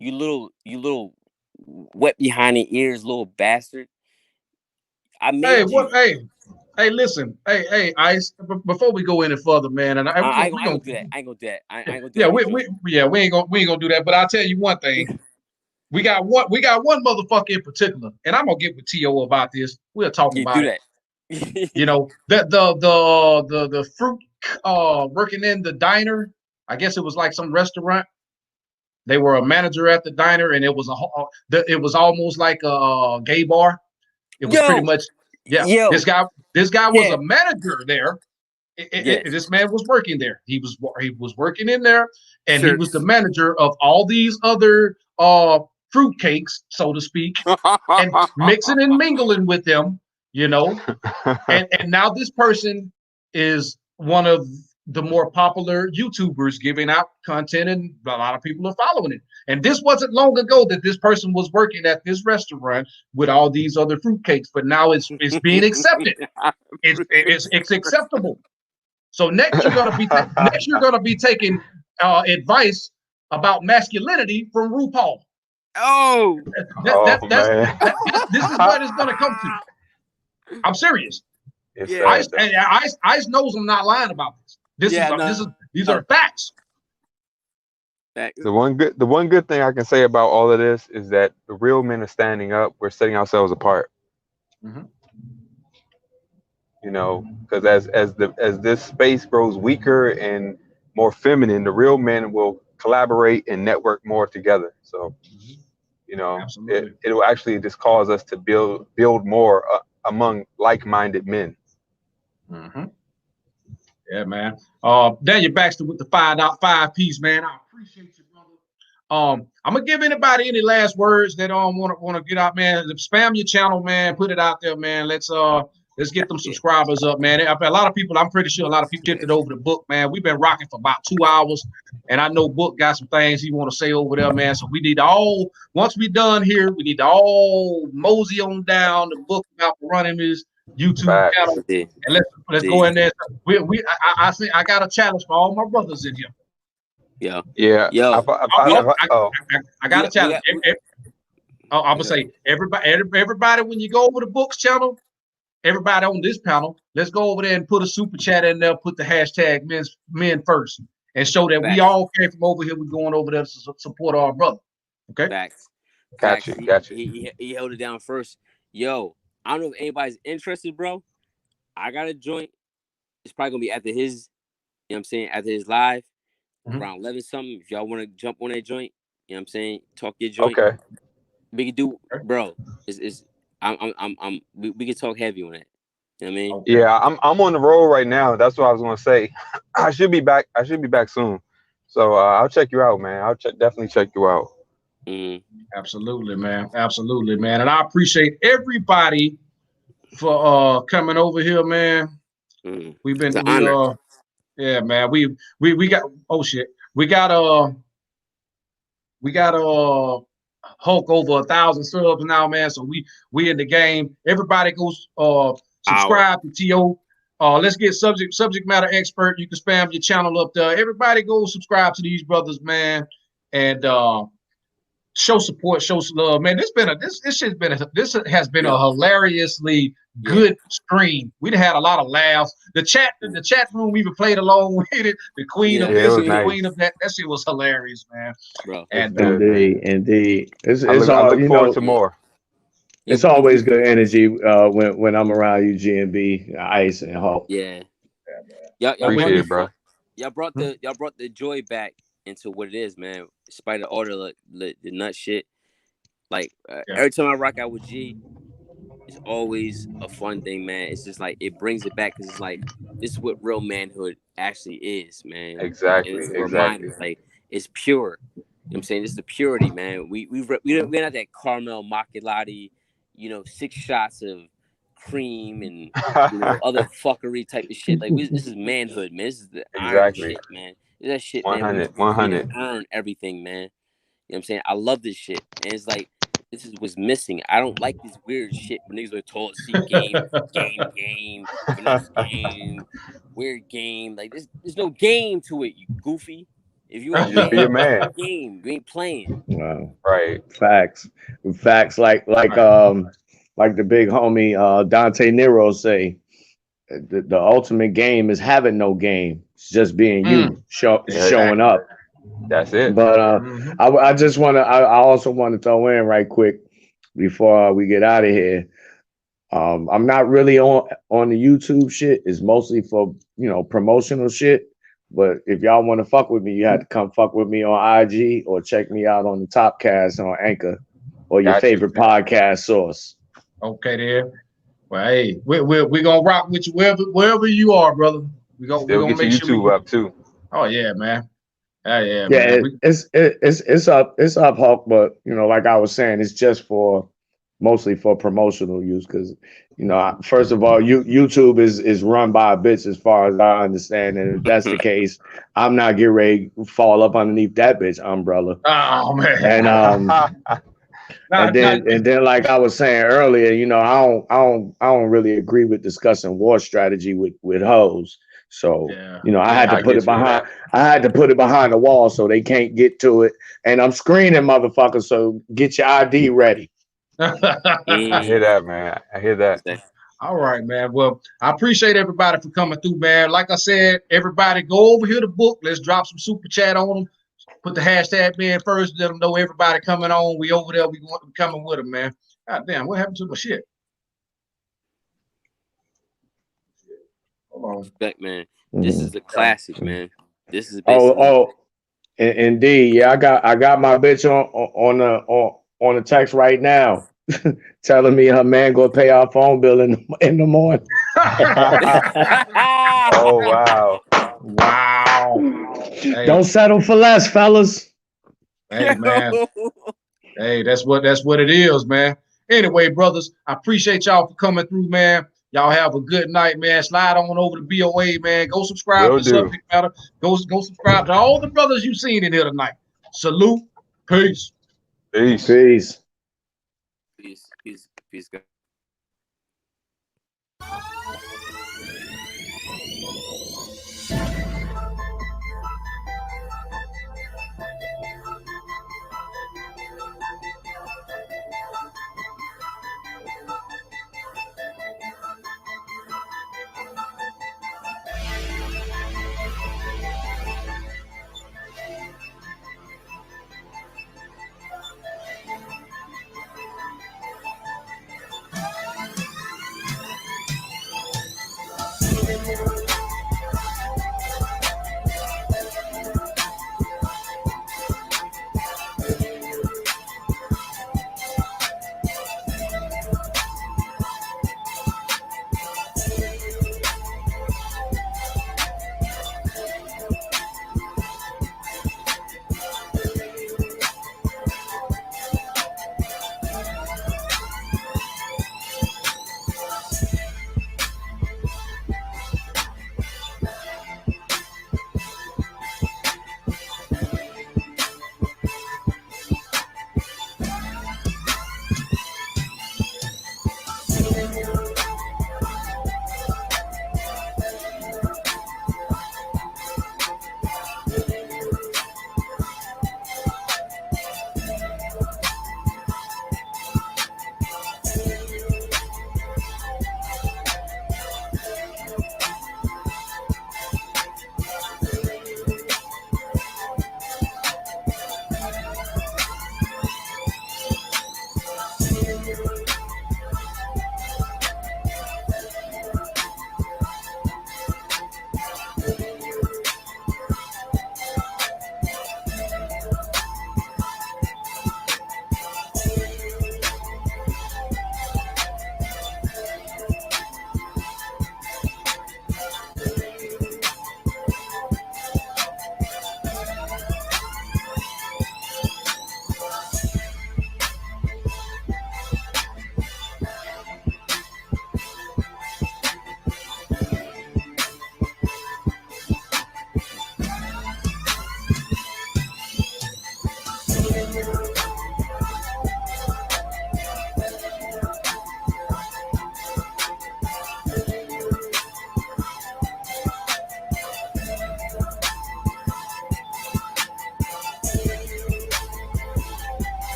You little wet behind the ears, little bastard. I made Hey, listen. Hey, Ice. Before we go any further, man, and I ain't gonna do that. I ain't gonna do that. I ain't gonna do that. We ain't gonna do that. But I'll tell you one thing. We got one motherfucker in particular, and I'm gonna get with T.O. about this. We'll talk about it. The fruit working in the diner. I guess it was like some restaurant. They were a manager at the diner, and it was almost like a gay bar. It was pretty much, This guy was a manager there. This man was working there. He was working in there, and he was the manager of all these other fruit cakes, so to speak, and mixing and mingling with them, and now this person is one of the more popular YouTubers giving out content, and a lot of people are following it. And this wasn't long ago that this person was working at this restaurant with all these other fruitcakes, but now it's being accepted. It's acceptable. So next you're gonna be taking advice about masculinity from RuPaul. Oh, this is what it's gonna come to. I'm serious. Ice knows I'm not lying about this. These are facts. The one good thing I can say about all of this is that the real men are standing up. We're setting ourselves apart. Because as this space grows weaker and more feminine, the real men will collaborate and network more together. So, it'll actually just cause us to build more among like-minded men. Yeah, man. Daniel Baxter with the 5 piece, man. I appreciate you, brother. I'm gonna give anybody any last words that want to get out, man. Spam your channel, man. Put it out there, man. Let's get them subscribers up, man. A lot of people, I'm pretty sure a lot of people shifted over to Book, man. We've been rocking for about 2 hours, and I know Book got some things he want to say over there, man. So we need to all, once we done here, we need to all mosey on down to Book about running his YouTube channel, and let's go in there. I think I got a challenge for all my brothers in here. Yeah. Yeah. Yo. I got a challenge. I'm gonna say everybody when you go over the books channel, everybody on this panel, let's go over there and put a super chat in there. Put the hashtag men first and show that we all came from over here. We're going over there to support our brother. Okay. Facts. Gotcha. He held it down first. Yo, I don't know if anybody's interested, bro. I got a joint. It's probably gonna be after his, you know what I'm saying, after his live, around 11 something. If y'all want to jump on that joint, you know what I'm saying, talk your joint. Okay. We can do, bro. We can talk heavy on that. You know what I mean? Okay. Yeah, I'm on the road right now. That's what I was gonna say. I should be back soon. So I'll check you out, man. Definitely check you out. Absolutely, man. Absolutely, man. And I appreciate everybody for coming over here, man. We've been yeah, man. We got we got Hulk over 1,000 subs now, man. So we in the game. Everybody goes subscribe to TO. Let's get subject matter expert. You can spam your channel up there. Everybody go subscribe to these brothers, man, and show support, show love, man. This has been a hilariously good stream. We'd had a lot of laughs. The chat room even played along with it. The queen of this and the queen of that. That shit was hilarious, man. Bro. And indeed. I look forward to more. It's always good energy when I'm around you, GMB, Ice, and Hulk. Yeah. Y'all appreciate it, bro. Y'all brought the joy back into what it is, man. Despite all the nut shit, like every time I rock out with G, it's always a fun thing, man. It's just like it brings it back because it's like this is what real manhood actually is, man. Exactly. And it's a reminder, like it's pure. You know what I'm saying? It's the purity, man. We're not that caramel macchiato, 6 shots of cream and other fuckery type of shit. Like this is manhood, man. This is the iron shit, man. That shit, 100, man. 100. Earn everything, man. You know what I'm saying? I love this shit. And it's like, this is what's missing. I don't like this weird shit when niggas are told, see game, finesse game, weird game. Like, there's no game to it, you goofy. If you ain't be a man. Game, you ain't playing. Wow. Right. Facts. Like the big homie Dante Nero say, the ultimate game is having no game. It's just being you, showing up. That's it. But I just want to. I also want to throw in right quick before we get out of here. I'm not really on the YouTube shit. It's mostly for promotional shit. But if y'all want to fuck with me, you have to come fuck with me on IG or check me out on the Topcast on Anchor or your favorite podcast source. Okay, there. Well, hey, we're gonna rock with you wherever you are, brother. We're gonna make sure YouTube up too. Oh yeah, man. Yeah, man. It's up, Hulk. But like I was saying, it's just mostly for promotional use because first of all, YouTube is run by a bitch as far as I understand, and if that's the case, I'm not getting ready to fall up underneath that bitch umbrella. Oh man. And and then like I was saying earlier, I don't really agree with discussing war strategy with hoes. So I had to put it behind the wall so they can't get to it. And I'm screening motherfuckers, so get your ID ready. I hear that, man. I hear that. All right, man. Well, I appreciate everybody for coming through, man. Like I said, everybody go over here to book. Let's drop some super chat on them. Put the hashtag man first. Let them know everybody coming on. We over there. We coming with them, man. God damn, what happened to my shit? Hold on. Respect, man. This is a classic, man. This is indeed. Yeah, I got my bitch on the text right now, telling me her man gonna pay our phone bill in the morning. Oh wow. Hey. Don't settle for less, fellas. Hey man. Hey, that's what it is, man. Anyway, brothers, I appreciate y'all for coming through, man. Y'all have a good night, man. Slide on over to BOA, man. Go subscribe to Subject Matter. Go subscribe to all the brothers you've seen in here tonight. Salute. Peace. Peace. Peace, guys.